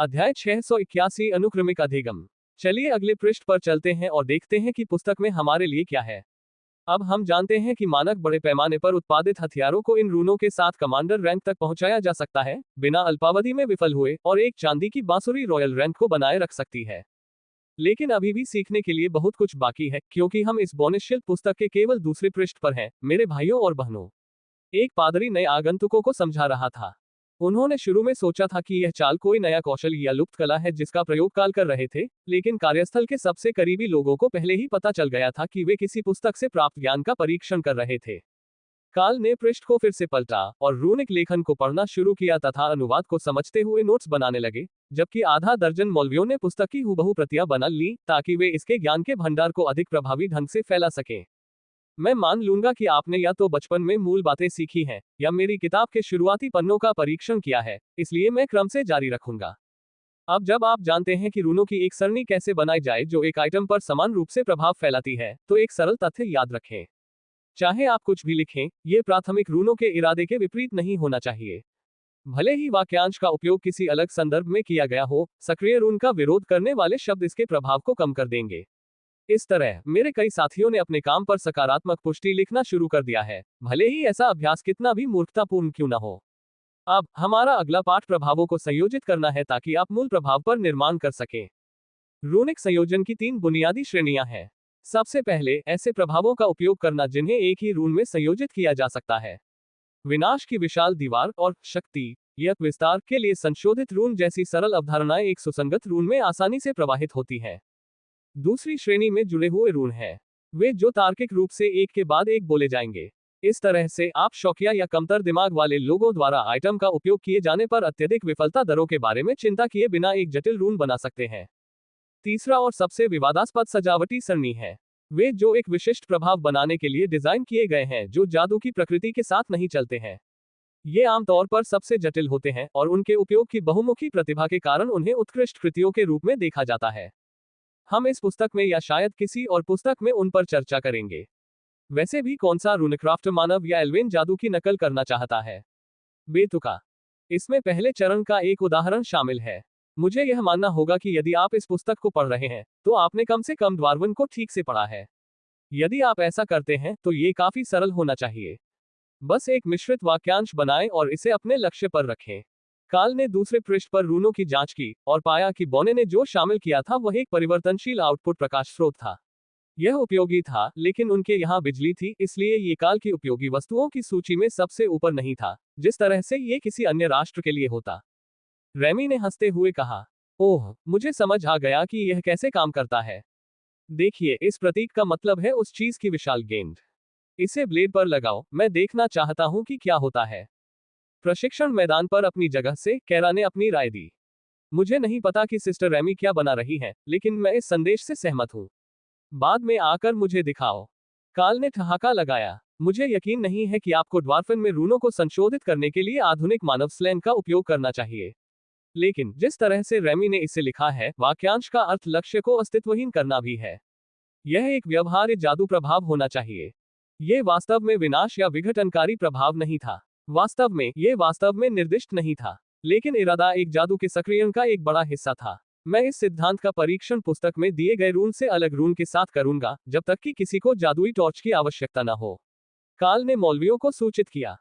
अध्याय 681 अनुक्रमिक अधिगम। चलिए अगले पृष्ठ पर चलते हैं और देखते हैं कि पुस्तक में हमारे लिए क्या है। अब हम जानते हैं कि मानक बड़े पैमाने पर उत्पादित हथियारों को इन रूनों के साथ कमांडर रैंक तक पहुंचाया जा सकता है, बिना अल्पावधि में विफल हुए, और एक चांदी की बांसुरी रॉयल रैंक को बनाए रख सकती है। लेकिन अभी भी सीखने के लिए बहुत कुछ बाकी है, क्योंकि हम इस बोनस शिल्प पुस्तक के केवल दूसरे पृष्ठ पर हैं, मेरे भाइयों और बहनों। एक पादरी नए आगंतुकों को समझा रहा था। उन्होंने शुरू में सोचा था कि यह चाल कोई नया कौशल या लुप्त कला है जिसका प्रयोग काल कर रहे थे, लेकिन कार्यस्थल के सबसे करीबी लोगों को पहले ही पता चल गया था कि वे किसी पुस्तक से प्राप्त ज्ञान का परीक्षण कर रहे थे। काल ने पृष्ठ को फिर से पलटा और रूनिक लेखन को पढ़ना शुरू किया तथा अनुवाद को समझते हुए नोट्स बनाने लगे, जबकि आधा दर्जन मौलवियों ने पुस्तक की हूबहू प्रतियां बना ली ताकि वे इसके ज्ञान के भंडार को अधिक प्रभावी ढंग से फैला सकें। मैं मान लूंगा कि आपने या तो बचपन में मूल बातें सीखी हैं या मेरी किताब के शुरुआती पन्नों का परीक्षण किया है, इसलिए मैं क्रम से जारी रखूंगा। अब जब आप जानते हैं कि रूनों की एक सरणी कैसे बनाई जाए जो एक आइटम पर समान रूप से प्रभाव फैलाती है, तो एक सरल तथ्य याद रखें। चाहे आप कुछ भी लिखें, ये प्राथमिक रूनों के इरादे के विपरीत नहीं होना चाहिए। भले ही वाक्यांश का उपयोग किसी अलग संदर्भ में किया गया हो, सक्रिय रून का विरोध करने वाले शब्द इसके प्रभाव को कम कर देंगे। इस तरह मेरे कई साथियों ने अपने काम पर सकारात्मक पुष्टि लिखना शुरू कर दिया है, भले ही ऐसा अभ्यास कितना भी मूर्खतापूर्ण क्यों न हो। अब हमारा अगला पाठ प्रभावों को संयोजित करना है ताकि आप मूल प्रभाव पर निर्माण कर सकें। रूनिक संयोजन की 3 बुनियादी श्रेणियां हैं। सबसे पहले, ऐसे प्रभावों का उपयोग करना जिन्हें एक ही रून में संयोजित किया जा सकता है। विनाश की विशाल दीवार और शक्ति या विस्तार के लिए संशोधित रून जैसी सरल अवधारणाएं एक सुसंगत रून में आसानी से प्रवाहित होती हैं। दूसरी श्रेणी में जुड़े हुए रून हैं, वे जो तार्किक रूप से एक के बाद एक बोले जाएंगे। इस तरह से आप शौकिया या कमतर दिमाग वाले लोगों द्वारा आइटम का उपयोग किए जाने पर अत्यधिक विफलता दरों के बारे में चिंता किए बिना एक जटिल रून बना सकते हैं। तीसरा और सबसे विवादास्पद सजावटी सरणी है, वे जो एक विशिष्ट प्रभाव बनाने के लिए डिजाइन किए गए हैं जो जादू की प्रकृति के साथ नहीं चलते हैं। ये आमतौर पर सबसे जटिल होते हैं और उनके उपयोग की बहुमुखी प्रतिभा के कारण उन्हें उत्कृष्ट कृतियों के रूप में देखा जाता है। हम इस पुस्तक में या शायद किसी और पुस्तक में उन पर चर्चा करेंगे। वैसे भी कौन सा रूनक्राफ्ट मानव या एल्वेन जादू की नकल करना चाहता है? बेतुका। इसमें पहले चरण का एक उदाहरण शामिल है। मुझे यह मानना होगा कि यदि आप इस पुस्तक को पढ़ रहे हैं, तो आपने कम से कम ड्वार्वन को ठीक से पढ़ा है। यदि आप ऐसा करते हैं, तो ये काफी सरल होना चाहिए। बस एक मिश्रित वाक्यांश बनाएं और इसे अपने लक्ष्य पर रखें। काल ने दूसरे पृष्ठ पर रूनों की जांच की और पाया कि बोने ने जो शामिल किया था वह एक परिवर्तनशील आउटपुट प्रकाश स्रोत था। यह उपयोगी था, लेकिन उनके यहाँ बिजली थी, इसलिए ये काल की उपयोगी वस्तुओं की सूची में सबसे ऊपर नहीं था, जिस तरह से ये किसी अन्य राष्ट्र के लिए होता। रेमी ने हंसते हुए कहा, ओह, मुझे समझ आ गया कि यह कैसे काम करता है। देखिए, इस प्रतीक का मतलब है उस चीज की विशाल गेंद। इसे ब्लेड पर लगाओ, मैं देखना चाहता हूं कि क्या होता है। प्रशिक्षण मैदान पर अपनी जगह से कैरा ने अपनी राय दी। मुझे नहीं पता कि सिस्टर रेमी क्या बना रही हैं, लेकिन मैं इस संदेश से सहमत हूं। बाद में आकर मुझे दिखाओ। काल ने ठहाका लगाया। मुझे यकीन नहीं है कि आपको ड्वार्फन में रूनों को संशोधित करने के लिए आधुनिक मानव स्लैंग का उपयोग करना चाहिए। लेकिन जिस तरह से रेमी ने इसे लिखा है, वाक्यांश का अर्थ लक्ष्य को अस्तित्वहीन करना भी है। यह एक व्यवहार्य जादू प्रभाव होना चाहिए। यह वास्तव में विनाश या विघटनकारी प्रभाव नहीं था। यह वास्तव में निर्दिष्ट नहीं था, लेकिन इरादा एक जादू के सक्रियण का एक बड़ा हिस्सा था। मैं इस सिद्धांत का परीक्षण पुस्तक में दिए गए रून से अलग रून के साथ करूंगा, जब तक कि किसी को जादुई टॉर्च की आवश्यकता न हो। काल ने मौलवियों को सूचित किया।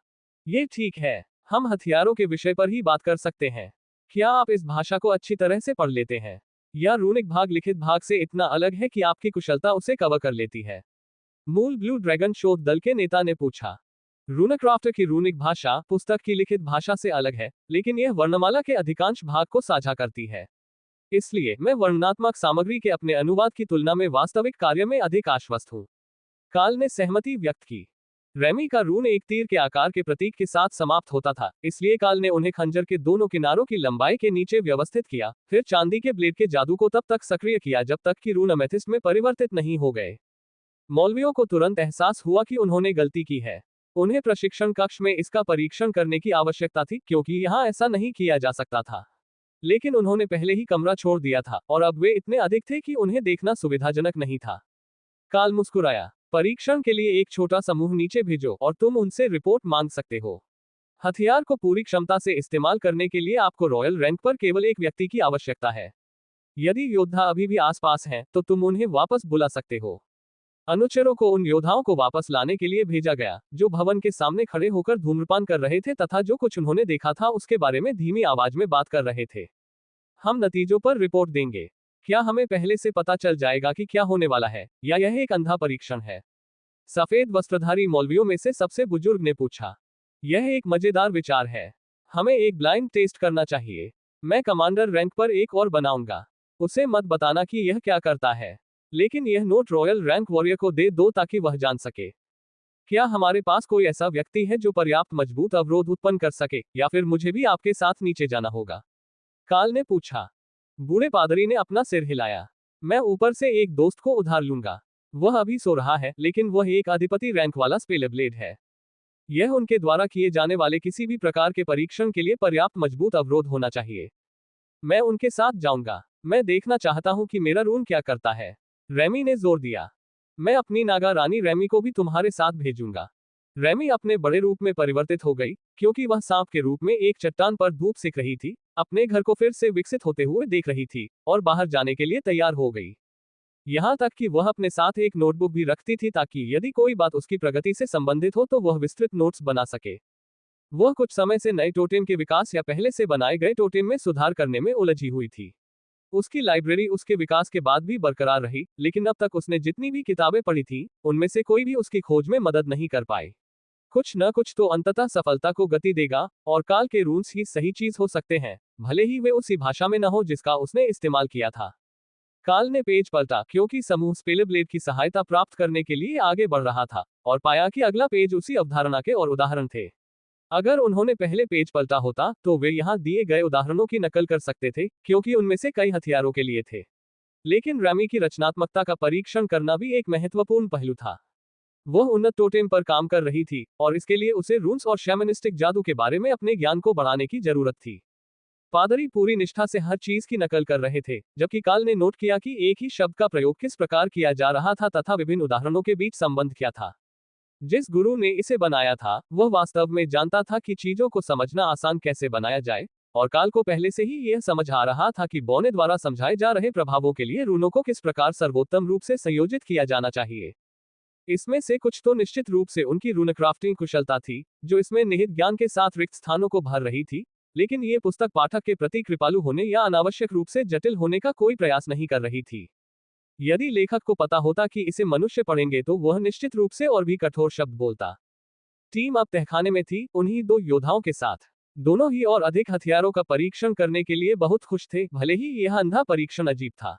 ये ठीक है, हम हथियारों के विषय पर ही बात कर सकते हैं। क्या आप इस भाषा को अच्छी तरह से पढ़ लेते हैं? या रूनिक भाग लिखित भाग से इतना अलग है कि आपकी कुशलता उसे कवर कर लेती है? मूल ब्लू ड्रैगन शोध दल के नेता ने पूछा। रूनक्राफ्ट की रूनिक भाषा पुस्तक की लिखित भाषा से अलग है, लेकिन यह वर्णमाला के अधिकांश भाग को साझा करती है। इसलिए मैं वर्णनात्मक सामग्री के अपने अनुवाद की तुलना में वास्तविक कार्य में अधिक आश्वस्त हूं। काल ने सहमति व्यक्त की। रेमी का रून एक तीर के आकार के प्रतीक के साथ समाप्त होता था, इसलिए काल ने उन्हें खंजर के दोनों किनारों की लंबाई के नीचे व्यवस्थित किया, फिर चांदी के ब्लेड के जादू को तब तक सक्रिय किया जब तक कि रून अमेथिस्ट में परिवर्तित नहीं हो गए। मौलवियों को तुरंत एहसास हुआ कि उन्होंने गलती की है। उन्हें प्रशिक्षण कक्ष में इसका परीक्षण करने की आवश्यकता थी, क्योंकि यहाँ ऐसा नहीं किया जा सकता था। लेकिन उन्होंने पहले ही कमरा छोड़ दिया था और अब वे इतने अधिक थे कि उन्हें देखना सुविधाजनक नहीं था। काल मुस्कुराया। परीक्षण के लिए एक छोटा समूह नीचे भेजो और तुम उनसे रिपोर्ट मांग सकते हो। हथियार को पूरी क्षमता से इस्तेमाल करने के लिए आपको रॉयल रैंक पर केवल एक व्यक्ति की आवश्यकता है। यदि योद्धा अभी भी आसपास हैं, तो तुम उन्हें वापस बुला सकते हो। अनुचरों को उन योद्धाओं को वापस लाने के लिए भेजा गया, जो भवन के सामने खड़े होकर धूम्रपान कर रहे थे तथा जो कुछ उन्होंने देखा था उसके बारे में धीमी आवाज में बात कर रहे थे। हम नतीजों पर रिपोर्ट देंगे। क्या हमें पहले से पता चल जाएगा कि क्या होने वाला है, या यह एक अंधा परीक्षण है? सफेद वस्त्रधारी मौलवियों में से सबसे बुजुर्ग ने पूछा। यह एक मजेदार विचार है। हमें एक ब्लाइंड टेस्ट करना चाहिए। मैं कमांडर रैंक पर एक और बनाऊंगा। उसे मत बताना कि यह क्या करता है, लेकिन यह नोट रॉयल रैंक वॉरियर को दे दो ताकि वह जान सके। क्या हमारे पास कोई ऐसा व्यक्ति है जो पर्याप्त मजबूत अवरोध उत्पन्न कर सके, या फिर मुझे भी आपके साथ नीचे जाना होगा? काल ने पूछा। बूढ़े पादरी ने अपना सिर हिलाया। मैं ऊपर से एक दोस्त को उधार लूंगा। वह अभी सो रहा है, लेकिन वह एक अधिपति रैंक वाला स्पेलब्लेड है। यह उनके द्वारा किए जाने वाले किसी भी प्रकार के परीक्षण के लिए पर्याप्त मजबूत अवरोध होना चाहिए। मैं उनके साथ जाऊंगा। मैं देखना चाहता हूं कि मेरा रून क्या करता है। रेमी ने जोर दिया। मैं अपनी नागा रानी रेमी को भी तुम्हारे साथ भेजूंगा। रेमी अपने बड़े रूप में परिवर्तित हो गई, क्योंकि वह सांप के रूप में एक चट्टान पर धूप सेक रही थी, अपने घर को फिर से विकसित होते हुए देख रही थी, और बाहर जाने के लिए तैयार हो गई। यहाँ तक कि वह अपने साथ एक नोटबुक भी रखती थी ताकि यदि कोई बात उसकी प्रगति से संबंधित हो तो वह विस्तृत नोट्स बना सके। वह कुछ समय से नए टोटेम के विकास या पहले से बनाए गए टोटेम में सुधार करने में उलझी हुई थी। उसकी लाइब्रेरी उसके विकास के बाद भी बरकरार रही, लेकिन अब तक उसने जितनी भी किताबें पढ़ी थी, उनमें से कोई भी उसकी खोज में मदद नहीं कर पाई। कुछ न कुछ तो अंततः सफलता को गति देगा, और काल के रून्स ही सही चीज हो सकते हैं, भले ही वे उसी भाषा में न हो जिसका उसने इस्तेमाल किया था। काल ने पेज पलटा, क्योंकि समूह स्पेलब्लेड की सहायता प्राप्त करने के लिए आगे बढ़ रहा था, और पाया कि अगला पेज उसी अवधारणा के और उदाहरण थे। अगर उन्होंने पहले पेज पलटा होता, तो वे यहाँ दिए गए उदाहरणों की नकल कर सकते थे, क्योंकि उनमें से कई हथियारों के लिए थे। लेकिन रैमी की रचनात्मकता का परीक्षण करना भी एक महत्वपूर्ण पहलू था। वह उन्नत टोटेम पर काम कर रही थी, और इसके लिए उसे रून्स और शैमनिस्टिक जादू के बारे में अपने ज्ञान को बढ़ाने की जरूरत थी। पादरी पूरी निष्ठा से हर चीज की नकल कर रहे थे, जबकि काल ने नोट किया कि एक ही शब्द का प्रयोग किस प्रकार किया जा रहा था तथा विभिन्न उदाहरणों के बीच संबंध क्या था। जिस गुरु ने इसे बनाया था, वह वास्तव में जानता था कि चीजों को समझना आसान कैसे बनाया जाए, और काल को पहले से ही यह समझ आ रहा था कि बौने द्वारा समझाए जा रहे प्रभावों के लिए रूनों को किस प्रकार सर्वोत्तम रूप से संयोजित किया जाना चाहिए। इसमें से कुछ तो निश्चित रूप से उनकी रूनक्राफ्टिंग कुशलता थी, जो इसमें निहित ज्ञान के साथ रिक्त स्थानों को भर रही थी, लेकिन ये पुस्तक पाठक के प्रति कृपालु होने या अनावश्यक रूप से जटिल होने का कोई प्रयास नहीं कर रही थी। यदि लेखक को पता होता कि इसे मनुष्य पढ़ेंगे तो वह निश्चित रूप से और भी कठोर शब्द बोलता। टीम अब तहखाने में थी, उन्हीं दो योद्धाओं के साथ। दोनों ही और अधिक हथियारों का परीक्षण करने के लिए बहुत खुश थे, भले ही यह अंधा परीक्षण अजीब था।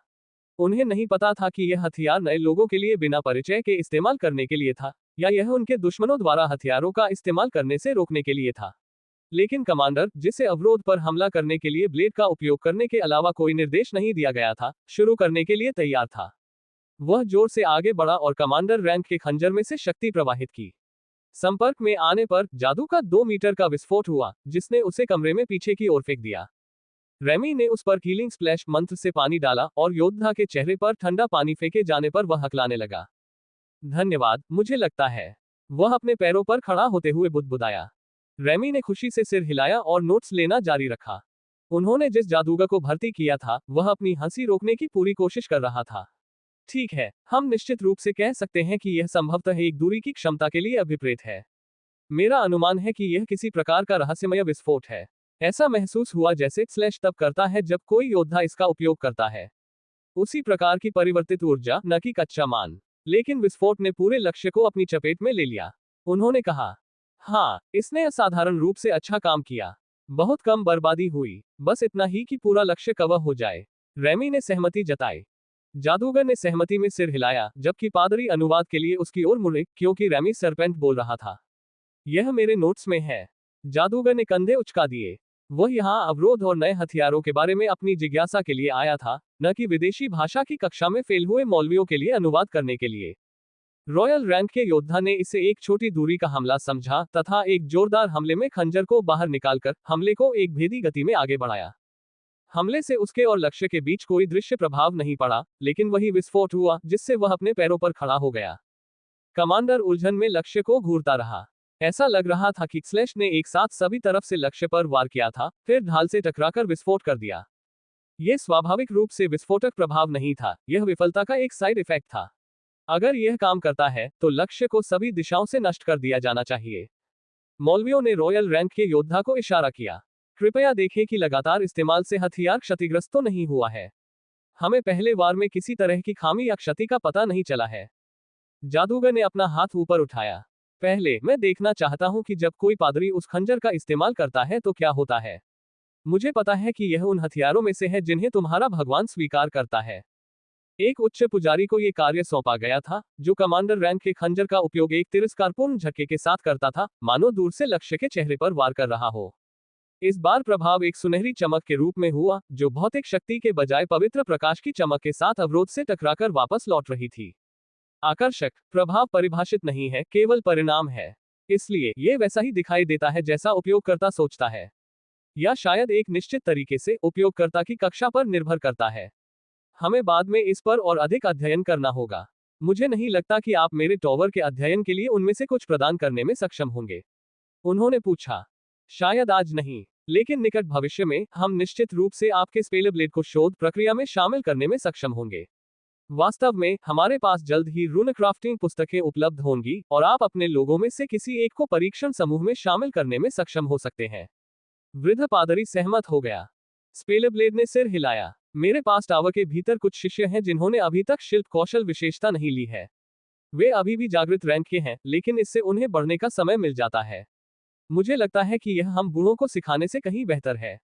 उन्हें नहीं पता था कि यह हथियार नए लोगों के लिए बिना परिचय के इस्तेमाल करने के लिए था, या यह उनके दुश्मनों द्वारा हथियारों का इस्तेमाल करने से रोकने के लिए था। लेकिन कमांडर, जिसे अवरोध पर हमला करने के लिए ब्लेड का उपयोग करने के अलावा कोई निर्देश नहीं दिया गया था, शुरू करने के लिए तैयार था। वह जोर से आगे बढ़ा और कमांडर रैंक के खंजर में से शक्ति प्रवाहित की। संपर्क में आने पर जादू का 2 मीटर का विस्फोट हुआ, जिसने उसे कमरे में पीछे की ओर फेंक दिया। रेमी ने उस पर हीलिंग स्प्लैश मंत्र से पानी डाला, और योद्धा के चेहरे पर ठंडा पानी फेंके जाने पर वह हकलाने लगा। धन्यवाद, मुझे लगता है। वह अपने पैरों पर खड़ा होते हुए बुदबुदाया। रेमी ने खुशी से सिर हिलाया और नोट्स लेना जारी रखा। उन्होंने जिस जादूगर को भर्ती किया था, वह अपनी हंसी रोकने की पूरी कोशिश कर रहा था। ठीक है, हम निश्चित रूप से कह सकते हैं कि यह संभवतः एक दूरी की क्षमता के लिए अभिप्रेत है। मेरा अनुमान है कि यह किसी प्रकार का रहस्यमय विस्फोट है। ऐसा महसूस हुआ जैसे स्लैश तब करता है जब कोई योद्धा इसका उपयोग करता है। उसी प्रकार की परिवर्तित ऊर्जा, न कि कच्चा मान। लेकिन विस्फोट ने पूरे लक्ष्य को अपनी चपेट में ले लिया। उन्होंने कहा, हाँ, इसने असाधारण रूप से अच्छा काम किया। बहुत कम बर्बादी हुई, बस इतना ही कि पूरा लक्ष्य कवर हो जाए। रेमी ने सहमति जताई। जादूगर ने सहमति में सिर हिलाया, जबकि पादरी अनुवाद के लिए उसकी ओर मुड़े, क्योंकि रेमी सरपेंट बोल रहा था। यह मेरे नोट्स में है। जादूगर ने कंधे उचका दिए। वह यहाँ अवरोध और नए हथियारों के बारे में अपनी जिज्ञासा के लिए आया था, न कि विदेशी भाषा की कक्षा में फेल हुए मौलवियों के लिए अनुवाद करने के लिए। रॉयल रैंक के योद्धा ने इसे एक छोटी दूरी का हमला समझा, तथा एक जोरदार हमले में खंजर को बाहर निकालकर हमले को एक भेदी गति में आगे बढ़ाया। हमले से उसके और लक्ष्य के बीच कोई दृश्य प्रभाव नहीं पड़ा, लेकिन वही विस्फोट हुआ जिससे वह अपने पैरों पर खड़ा हो गया। कमांडर उलझन में लक्ष्य को घूरता रहा। ऐसा लग रहा था कि स्लैश ने एक साथ सभी तरफ से लक्ष्य पर वार किया था, फिर ढाल से टकराकर विस्फोट कर दिया। यह स्वाभाविक रूप से विस्फोटक प्रभाव नहीं था, यह विफलता का एक साइड इफेक्ट था। अगर यह काम करता है तो लक्ष्य को सभी दिशाओं से नष्ट कर दिया जाना चाहिए। मौलवियों ने रॉयल रैंक के योद्धा को इशारा किया। कृपया देखें कि लगातार इस्तेमाल से हथियार क्षतिग्रस्त तो नहीं हुआ है। हमें पहले वार में किसी तरह की खामी या क्षति का पता नहीं चला है। जादूगर ने अपना हाथ ऊपर उठाया। पहले मैं देखना चाहता हूं कि जब कोई पादरी उस खंजर का इस्तेमाल करता है तो क्या होता है। मुझे पता है कि यह उन हथियारों में से है जिन्हें तुम्हारा भगवान स्वीकार करता है। एक उच्च पुजारी को यह कार्य सौंपा गया था, जो कमांडर रैंक के खंजर का उपयोग एक तिरस्कारपूर्ण झटके के साथ करता था, मानो दूर से लक्ष्य के चेहरे पर वार कर रहा हो। इस बार प्रभाव एक सुनहरी चमक के रूप में हुआ, जो भौतिक शक्ति के बजाय पवित्र प्रकाश की चमक के साथ अवरोध से टकराकर वापस लौट रही थी। आकर्षक प्रभाव परिभाषित नहीं है, केवल परिणाम है। इसलिए यह वैसा ही दिखाई देता है जैसा उपयोगकर्ता सोचता है, या शायद एक निश्चित तरीके से उपयोगकर्ता की कक्षा पर निर्भर करता है। हमें बाद में इस पर और अधिक अध्ययन करना होगा। मुझे नहीं लगता कि आप मेरे टॉवर के अध्ययन के लिए उनमें से कुछ प्रदान करने में सक्षम होंगे। उन्होंने पूछा। शायद आज नहीं, लेकिन निकट भविष्य में हम निश्चित रूप से आपके स्पेलब्लेड को शोध प्रक्रिया में शामिल करने में सक्षम होंगे। वास्तव में हमारे पास जल्द ही रून क्राफ्टिंग पुस्तकें उपलब्ध होंगी और आप अपने लोगों में से किसी एक को परीक्षण समूह में शामिल करने में सक्षम हो सकते हैं। वृद्ध पादरी सहमत हो गया। स्पेलब्लेड ने सिर हिलाया। मेरे पास टावर के भीतर कुछ शिष्य हैं जिन्होंने अभी तक शिल्प कौशल विशेषता नहीं ली है। वे अभी भी जागृत रैंक के हैं, लेकिन इससे उन्हें बढ़ने का समय मिल जाता है। मुझे लगता है कि यह हम बूढ़ों को सिखाने से कहीं बेहतर है।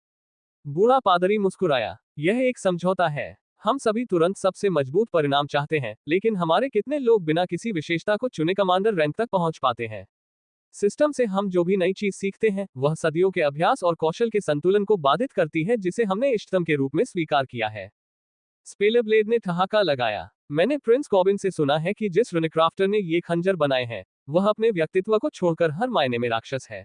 बूढ़ा पादरी मुस्कुराया। यह एक समझौता है। हम सभी तुरंत सबसे मजबूत परिणाम चाहते हैं, लेकिन हमारे कितने लोग बिना किसी विशेषता को चुने कमांडर रैंक तक पहुंच पाते हैं। सिस्टम से हम जो भी नई चीज सीखते हैं, वह सदियों के अभ्यास और कौशल के संतुलन को बाधित करती है, जिसे हमने इष्टतम के रूप में स्वीकार किया है। स्पेलब्लेड ने ठहाका लगाया। मैंने प्रिंस कॉबिन से सुना है कि जिस रूनक्राफ्टर ने ये खंजर बनाए हैं, वह अपने व्यक्तित्व को छोड़कर हर मायने में राक्षस है।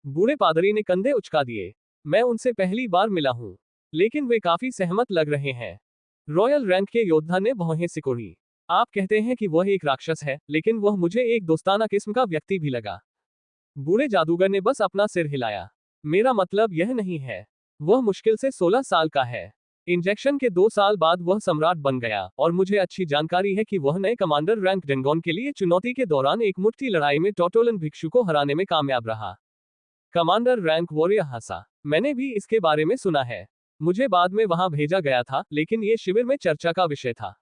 बूढ़े पादरी ने कंधे उचका दिए। मैं उनसे पहली बार मिला हूं, लेकिन वे काफी सहमत लग रहे हैं। रॉयल रैंक के योद्धा ने भौहें सिकोड़ी। आप कहते हैं कि वह एक राक्षस है, लेकिन वह मुझे एक दोस्ताना किस्म का व्यक्ति भी लगा। बूढ़े जादूगर ने बस अपना सिर हिलाया। मेरा मतलब यह नहीं है। वह मुश्किल से 16 साल का है। इंजेक्शन के 2 साल बाद वह सम्राट बन गया, और मुझे अच्छी जानकारी है कि वह नए कमांडर रैंक डेंगोन के लिए चुनौती के दौरान एक मुट्ठी लड़ाई में टोटोलन भिक्षु को हराने में कामयाब रहा। कमांडर रैंक वॉरियर हंसा। मैंने भी इसके बारे में सुना है। मुझे बाद में वहां भेजा गया था, लेकिन ये शिविर में चर्चा का विषय था।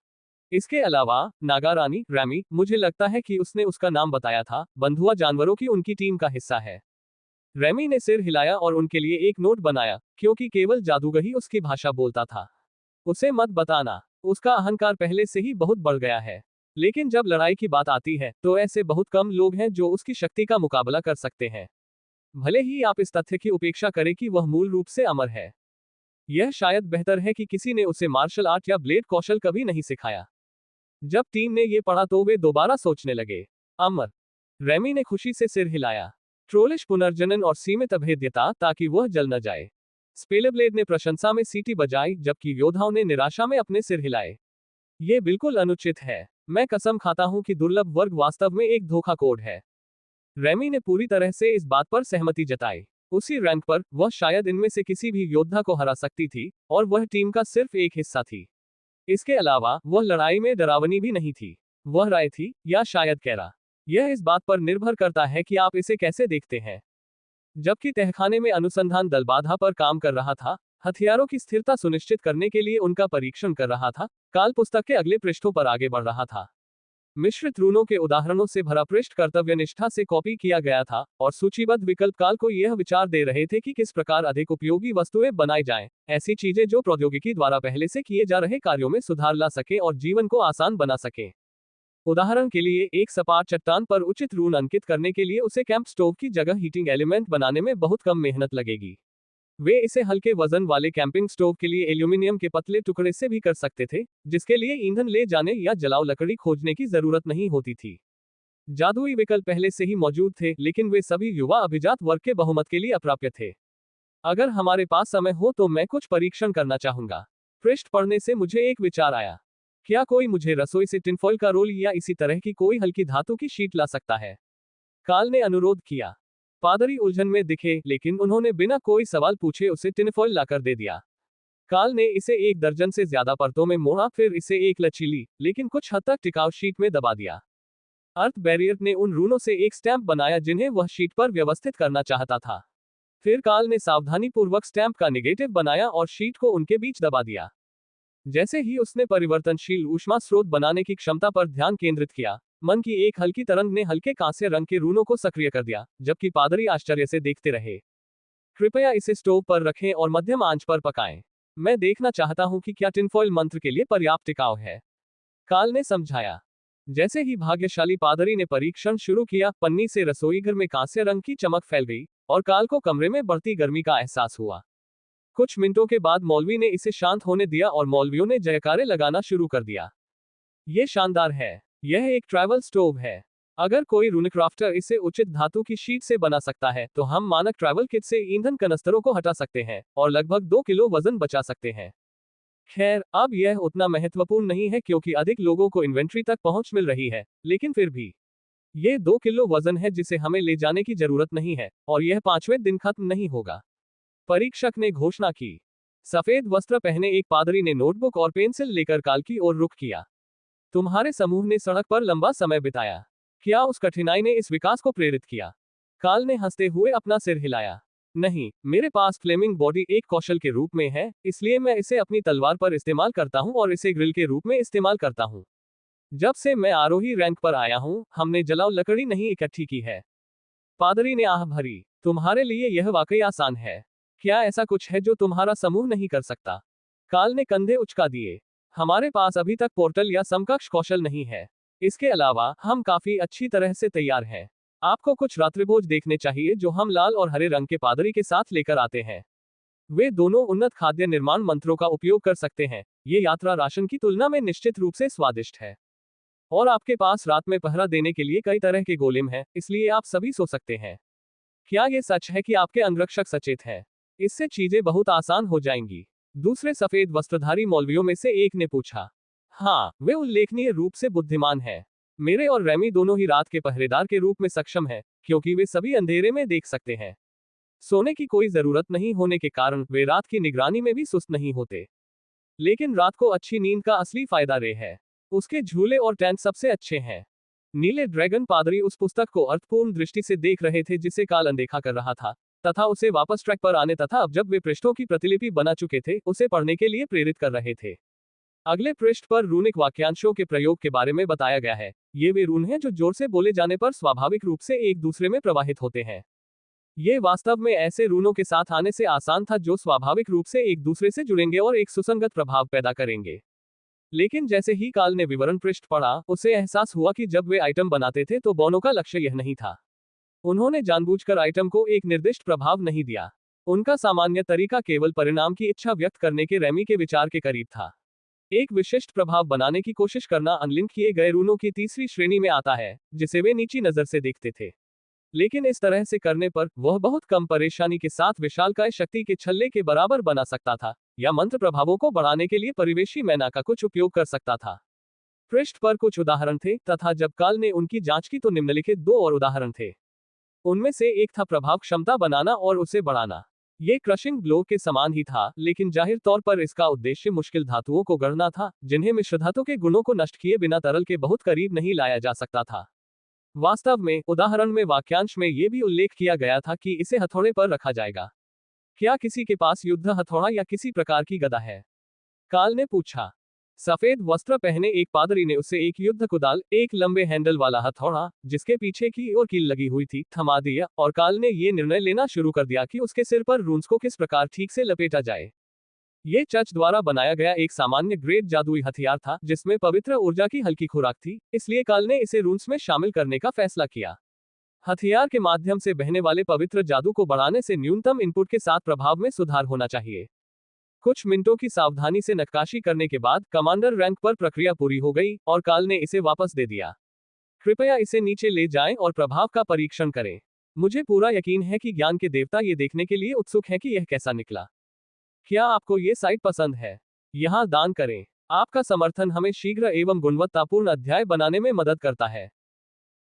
इसके अलावा नागारानी रैमी, मुझे लगता है कि उसने उसका नाम बताया था, बंधुआ जानवरों की उनकी टीम का हिस्सा है। रैमी ने सिर हिलाया और उनके लिए एक नोट बनाया, क्योंकि केवल जादूगर ही उसकी भाषा बोलता था। उसे मत बताना। उसका अहंकार पहले से ही बहुत बढ़ गया है। लेकिन जब लड़ाई की बात आती है, तो ऐसे बहुत कम लोग हैं जो उसकी शक्ति का मुकाबला कर सकते हैं। भले ही आप इस तथ्य की उपेक्षा करें कि वह मूल रूप से अमर है। यह शायद बेहतर है कि किसी ने उसे मार्शल आर्ट या ब्लेड कौशल कभी नहीं सिखाया। जब टीम ने ये पढ़ा तो वे दोबारा सोचने लगे। अमर। रेमी ने खुशी से सिर हिलाया। ट्रोलिश पुनर्जनन और सीमित अभेद्यता, ताकि वह जल न जाए। स्पेलब्लेड ने प्रशंसा में सीटी बजाई, जबकि योद्धाओं ने निराशा में अपने सिर हिलाए। ये बिल्कुल अनुचित है। मैं कसम खाता हूं कि दुर्लभ वर्ग वास्तव में एक धोखा कोड है। रेमी ने पूरी तरह से इस बात पर सहमति जताई। उसी रैंक पर वह शायद इनमें से किसी भी योद्धा को हरा सकती थी, और वह टीम का सिर्फ एक हिस्सा थी। इसके अलावा वह लड़ाई में डरावनी भी नहीं थी। वह राय थी, या शायद कैरा। यह इस बात पर निर्भर करता है कि आप इसे कैसे देखते हैं। जबकि तहखाने में अनुसंधान दल बाधा पर काम कर रहा था, हथियारों की स्थिरता सुनिश्चित करने के लिए उनका परीक्षण कर रहा था, काल पुस्तक के अगले पृष्ठों पर आगे बढ़ रहा था। मिश्रित रूनों के उदाहरणों से भरा पृष्ठ कर्तव्यनिष्ठा से कॉपी किया गया था, और सूचीबद्ध विकल्प काल को यह विचार दे रहे थे कि किस प्रकार अधिक उपयोगी वस्तुएं बनाई जाएं, ऐसी चीजें जो प्रौद्योगिकी द्वारा पहले से किए जा रहे कार्यों में सुधार ला सके और जीवन को आसान बना सके। उदाहरण के लिए, एक सपाट चट्टान पर उचित रून अंकित करने के लिए उसे कैंप स्टोव की जगह हीटिंग एलिमेंट बनाने में बहुत कम मेहनत लगेगी। वे इसे हल्के वजन वाले कैंपिंग स्टोव के लिए एल्यूमिनियम के पतले टुकड़े से भी कर सकते थे, जिसके लिए ईंधन ले जाने या जलाऊ लकड़ी खोजने की जरूरत नहीं होती थी। जादुई विकल्प पहले से ही मौजूद थे, लेकिन वे सभी युवा अभिजात वर्ग के बहुमत के लिए अप्राप्य थे। अगर हमारे पास समय हो तो मैं कुछ परीक्षण करना चाहूंगा। पृष्ठ पढ़ने से मुझे एक विचार आया। क्या कोई मुझे रसोई से टिनफॉइल का रोल या इसी तरह की कोई हल्की धातु की शीट ला सकता है? काल ने अनुरोध किया। पादरी उलझन में दिखे, लेकिन उन्होंने बिना कोई सवाल पूछे उसे टिनफॉइल लाकर दे दिया। काल ने इसे 1 दर्जन से ज्यादा परतों में मोड़ा, फिर इसे एक लचीली लेकिन कुछ हद तक टिकाऊ शीट में दबा दिया। अर्थ बैरियर ने उन रूनों से एक स्टैंप बनाया जिन्हें वह शीट पर व्यवस्थित करना चाहता था। फिर काल ने सावधानीपूर्वक स्टैंप का नेगेटिव बनाया और शीट को उनके बीच दबा दिया। जैसे ही उसने परिवर्तनशील ऊष्मा स्रोत बनाने की क्षमता पर ध्यान केंद्रित किया, मन की एक हल्की तरंग ने हल्के कांस्य रंग के रूनों को सक्रिय कर दिया, जबकि पादरी आश्चर्य से देखते रहे। कृपया इसे स्टोव पर रखें और मध्यम आंच पर पकाएं। मैं देखना चाहता हूं कि क्या टिनफॉइल मंत्र के लिए पर्याप्त टिकाऊ है, काल ने समझाया। जैसे ही भाग्यशाली पादरी ने परीक्षण शुरू किया, पन्नी से रसोई घर में कांस्य रंग की चमक फैल गई और काल को कमरे में बढ़ती गर्मी का एहसास हुआ। कुछ मिनटों के बाद मौलवी ने इसे शांत होने दिया और मौलवियों ने जयकारे लगाना शुरू कर दिया। ये शानदार है। यह एक ट्रैवल स्टोव है। अगर कोई रूनक्राफ्टर इसे उचित धातु की शीट से बना सकता है, तो हम मानक ट्रैवल किट से ईंधन कनस्तरों को हटा सकते हैं और लगभग 2 किलो वजन बचा सकते हैं। खैर, अब यह उतना महत्वपूर्ण नहीं है क्योंकि अधिक लोगों को इन्वेंट्री तक पहुंच मिल रही है, लेकिन फिर भी ये 2 किलो वजन है जिसे हमें ले जाने की जरूरत नहीं है, और यह 5वें दिन खत्म नहीं होगा, परीक्षक ने घोषणा की। सफेद वस्त्र पहने एक पादरी ने नोटबुक और पेंसिल लेकर काल की ओर रुख किया। तुम्हारे समूह ने सड़क पर लंबा समय बिताया। क्या उस कठिनाई ने इस विकास को प्रेरित किया? काल ने हंसते हुए अपना सिर हिलाया। नहीं, मेरे पास फ्लेमिंग बॉडी एक कौशल के रूप में है, इसलिए मैं इसे अपनी तलवार पर इस्तेमाल करता हूं और इसे ग्रिल के रूप में इस्तेमाल करता हूं। जब से मैं आरोही रैंक पर आया हूं, हमने जलाऊ लकड़ी नहीं इकट्ठी की है। पादरी ने आह भरी। तुम्हारे लिए यह वाकई आसान है। क्या ऐसा कुछ है जो तुम्हारा समूह नहीं कर सकता? काल ने कंधे उचका दिए। हमारे पास अभी तक पोर्टल या समकक्ष कौशल नहीं है। इसके अलावा हम काफी अच्छी तरह से तैयार हैं। आपको कुछ रात्रिभोज देखने चाहिए जो हम लाल और हरे रंग के पादरी के साथ लेकर आते हैं। वे दोनों उन्नत खाद्य निर्माण मंत्रों का उपयोग कर सकते हैं। ये यात्रा राशन की तुलना में निश्चित रूप से स्वादिष्ट है। और आपके पास रात में पहरा देने के लिए कई तरह के गोलेम हैं, इसलिए आप सभी सो सकते हैं। क्या ये सच है कि आपके अंगरक्षक सचेत हैं? इससे चीजें बहुत आसान हो जाएंगी। दूसरे सफेद वस्त्रधारी मौलवियों में से एक ने पूछा। हाँ, वे उल्लेखनीय रूप से बुद्धिमान हैं। मेरे और रेमी दोनों ही रात के पहरेदार के रूप में सक्षम हैं, क्योंकि वे सभी अंधेरे में देख सकते हैं। सोने की कोई जरूरत नहीं होने के कारण वे रात की निगरानी में भी सुस्त नहीं होते। लेकिन रात को अच्छी नींद का असली फायदा रे है। उसके झूले और टेंट सबसे अच्छे हैं। नीले ड्रैगन पादरी उस पुस्तक को अर्थपूर्ण दृष्टि से देख रहे थे जिसे काल अनदेखा कर रहा था, तथा उसे वापस ट्रैक पर आने तथा अब जब वे पृष्ठों की प्रतिलिपि बना चुके थे, उसे पढ़ने के लिए प्रेरित कर रहे थे। अगले पृष्ठ पर रूनिक वाक्यांशों के प्रयोग के बारे में बताया गया है। ये वे रून हैं जो जोर से बोले जाने पर स्वाभाविक रूप से एक दूसरे में प्रवाहित होते हैं। ये वास्तव में ऐसे रूनों के साथ आने से आसान था जो स्वाभाविक रूप से एक दूसरे से जुड़ेंगे और एक सुसंगत प्रभाव पैदा करेंगे। लेकिन जैसे ही काल ने विवरण पृष्ठ पढ़ा, उसे एहसास हुआ कि जब वे आइटम बनाते थे तो बोनो का लक्ष्य यह नहीं था। उन्होंने जानबूझकर आइटम को एक निर्दिष्ट प्रभाव नहीं दिया। उनका सामान्य तरीका केवल परिणाम की इच्छा व्यक्त करने के रेमी के विचार के करीब था। एक विशिष्ट प्रभाव बनाने की कोशिश करना अनलिंक किए गए रूनों की तीसरी श्रेणी में आता है, जिसे वे नीची नजर से देखते थे। लेकिन इस तरह से करने पर वह बहुत कम परेशानी के साथ विशालकाय शक्ति के छल्ले के बराबर बना सकता था, या मंत्र प्रभावों को बढ़ाने के लिए परिवेशी मैना का कुछ उपयोग कर सकता था। पृष्ठ पर कुछ उदाहरण थे, तथा जब काल ने उनकी जांच की तो निम्नलिखित 2 और उदाहरण थे। उनमें से एक था प्रभाव क्षमता बनाना और उसे बढ़ाना। ये क्रशिंग ब्लो के समान ही था, लेकिन जाहिर तौर पर इसका उद्देश्य मुश्किल धातुओं को गढ़ना था, जिन्हें मिश्रधातु के गुणों को नष्ट किए बिना तरल के बहुत करीब नहीं लाया जा सकता था। वास्तव में, उदाहरण में वाक्यांश में यह भी उल्लेख किया गया था कि इसे हथौड़े पर रखा जाएगा। क्या किसी के पास युद्ध हथौड़ा या किसी प्रकार की गदा है? काल ने पूछा। सफेद वस्त्र पहने एक पादरी ने उसे एक युद्ध कुदाल, एक लंबे हैंडल वाला हथौड़ा, जिसके पीछे की ओर कील लगी हुई थी, थमा दिया, और काल ने यह निर्णय लेना शुरू कर दिया कि उसके सिर पर रून्स को किस प्रकार ठीक से लपेटा जाए। ये चर्च द्वारा बनाया गया एक सामान्य ग्रेड जादुई हथियार था, जिसमें पवित्र ऊर्जा की हल्की खुराक थी, इसलिए काल ने इसे रून्स में शामिल करने का फैसला किया। हथियार के माध्यम से बहने वाले पवित्र जादू को बढ़ाने से न्यूनतम इनपुट के साथ प्रभाव में सुधार होना चाहिए। कुछ मिनटों की सावधानी से नक्काशी करने के बाद कमांडर रैंक पर प्रक्रिया पूरी हो गई और काल ने इसे वापस दे दिया। कृपया इसे नीचे ले जाएं और प्रभाव का परीक्षण करें। मुझे पूरा यकीन है कि ज्ञान के देवता ये देखने के लिए उत्सुक हैं कि यह कैसा निकला। क्या आपको ये साइट पसंद है? यहाँ दान करें। आपका समर्थन हमें शीघ्र एवं गुणवत्तापूर्ण अध्याय बनाने में मदद करता है।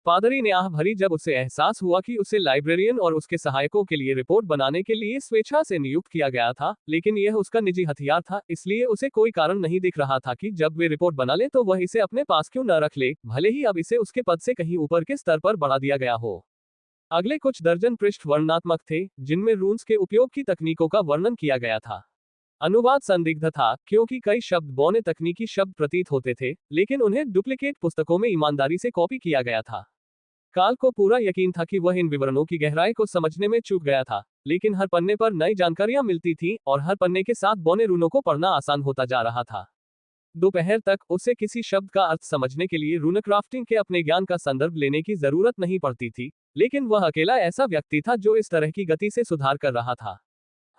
पादरी ने आह भरी जब उसे एहसास हुआ कि उसे लाइब्रेरियन और उसके सहायकों के लिए रिपोर्ट बनाने के लिए स्वेच्छा से नियुक्त किया गया था, लेकिन यह उसका निजी हथियार था, इसलिए उसे कोई कारण नहीं दिख रहा था कि जब वे रिपोर्ट बना ले तो वह इसे अपने पास क्यों न रख ले, भले ही अब इसे उसके पद से कहीं ऊपर के स्तर पर बढ़ा दिया गया हो। अगले कुछ दर्जन पृष्ठ वर्णनात्मक थे, जिनमें रून्स के उपयोग की तकनीकों का वर्णन किया गया था। अनुवाद संदिग्ध था, क्योंकि कई शब्द बौने तकनीकी शब्द प्रतीत होते थे, लेकिन उन्हें डुप्लीकेट पुस्तकों में ईमानदारी से कॉपी किया गया था। काल को पूरा यकीन था कि वह इन विवरणों की गहराई को समझने में चूक गया था, लेकिन हर पन्ने पर नई जानकारियां मिलती थीं और हर पन्ने के साथ बौने रूनों को पढ़ना आसान होता जा रहा था। दोपहर तक उसे किसी शब्द का अर्थ समझने के लिए रूनक्राफ्टिंग के अपने ज्ञान का संदर्भ लेने की जरूरत नहीं पड़ती थी, लेकिन वह अकेला ऐसा व्यक्ति था जो इस तरह की गति से सुधार कर रहा था।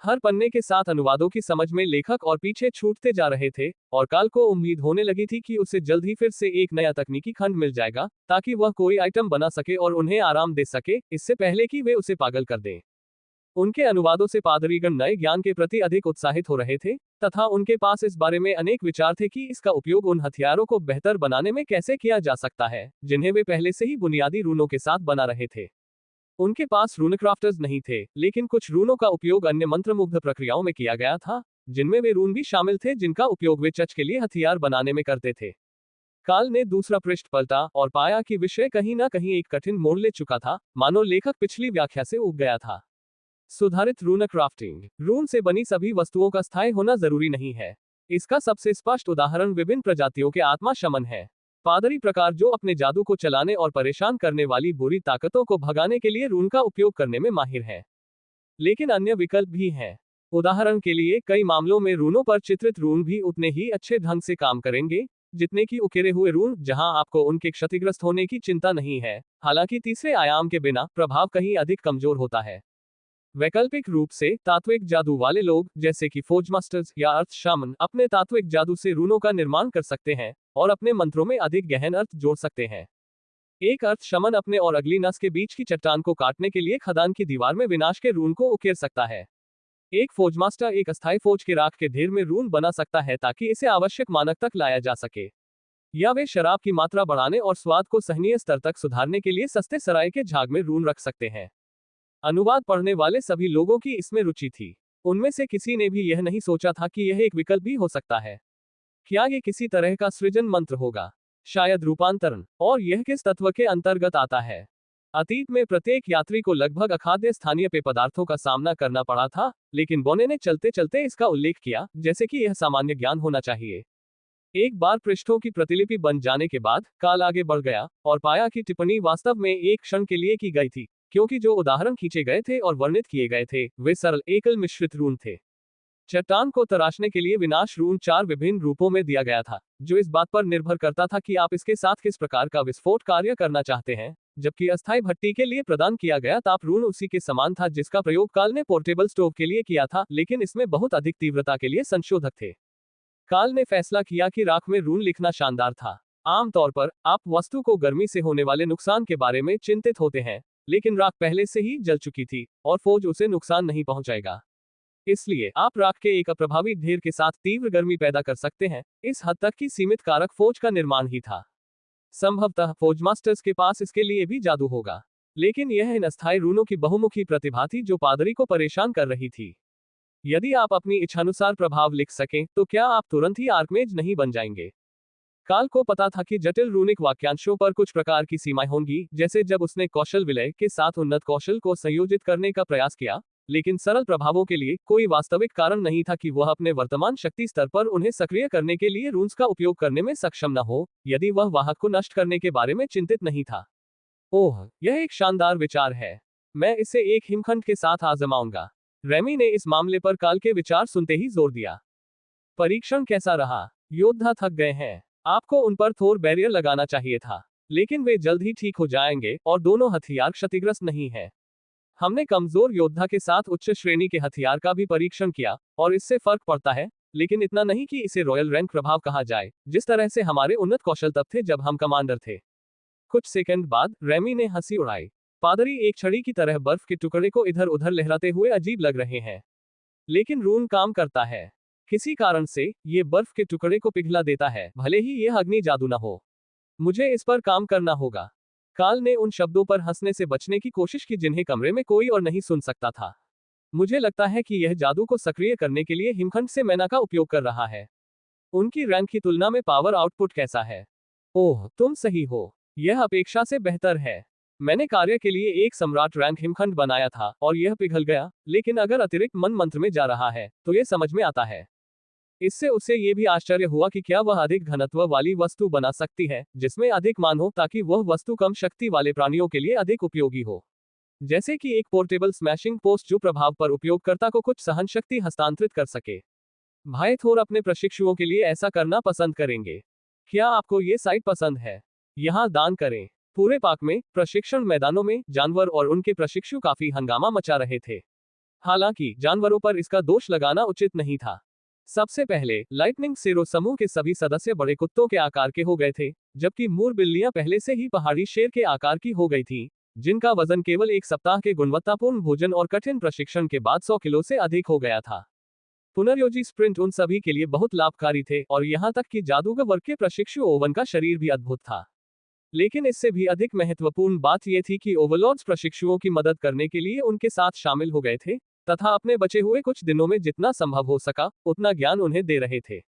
हर पन्ने के साथ अनुवादों की समझ में लेखक और पीछे छूटते जा रहे थे, और काल को उम्मीद होने लगी थी कि उसे जल्द ही फिर से एक नया तकनीकी खंड मिल जाएगा, ताकि वह कोई आइटम बना सके और उन्हें आराम दे सके, इससे पहले कि वे उसे पागल कर दें। उनके अनुवादों से पादरीगण नए ज्ञान के प्रति अधिक उत्साहित हो रहे थे, तथा उनके पास इस बारे में अनेक विचार थे कि इसका उपयोग उन हथियारों को बेहतर बनाने में कैसे किया जा सकता है, जिन्हें वे पहले से ही बुनियादी रूनों के साथ बना रहे थे। उनके पास रूनक्राफ्टर्स नहीं थे, लेकिन कुछ रूनों का उपयोग अन्य मंत्रमुग्ध प्रक्रियाओं में किया गया था, जिनमें वे रून भी शामिल थे जिनका उपयोग वे चच के लिए हथियार बनाने में करते थे। काल ने दूसरा पृष्ठ पलटा और पाया कि विषय कहीं न कहीं एक कठिन मोड़ ले चुका था, मानो लेखक पिछली व्याख्या से ऊब गया था। सुधारित रूनक्राफ्टिंग। रून से बनी सभी वस्तुओं का स्थायी होना जरूरी नहीं है। इसका सबसे स्पष्ट उदाहरण विभिन्न प्रजातियों के आत्मा शमन है। पादरी प्रकार जो अपने जादू को चलाने और परेशान करने वाली बुरी ताकतों को भगाने के लिए रून का उपयोग करने में माहिर है। लेकिन अन्य विकल्प भी हैं। उदाहरण के लिए कई मामलों में रूनों पर चित्रित रून भी उतने ही अच्छे ढंग से काम करेंगे जितने कि उकेरे हुए रून, जहां आपको उनके क्षतिग्रस्त होने की चिंता नहीं है। हालांकि तीसरे आयाम के बिना प्रभाव कहीं अधिक कमजोर होता है। वैकल्पिक रूप से तात्विक जादू वाले लोग, जैसे कि फोज मास्टर्स या अर्थ शामन, अपने तात्विक जादू से रूनों का निर्माण कर सकते हैं और अपने मंत्रों में अधिक गहन अर्थ जोड़ सकते हैं। एक अर्थ शमन अपने और अगली नस के बीच की चट्टान को काटने के लिए खदान की दीवार में विनाश के रून को उकेर सकता है। एक फौज मास्टर एक अस्थायी फौज के राख के ढेर में रून बना सकता है ताकि इसे आवश्यक मानक तक लाया जा सके। या वे शराब की मात्रा बढ़ाने और स्वाद को सहनीय स्तर तक सुधारने के लिए सस्ते सराय के झाग में रून रख सकते हैं। अनुवाद पढ़ने वाले सभी लोगों की इसमें रुचि थी। उनमें से किसी ने भी यह नहीं सोचा था कि यह एक विकल्प भी हो सकता है। क्या ये किसी तरह का सृजन मंत्र होगा? शायद रूपांतरण। और यह किस तत्व के अंतर्गत आता है? अतीत में प्रत्येक यात्री को लगभग अखाद्य स्थानीय पेय पदार्थों का सामना करना पड़ा था, लेकिन बोने ने चलते चलते इसका उल्लेख किया, जैसे कि यह सामान्य ज्ञान होना चाहिए। एक बार पृष्ठों की प्रतिलिपि बन जाने के बाद काल आगे बढ़ गया और पाया कि टिप्पणी वास्तव में एक क्षण के लिए की गई थी, क्योंकि जो उदाहरण खींचे गए थे और वर्णित किए गए थे वे सरल एकल मिश्रित रून थे। चट्टान को तराशने के लिए विनाश रून 4 विभिन्न रूपों में दिया गया था, जो इस बात पर निर्भर करता था कि आप इसके साथ किस प्रकार का विस्फोट कार्य करना चाहते हैं, जबकि अस्थायी भट्टी के लिए प्रदान किया गया ताप रून उसी के समान था जिसका प्रयोग काल ने पोर्टेबल स्टोव के लिए किया था, लेकिन इसमें बहुत अधिक तीव्रता के लिए संशोधक थे। काल ने फैसला किया कि राख में रून लिखना शानदार था। आमतौर पर आप वस्तु को गर्मी से होने वाले नुकसान के बारे में चिंतित होते हैं, लेकिन राख पहले से ही जल चुकी थी और फौज उसे नुकसान नहीं पहुंचाएगा। इसलिए आप राख के एक अप्रभावी ढेर के साथ तीव्र गर्मी पैदा कर सकते हैं। इस हद तक कि सीमित कारक फौज का निर्माण ही था। संभवतः फौज मास्टर्स के पास इसके लिए भी जादू होगा, लेकिन यह इन अस्थायी रूनों की बहुमुखी प्रतिभा थी जो पादरी को परेशान कर रही थी। यदि आप अपनी इच्छानुसार प्रभाव लिख सकें, तो क्या आप तुरंत ही आर्कमेज नहीं बन जाएंगे? काल को पता था कि जटिल रूनिक वाक्यांशों पर कुछ प्रकार की सीमाएं होंगी, जैसे जब उसने कौशल विलय के साथ उन्नत कौशल को संयोजित करने का प्रयास किया, लेकिन सरल प्रभावों के लिए कोई वास्तविक कारण नहीं था कि वह अपने वर्तमान शक्ति स्तर पर उन्हें सक्रिय करने के लिए रून्स का उपयोग करने में सक्षम न हो, यदि वह वाहक को नष्ट करने के बारे में चिंतित नहीं था। ओह, यह एक शानदार विचार है। मैं इसे एक हिमखंड के साथ आजमाऊंगा। रेमी ने इस मामले पर काल के विचार सुनते ही जोर दिया। परीक्षण कैसा रहा? योद्धा थक गए हैं। आपको उन पर थोर बैरियर लगाना चाहिए था, लेकिन वे जल्द ही ठीक हो जाएंगे और दोनों हथियार क्षतिग्रस्त नहीं हैं। हमने कमजोर योद्धा के साथ उच्च श्रेणी के हथियार का भी परीक्षण किया और इससे फर्क पड़ता है, लेकिन इतना नहीं कि इसे रॉयल रैंक प्रभाव कहा जाए, जिस तरह से हमारे उन्नत कौशल तब थे जब हम कमांडर थे। कुछ सेकंड बाद रेमी ने हंसी उड़ाई। पादरी एक छड़ी की तरह बर्फ के टुकड़े को इधर उधर लहराते हुए अजीब लग रहे हैं, लेकिन रून काम करता है। किसी कारण से ये बर्फ के टुकड़े को पिघला देता है, भले ही यह अग्नि जादू न हो। मुझे इस पर काम करना होगा। काल ने उन शब्दों पर हंसने से बचने की कोशिश की जिन्हें कमरे में कोई और नहीं सुन सकता था। मुझे लगता है कि यह जादू को सक्रिय करने के लिए हिमखंड से मैना का उपयोग कर रहा है। उनकी रैंक की तुलना में पावर आउटपुट कैसा है? ओह, तुम सही हो। यह अपेक्षा से बेहतर है। मैंने कार्य के लिए एक सम्राट रैंक हिमखंड बनाया था और यह पिघल गया, लेकिन अगर अतिरिक्त मन मंत्र में जा रहा है तो यह समझ में आता है। इससे उसे ये भी आश्चर्य हुआ कि क्या वह अधिक घनत्व वाली वस्तु बना सकती है जिसमें अधिक मान हो ताकि वह वस्तु कम शक्ति वाले प्राणियों के लिए अधिक उपयोगी हो। जैसे कि एक पोर्टेबल स्मैशिंग पोस्ट जो प्रभाव पर उपयोगकर्ता को कुछ सहन शक्ति हस्तांतरित कर सके। भाई थोर अपने प्रशिक्षुओं के लिए ऐसा करना पसंद करेंगे। क्या आपको ये साइट पसंद है? यहाँ दान करें। पूरे पार्क में, प्रशिक्षण मैदानों में, जानवर और उनके प्रशिक्षु काफी हंगामा मचा रहे थे। हालांकि जानवरों पर इसका दोष लगाना उचित नहीं था। सबसे पहले, लाइटनिंग सेरो समूह के सभी सदस्य बड़े कुत्तों के आकार के हो गए थे, जबकि मूर बिल्लियां पहले से ही पहाड़ी शेर के आकार की हो गई थी, जिनका वजन केवल एक सप्ताह के गुणवत्तापूर्ण भोजन और कठिन प्रशिक्षण के बाद 100 किलो से अधिक हो गया था। पुनर्योजी स्प्रिंट उन सभी के लिए बहुत लाभकारी थे और यहां तक कि जादूगर वर्ग के प्रशिक्षु ओवन का शरीर भी अद्भुत था। लेकिन इससे भी अधिक महत्वपूर्ण बात यह थी कि ओवरलॉर्ड्स प्रशिक्षुओं की मदद करने के लिए उनके साथ शामिल हो गए थे तथा अपने बचे हुए कुछ दिनों में जितना संभव हो सका उतना ज्ञान उन्हें दे रहे थे।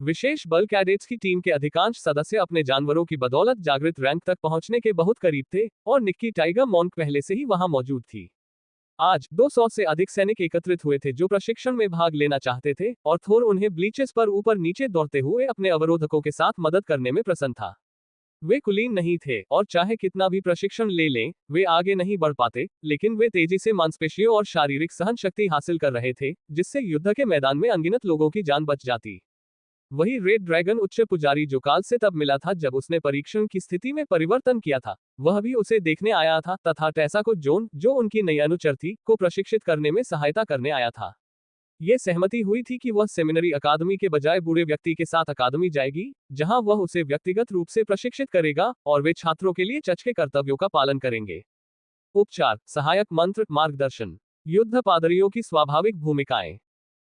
विशेष बल कैडेट्स की टीम के अधिकांश सदस्य अपने जानवरों की बदौलत जागृत रैंक तक पहुंचने के बहुत करीब थे और निक्की टाइगर मॉन्क पहले से ही वहां मौजूद थी। आज 200 से अधिक सैनिक एकत्रित हुए थे जो प्रशिक्षण में भाग लेना चाहते थे और थोर उन्हें ब्लीचेस पर ऊपर नीचे दौड़ते हुए अपने अवरोधकों के साथ मदद करने में प्रसन्न था। वे कुलीन नहीं थे और चाहे कितना भी प्रशिक्षण ले लें, वे आगे नहीं बढ़ पाते, लेकिन वे तेजी से मांसपेशियों और शारीरिक सहन शक्ति हासिल कर रहे थे, जिससे युद्ध के मैदान में अनगिनत लोगों की जान बच जाती। वही रेड ड्रैगन उच्च पुजारी जो काल से तब मिला था जब उसने परीक्षण की स्थिति में परिवर्तन किया था, वह भी उसे देखने आया था तथा टेसा को जोन, जो उनकी नई अनुचर थी, को प्रशिक्षित करने में सहायता करने आया था। ये सहमति हुई थी कि वह सेमिनरी अकादमी के बजाय बूढ़े व्यक्ति के साथ अकादमी जाएगी, जहां वह उसे व्यक्तिगत रूप से प्रशिक्षित करेगा और वे छात्रों के लिए चर्च के कर्तव्यों का पालन करेंगे। उपचार, सहायक मंत्र, मार्गदर्शन, युद्ध पादरियों की स्वाभाविक भूमिकाएं।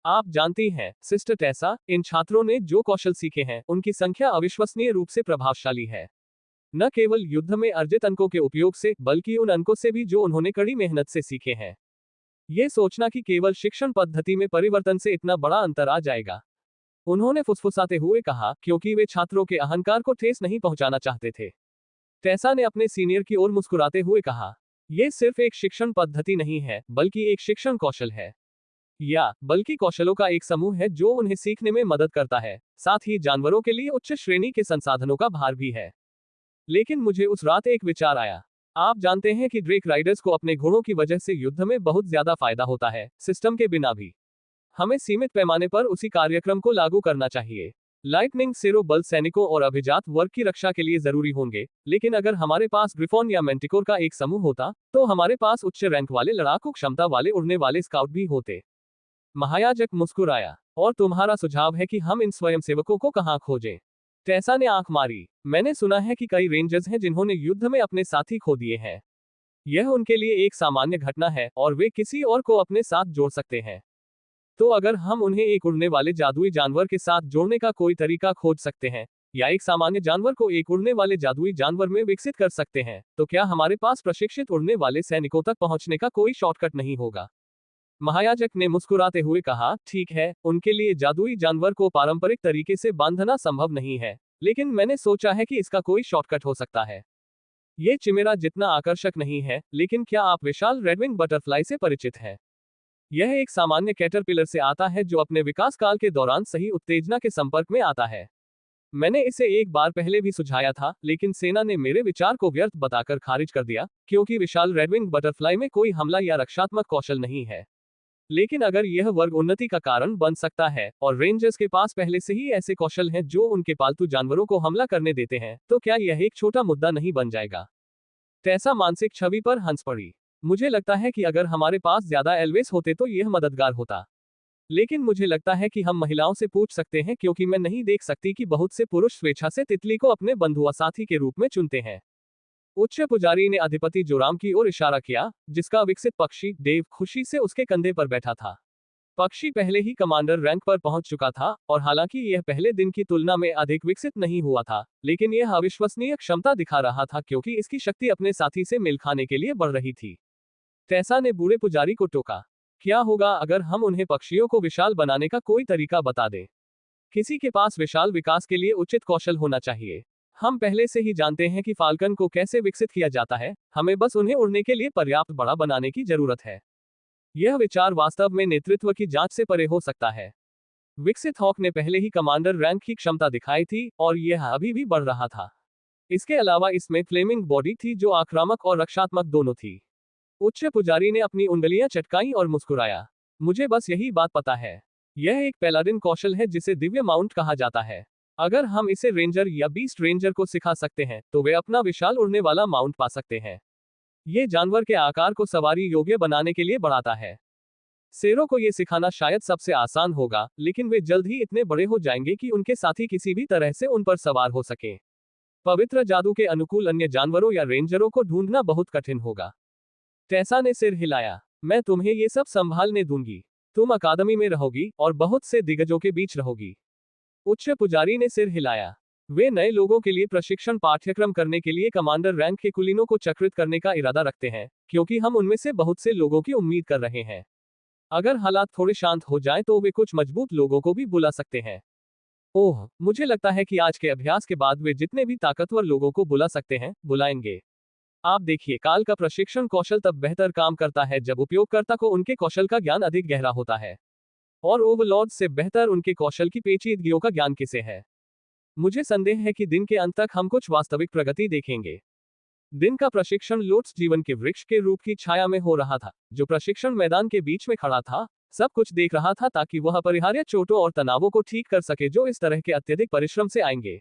आप जानती हैं, सिस्टर टेसा, इन छात्रों ने जो कौशल सीखे हैं, उनकी संख्या अविश्वसनीय रूप से प्रभावशाली है। न केवल युद्ध में अर्जित अंकों के उपयोग से, बल्कि उन अंकों से भी जो उन्होंने कड़ी मेहनत से सीखे हैं। ये सोचना कि केवल शिक्षण पद्धति में परिवर्तन से इतना बड़ा अंतर आ जाएगा। उन्होंने फुसफुसाते हुए कहा, क्योंकि वे छात्रों के अहंकार को ठेस नहीं पहुंचाना चाहते थे। टेसा ने अपने सीनियर की ओर मुस्कुराते हुए कहा, यह सिर्फ एक शिक्षण पद्धति नहीं है, बल्कि एक शिक्षण कौशल है। या बल्कि कौशलों का एक समूह है जो उन्हें सीखने में मदद करता है, साथ ही जानवरों के लिए उच्च श्रेणी के संसाधनों का भार भी है। लेकिन मुझे उस रात एक विचार आया। आप जानते हैं कि ड्रेक राइडर्स को अपने घोड़ों की वजह से युद्ध में बहुत ज्यादा फायदा होता है, सिस्टम के बिना भी। हमें सीमित पैमाने पर उसी कार्यक्रम को लागू करना चाहिए। लाइटनिंग सेरो बल सैनिकों और अभिजात वर्ग की रक्षा के लिए जरूरी होंगे, लेकिन अगर हमारे पास ग्रिफॉन या मेंटिकोर का एक समूह होता, तो हमारे पास उच्च रैंक वाले लड़ाकू क्षमता वाले उड़ने वाले स्काउट भी होते। महायाजक मुस्कुराया। और तुम्हारा सुझाव है कि हम इन स्वयंसेवकों को कहाँ खोजें? टेसा ने आंख मारी। मैंने सुना है कि कई रेंजर्स हैं जिन्होंने युद्ध में अपने साथी खो दिए हैं। यह उनके लिए एक सामान्य घटना है और वे किसी और को अपने साथ जोड़ सकते हैं। तो अगर हम उन्हें एक उड़ने वाले जादुई जानवर के साथ जोड़ने का कोई तरीका खोज सकते हैं, या एक सामान्य जानवर को एक उड़ने वाले जादुई जानवर में विकसित कर सकते हैं, तो क्या हमारे पास प्रशिक्षित उड़ने वाले सैनिकों तक पहुंचने का कोई शॉर्टकट नहीं होगा? महायाजक ने मुस्कुराते हुए कहा, ठीक है, उनके लिए जादुई जानवर को पारंपरिक तरीके से बांधना संभव नहीं है, लेकिन मैंने सोचा है कि इसका कोई शॉर्टकट हो सकता है। ये चिमेरा जितना आकर्षक नहीं है, लेकिन क्या आप विशाल रेडविंग बटरफ्लाई से परिचित हैं? यह एक सामान्य कैटरपिलर से आता है जो अपने विकास काल के दौरान सही उत्तेजना के संपर्क में आता है। मैंने इसे एक बार पहले भी सुझाया था, लेकिन सेना ने मेरे विचार को व्यर्थ बताकर खारिज कर दिया, क्योंकि विशाल रेडविंग बटरफ्लाई में कोई हमला या रक्षात्मक कौशल नहीं है। लेकिन अगर यह वर्ग उन्नति का कारण बन सकता है, और रेंजर्स के पास पहले से ही ऐसे कौशल हैं जो उनके पालतू जानवरों को हमला करने देते हैं, तो क्या यह एक छोटा मुद्दा नहीं बन जाएगा? टेसा मानसिक छवि पर हंस पड़ी। मुझे लगता है कि अगर हमारे पास ज्यादा एल्वेस होते तो यह मददगार होता। लेकिन मुझे लगता है कि हम महिलाओं से पूछ सकते हैं, क्योंकि मैं नहीं देख सकती कि बहुत से पुरुष स्वेच्छा से तितली को अपने बंधुआ साथी के रूप में चुनते हैं। उच्च पुजारी ने अधिपति जोराम की ओर इशारा किया, जिसका विकसित पक्षी डेव खुशी से उसके कंधे पर बैठा था। पक्षी पहले ही कमांडर रैंक पर पहुंच चुका था, और हालांकि यह पहले दिन की तुलना में अधिक विकसित नहीं हुआ था, लेकिन यह अविश्वसनीय क्षमता दिखा रहा था क्योंकि इसकी शक्ति अपने साथी से मेल खाने के लिए बढ़ रही थी। टेसा ने बूढ़े पुजारी को टोका, क्या होगा अगर हम उन्हें पक्षियों को विशाल बनाने का कोई तरीका बता दें? किसी के पास विशाल विकास के लिए उचित कौशल होना चाहिए। हम पहले से ही जानते हैं कि फाल्कन को कैसे विकसित किया जाता है, हमें बस उन्हें उड़ने के लिए पर्याप्त बड़ा बनाने की जरूरत है। यह विचार वास्तव में नेतृत्व की जांच से परे हो सकता है। विकसित हॉक ने पहले ही कमांडर रैंक की क्षमता दिखाई थी, और यह अभी भी बढ़ रहा था। इसके अलावा इसमें फ्लेमिंग बॉडी थी जो आक्रामक और रक्षात्मक दोनों थी। उच्च पुजारी ने अपनी उंगलियां चटकाई और मुस्कुराया, मुझे बस यही बात पता है। यह एक पैलाडिन कौशल है जिसे दिव्य माउंट कहा जाता है। अगर हम इसे रेंजर या बीस्ट रेंजर को सिखा सकते हैं तो वे अपना विशाल उड़ने वाला माउंट पा सकते हैं। ये जानवर के आकार को सवारी योग्य बनाने के लिए बढ़ाता है। शेरों को ये सिखाना शायद सबसे आसान होगा, लेकिन वे जल्द ही इतने बड़े हो जाएंगे कि उनके साथी किसी भी तरह से उन पर सवार हो सके। पवित्र जादू के अनुकूल अन्य जानवरों या रेंजरों को ढूंढना बहुत कठिन होगा। टेसा ने सिर हिलाया, मैं तुम्हें ये सब संभालने दूंगी। तुम अकादमी में रहोगी और बहुत से दिग्गजों के बीच रहोगी। उच्च पुजारी ने सिर हिलाया। वे नए लोगों के लिए प्रशिक्षण पाठ्यक्रम करने के लिए कमांडर रैंक के कुलीनों को चक्रित करने का इरादा रखते हैं, क्योंकि हम उनमें से बहुत से लोगों की उम्मीद कर रहे हैं। अगर हालात थोड़े शांत हो जाएं तो वे कुछ मजबूत लोगों को भी बुला सकते हैं। ओह, मुझे लगता है कि आज के अभ्यास के बाद वे जितने भी ताकतवर लोगों को बुला सकते हैं, बुलाएंगे। आप देखिए, काल का प्रशिक्षण कौशल तब बेहतर काम करता है जब उपयोगकर्ता को उनके कौशल का ज्ञान अधिक गहरा होता है। और ओवरलॉर्ड से बेहतर उनके कौशल की पेचीदगियों का ज्ञान किसे है? मुझे संदेह है कि दिन के अंत तक हम कुछ वास्तविक प्रगति देखेंगे। दिन का प्रशिक्षण लोट्स जीवन के वृक्ष के रूप की छाया में हो रहा था, जो प्रशिक्षण मैदान के बीच में खड़ा था, सब कुछ देख रहा था ताकि वह अपरिहार्य चोटों और तनावों को ठीक कर सके जो इस तरह के अत्यधिक परिश्रम से आएंगे।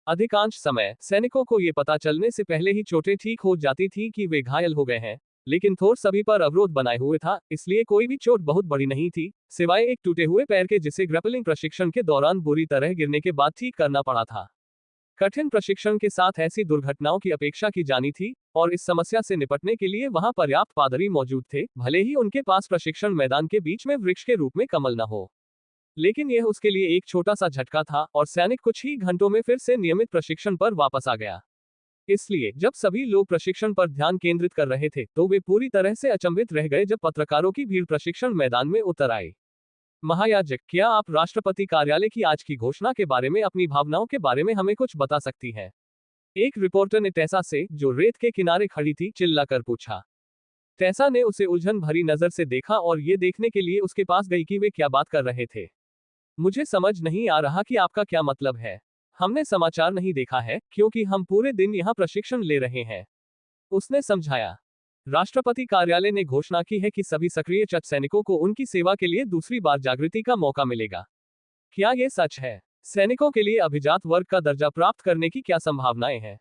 अधिकांश समय सैनिकों को ये पता चलने से पहले ही चोटें ठीक हो जाती थी कि वे घायल हो गए हैं, लेकिन थोर सभी पर अवरोध बनाए हुए था, इसलिए कोई भी चोट बहुत बड़ी नहीं थी, सिवाय एक टूटे हुए पैर के जिसे ग्रैपलिंग प्रशिक्षण के दौरान बुरी तरह गिरने के बाद ठीक करना पड़ा था। कठिन प्रशिक्षण के साथ ऐसी दुर्घटनाओं की अपेक्षा की जानी थी, और इस समस्या से निपटने के लिए वहां पर्याप्त पादरी मौजूद थे, भले ही उनके पास प्रशिक्षण मैदान के बीच में वृक्ष के रूप में कमल न हो। लेकिन यह उसके लिए एक छोटा सा झटका था, और सैनिक कुछ ही घंटों में फिर से नियमित प्रशिक्षण पर वापस आ गया। इसलिए जब सभी लोग प्रशिक्षण पर ध्यान केंद्रित कर रहे थे तो वे पूरी तरह से अचंभित रह गए जब पत्रकारों की भीड़ प्रशिक्षण मैदान में उतर आई। महायाजक, क्या आप राष्ट्रपति कार्यालय की आज की घोषणा के बारे में अपनी भावनाओं के बारे में हमें कुछ बता सकती हैं? एक रिपोर्टर ने टेसा से, जो रेत के किनारे खड़ी थी, चिल्लाकर पूछा। टेसा ने उसे उलझन भरी नजर से देखा और ये देखने के लिए उसके पास गई कि वे क्या बात कर रहे थे। मुझे समझ नहीं आ रहा कि आपका क्या मतलब है। हमने समाचार नहीं देखा है, क्योंकि हम पूरे दिन यहाँ प्रशिक्षण ले रहे हैं, उसने समझाया। राष्ट्रपति कार्यालय ने घोषणा की है कि सभी सक्रिय चच सैनिकों को उनकी सेवा के लिए दूसरी बार जागृति का मौका मिलेगा। क्या यह सच है? सैनिकों के लिए अभिजात वर्ग का दर्जा प्राप्त करने की क्या संभावनाएं हैं?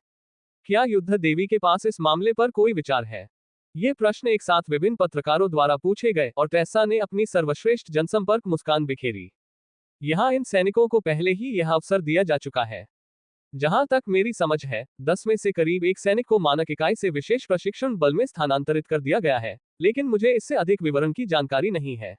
क्या युद्ध देवी के पास इस मामले पर कोई विचार है? ये प्रश्न एक साथ विभिन्न पत्रकारों द्वारा पूछे गए और टेसा ने अपनी सर्वश्रेष्ठ जनसंपर्क मुस्कान बिखेरी। यहाँ इन सैनिकों को पहले ही यह अवसर दिया जा चुका है। जहां तक मेरी समझ है, 10 में से करीब एक सैनिक को मानक इकाई से विशेष प्रशिक्षण बल में स्थानांतरित कर दिया गया है, लेकिन मुझे इससे अधिक विवरण की जानकारी नहीं है।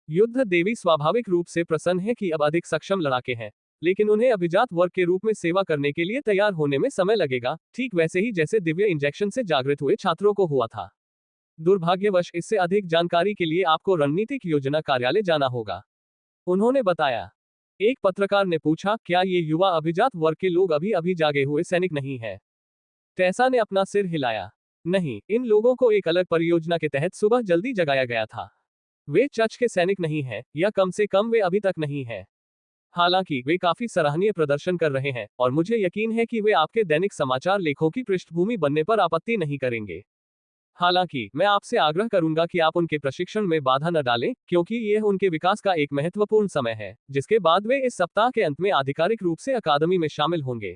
युद्ध देवी स्वाभाविक रूप से प्रसन्न है कि अब अधिक सक्षम लड़ाके हैं, लेकिन उन्हें अभिजात वर्ग के रूप में सेवा करने के लिए तैयार होने में समय लगेगा, ठीक वैसे ही जैसे दिव्य इंजेक्शन से जागृत हुए छात्रों को हुआ था। दुर्भाग्यवश इससे अधिक जानकारी के लिए आपको रणनीतिक योजना कार्यालय जाना होगा, उन्होंने बताया। एक पत्रकार ने पूछा, क्या ये युवा अभिजात वर्ग के लोग अभी अभी जागे हुए सैनिक नहीं है? टेसा ने अपना सिर हिलाया। नहीं, इन लोगों को एक अलग परियोजना के तहत सुबह जल्दी जगाया गया था। वे चर्च के सैनिक नहीं हैं, या कम से कम वे अभी तक नहीं हैं। हालांकि वे काफी सराहनीय प्रदर्शन कर रहे हैं, और मुझे यकीन है कि वे आपके दैनिक समाचार लेखों की पृष्ठभूमि बनने पर आपत्ति नहीं करेंगे। हालांकि मैं आपसे आग्रह करूंगा कि आप उनके प्रशिक्षण में बाधा न डालें, क्योंकि यह उनके विकास का एक महत्वपूर्ण समय है, जिसके बाद वे इस सप्ताह के अंत में आधिकारिक रूप से अकादमी में शामिल होंगे।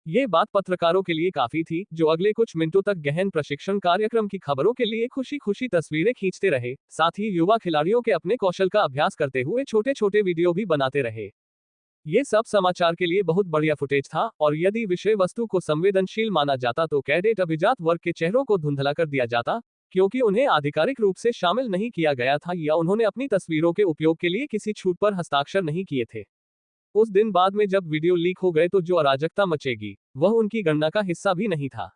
ये बात पत्रकारों के लिए काफी थी, जो अगले कुछ मिनटों तक गहन प्रशिक्षण कार्यक्रम की खबरों के लिए खुशी खुशी तस्वीरें खींचते रहे, साथ ही युवा खिलाड़ियों के अपने कौशल का अभ्यास करते हुए छोटे छोटे वीडियो भी बनाते रहे। ये सब समाचार के लिए बहुत बढ़िया फुटेज था, और यदि विषय वस्तु को संवेदनशील माना जाता तो कैडेट अभिजात वर्ग के चेहरों को धुंधला कर दिया जाता, क्योंकि उन्हें आधिकारिक रूप से शामिल नहीं किया गया था या उन्होंने अपनी तस्वीरों के उपयोग के लिए किसी छूट पर हस्ताक्षर नहीं किए थे। उस दिन बाद में जब वीडियो लीक हो गए तो जो अराजकता मचेगी वह उनकी गणना का हिस्सा भी नहीं था।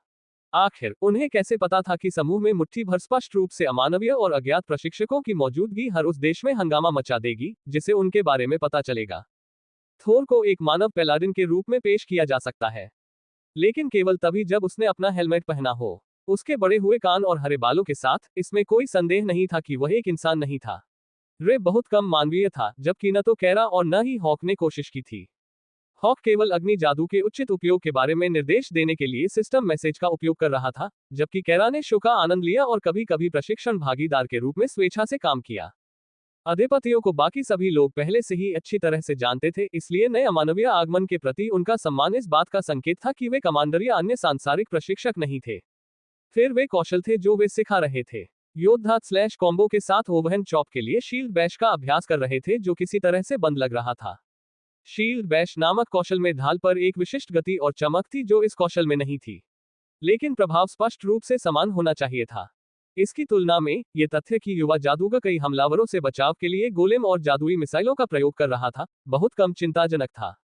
आखिर उन्हें कैसे पता था कि समूह में मुट्ठी भर स्पष्ट रूप से अमानवीय और अज्ञात प्रशिक्षकों की मौजूदगी हर उस देश में हंगामा मचा देगी जिसे उनके बारे में पता चलेगा। थोर को एक मानव पैलाडिन के रूप में पेश किया जा सकता है, लेकिन केवल तभी जब उसने अपना हेलमेट पहना हो। उसके बड़े हुए कान और हरे बालों के साथ इसमें कोई संदेह नहीं था कि वह एक इंसान नहीं था। रे बहुत कम मानवीय था, जबकि न तो कैरा और न ही हॉक ने कोशिश की थी। हॉक केवल अग्नि जादू के उचित उपयोग के बारे में निर्देश देने के लिए सिस्टम मैसेज का उपयोग कर रहा था, जबकि कैरा ने शो का आनंद लिया और कभी कभी प्रशिक्षण भागीदार के रूप में स्वेच्छा से काम किया। अधिपतियों को बाकी सभी लोग पहले से ही अच्छी तरह से जानते थे, इसलिए नए अमानवीय आगमन के प्रति उनका सम्मान इस बात का संकेत था कि वे कमांडर या अन्य सांसारिक प्रशिक्षक नहीं थे। फिर वे कौशल थे जो वे सिखा रहे थे। योद्धा स्लैश कॉम्बो के साथ ओवहैंड चॉप के लिए शील्ड बैश का अभ्यास कर रहे थे जो किसी तरह से बंद लग रहा था। शील्ड बैश नामक कौशल में ढाल पर एक विशिष्ट गति और चमक थी जो इस कौशल में नहीं थी, लेकिन प्रभाव स्पष्ट रूप से समान होना चाहिए था। इसकी तुलना में ये तथ्य कि युवा जादूगर कई हमलावरों से बचाव के लिए गोलेम और जादुई मिसाइलों का प्रयोग कर रहा था, बहुत कम चिंताजनक था।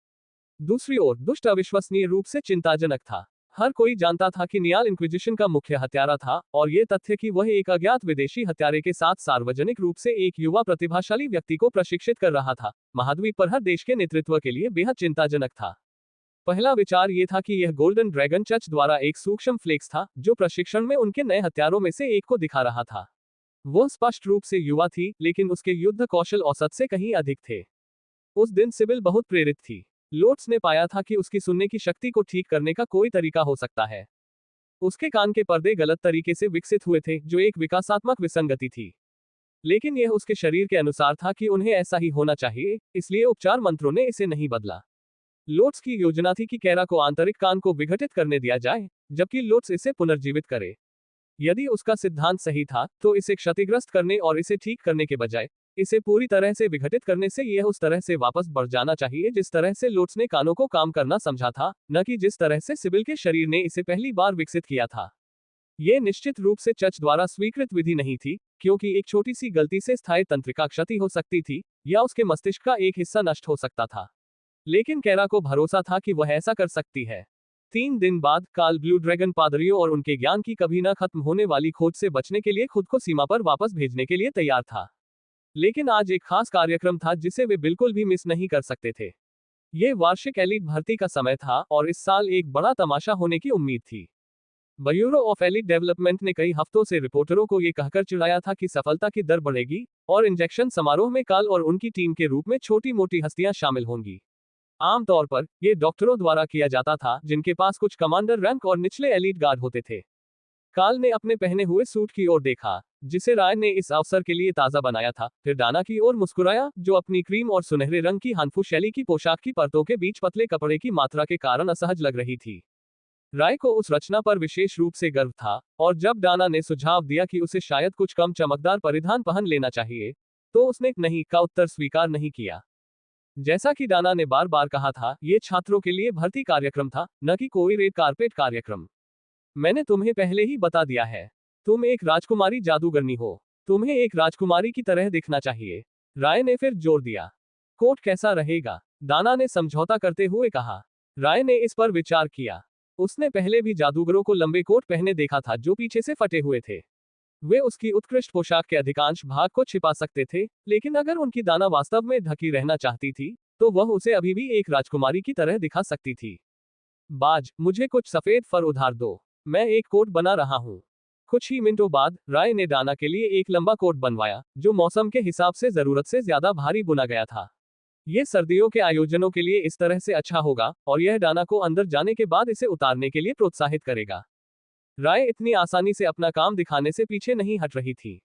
दूसरी ओर दुष्ट अविश्वसनीय रूप से चिंताजनक था। हर कोई जानता था कि नियाल इंक्विजिशन का मुख्य हत्यारा था, और ये तथ्य कि वह एक अज्ञात विदेशी हत्यारे के साथ सार्वजनिक रूप से एक युवा प्रतिभाशाली व्यक्ति को प्रशिक्षित कर रहा था, महाद्वीप पर हर देश के नेतृत्व के लिए बेहद चिंताजनक था। पहला विचार ये था कि यह गोल्डन ड्रैगन चर्च द्वारा एक सूक्ष्म फ्लेक्स था जो प्रशिक्षण में उनके नए हथियारों में से एक को दिखा रहा था। वह स्पष्ट रूप से युवा थी, लेकिन उसके युद्ध कौशल औसत से कहीं अधिक थे। उस दिन सिबिल बहुत प्रेरित थी। लोट्स ने पाया था कि उसकी सुनने की शक्ति को ठीक करने का कोई तरीका हो सकता है। उसके कान के पर्दे गलत तरीके से विकसित हुए थे, जो एक विकासात्मक विसंगति थी, लेकिन यह उसके शरीर के अनुसार था कि उन्हें ऐसा ही होना चाहिए, इसलिए उपचार मंत्रों ने इसे नहीं बदला। लोट्स की योजना थी कि कैरा को आंतरिक कान को विघटित करने दिया जाए, जबकि लोट्स इसे पुनर्जीवित करे। यदि उसका सिद्धांत सही था, तो इसे क्षतिग्रस्त करने और इसे ठीक करने के बजाय इसे पूरी तरह से विघटित करने से यह उस तरह से वापस बढ़ जाना चाहिए जिस तरह से लोट्स ने कानों को काम करना समझा था, न कि जिस तरह से सिबिल के शरीर ने इसे पहली बार विकसित किया था। यह निश्चित रूप से चर्च द्वारा स्वीकृत विधि नहीं थी, क्योंकि एक छोटी सी गलती से स्थायी तंत्रिका क्षति हो सकती थी, या उसके मस्तिष्क का एक हिस्सा नष्ट हो सकता था। लेकिन कैरा को भरोसा था कि वह ऐसा कर सकती है। 3 दिन बाद काल ब्लू ड्रैगन पादरियों और उनके ज्ञान की कभी न खत्म होने वाली खोज से बचने के लिए खुद को सीमा पर वापस भेजने के लिए तैयार था। लेकिन आज एक खास कार्यक्रम था जिसे वे बिल्कुल भी मिस नहीं कर सकते थे। यह वार्षिक एलीट भर्ती का समय था और इस साल एक बड़ा तमाशा होने की उम्मीद थी। ब्यूरो ऑफ एलीट डेवलपमेंट ने कई हफ्तों से रिपोर्टरों को यह कहकर चिढ़ाया था कि सफलता की दर बढ़ेगी और इंजेक्शन समारोह में काल और उनकी टीम के रूप में छोटी मोटी हस्तियां शामिल होंगी। आमतौर पर यह डॉक्टरों द्वारा किया जाता था, जिनके पास कुछ कमांडर रैंक और निचले एलीट गार्ड होते थे। काल ने अपने पहने हुए सूट की ओर देखा, जिसे राय ने इस अवसर के लिए ताजा बनाया था, फिर डाना की ओर मुस्कुराया, जो अपनी क्रीम और सुनहरे रंग की हानफू शैली की पोशाक की परतों के बीच पतले कपड़े की मात्रा के कारण असहज लग रही थी। राय को उस रचना पर विशेष रूप से गर्व था, और जब डाना ने सुझाव दिया कि उसे शायद कुछ कम चमकदार परिधान पहन लेना चाहिए, तो उसने नहीं का उत्तर स्वीकार नहीं किया। जैसा कि डाना ने बार बार कहा था, ये छात्रों के लिए भर्ती कार्यक्रम था, न कि कोई रेड कारपेट कार्यक्रम। मैंने तुम्हें पहले ही बता दिया है, तुम एक राजकुमारी जादूगरनी हो, तुम्हें एक राजकुमारी की तरह दिखना चाहिए। राय ने फिर जोर दिया। कोट कैसा रहेगा? डाना ने समझौता करते हुए कहा। राय ने इस पर विचार किया। उसने पहले भी जादूगरों को लंबे कोट पहने देखा था जो पीछे से फटे हुए थे। वे उसकी उत्कृष्ट पोशाक के अधिकांश भाग को छिपा सकते थे, लेकिन अगर उनकी दाना वास्तव में ढकी रहना चाहती थी, तो वह उसे अभी भी एक राजकुमारी की तरह दिखा सकती थी। बाज, मुझे कुछ सफेद फर उधार दो, मैं एक कोट बना रहा हूँ। कुछ ही मिनटों बाद राय ने डाना के लिए एक लंबा कोट बनवाया, जो मौसम के हिसाब से जरूरत से ज्यादा भारी बुना गया था। यह सर्दियों के आयोजनों के लिए इस तरह से अच्छा होगा, और यह डाना को अंदर जाने के बाद इसे उतारने के लिए प्रोत्साहित करेगा। राय इतनी आसानी से अपना काम दिखाने से पीछे नहीं हट रही थी।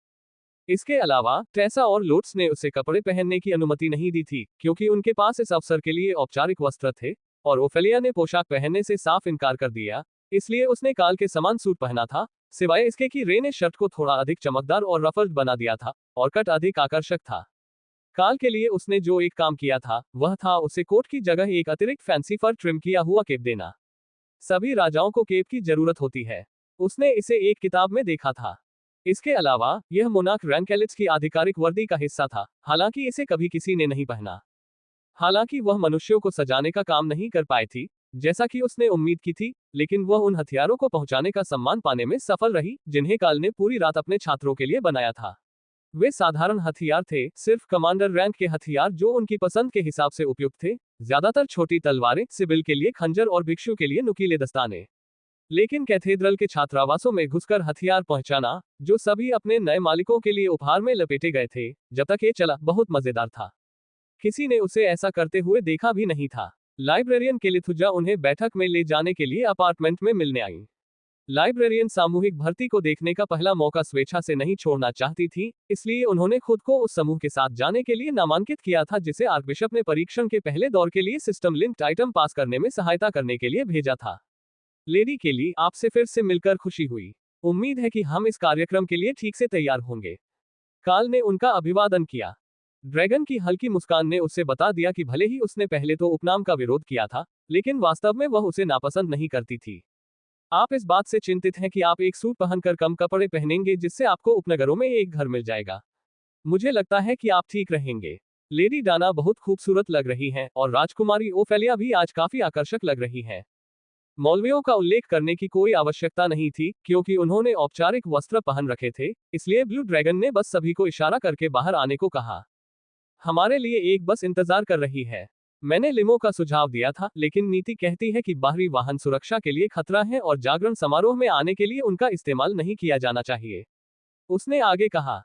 इसके अलावा टेसा और लोट्स ने उसे कपड़े पहनने की अनुमति नहीं दी थी, क्योंकि उनके पास इस अवसर के लिए औपचारिक वस्त्र थे, और ओफेलिया ने पोशाक पहनने से साफ इनकार कर दिया, इसलिए उसने काल के समान सूट पहना था, सिवाय इसके कि रे ने शर्ट को थोड़ा अधिक चमकदार और रफल्ड बना दिया था, और कट अधिक आकर्षक था। काल के लिए उसने जो एक काम किया था, वह था उसे कोट की जगह एक अतिरिक्त फैंसी फर ट्रिम किया हुआ केप देना। सभी राजाओं को केप की जरूरत होती है। उसने इसे एक किताब में देखा था। इसके अलावा यह मोनार्क रैंकेलिट्स की आधिकारिक वर्दी का हिस्सा था, हालांकि इसे कभी किसी ने नहीं पहना। हालांकि वह मनुष्यों को सजाने का काम नहीं कर पाई थी, जैसा कि उसने उम्मीद की थी, लेकिन वह उन हथियारों को पहुंचाने का सम्मान पाने में सफल रही, जिन्हें काल ने पूरी रात अपने छात्रों के लिए बनाया था। वे साधारण हथियार थे, सिर्फ कमांडर रैंक के हथियार जो उनकी पसंद के हिसाब से उपयुक्त थे, ज्यादातर छोटी तलवारें, सिबिल के लिए खंजर और भिक्षु के लिए नुकीले दस्ताने। लेकिन कैथेड्रल के छात्रावासों में घुसकर हथियार पहुंचाना, जो सभी अपने नए मालिकों के लिए उपहार में लपेटे गए थे, जब तक ये चला, बहुत मजेदार था। किसी ने उसे ऐसा करते हुए देखा भी नहीं था। लाइब्रेरियन केलिथुजा उन्हें बैठक में ले जाने के लिए अपार्टमेंट में मिलने आई। लाइब्रेरियन सामूहिक भर्ती को देखने का पहला मौका स्वेच्छा से नहीं छोड़ना चाहती थी, इसलिए उन्होंने खुद को उस समूह के साथ जाने के लिए नामांकित किया था जिसे आर्कबिशप ने परीक्षण के पहले दौर के लिए सिस्टम लिंक्ड आइटम पास करने में सहायता करने के लिए भेजा था। लेडी केली, आपसे फिर से मिलकर खुशी हुई। उम्मीद है कि हम इस कार्यक्रम के लिए ठीक से तैयार होंगे। काल ने उनका अभिवादन किया। ड्रैगन की हल्की मुस्कान ने उससे बता दिया कि भले ही उसने पहले तो उपनाम का विरोध किया था, लेकिन वास्तव में वह उसे नापसंद नहीं करती थी। आप इस बात से चिंतित हैं कि आप एक सूट पहनकर कम कपड़े पहनेंगे जिससे आपको उपनगरों में एक घर मिल जाएगा। मुझे लगता है कि आप ठीक रहेंगे। लेडी डाना बहुत खूबसूरत लग रही हैं और राजकुमारी ओफेलिया भी आज काफी आकर्षक लग रही हैं। मौलवियों का उल्लेख करने की कोई आवश्यकता नहीं थी, क्योंकि उन्होंने औपचारिक वस्त्र पहन रखे थे, इसलिए ब्लू ड्रैगन ने बस सभी को इशारा करके बाहर आने को कहा। हमारे लिए एक बस इंतजार कर रही है। मैंने लिमो का सुझाव दिया था, लेकिन नीति कहती है कि बाहरी वाहन सुरक्षा के लिए खतरा है और जागरण समारोह में आने के लिए उनका इस्तेमाल नहीं किया जाना चाहिए। उसने आगे कहा।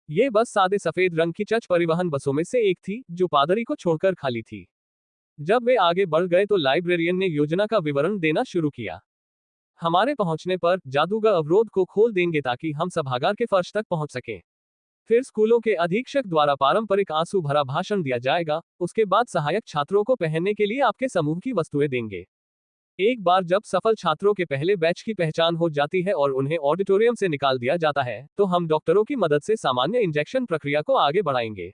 यह बस सादे सफेद रंग की चर्च परिवहन बसों में से एक थी, जो पादरी को छोड़कर खाली थी। जब वे आगे बढ़ गए तो लाइब्रेरियन ने योजना का विवरण देना शुरू किया। हमारे पहुंचने पर जादूगर अवरोध को खोल देंगे ताकि हम सभागार के फर्श तक पहुंच सकें। फिर स्कूलों के अधीक्षक द्वारा पारंपरिक आंसू भरा भाषण दिया जाएगा, उसके बाद सहायक छात्रों को पहनने के लिए आपके समूह की वस्तुएं देंगे। एक बार जब सफल छात्रों के पहले बैच की पहचान हो जाती है और उन्हें ऑडिटोरियम से निकाल दिया जाता है, तो हम डॉक्टरों की मदद से सामान्य इंजेक्शन प्रक्रिया को आगे बढ़ाएंगे।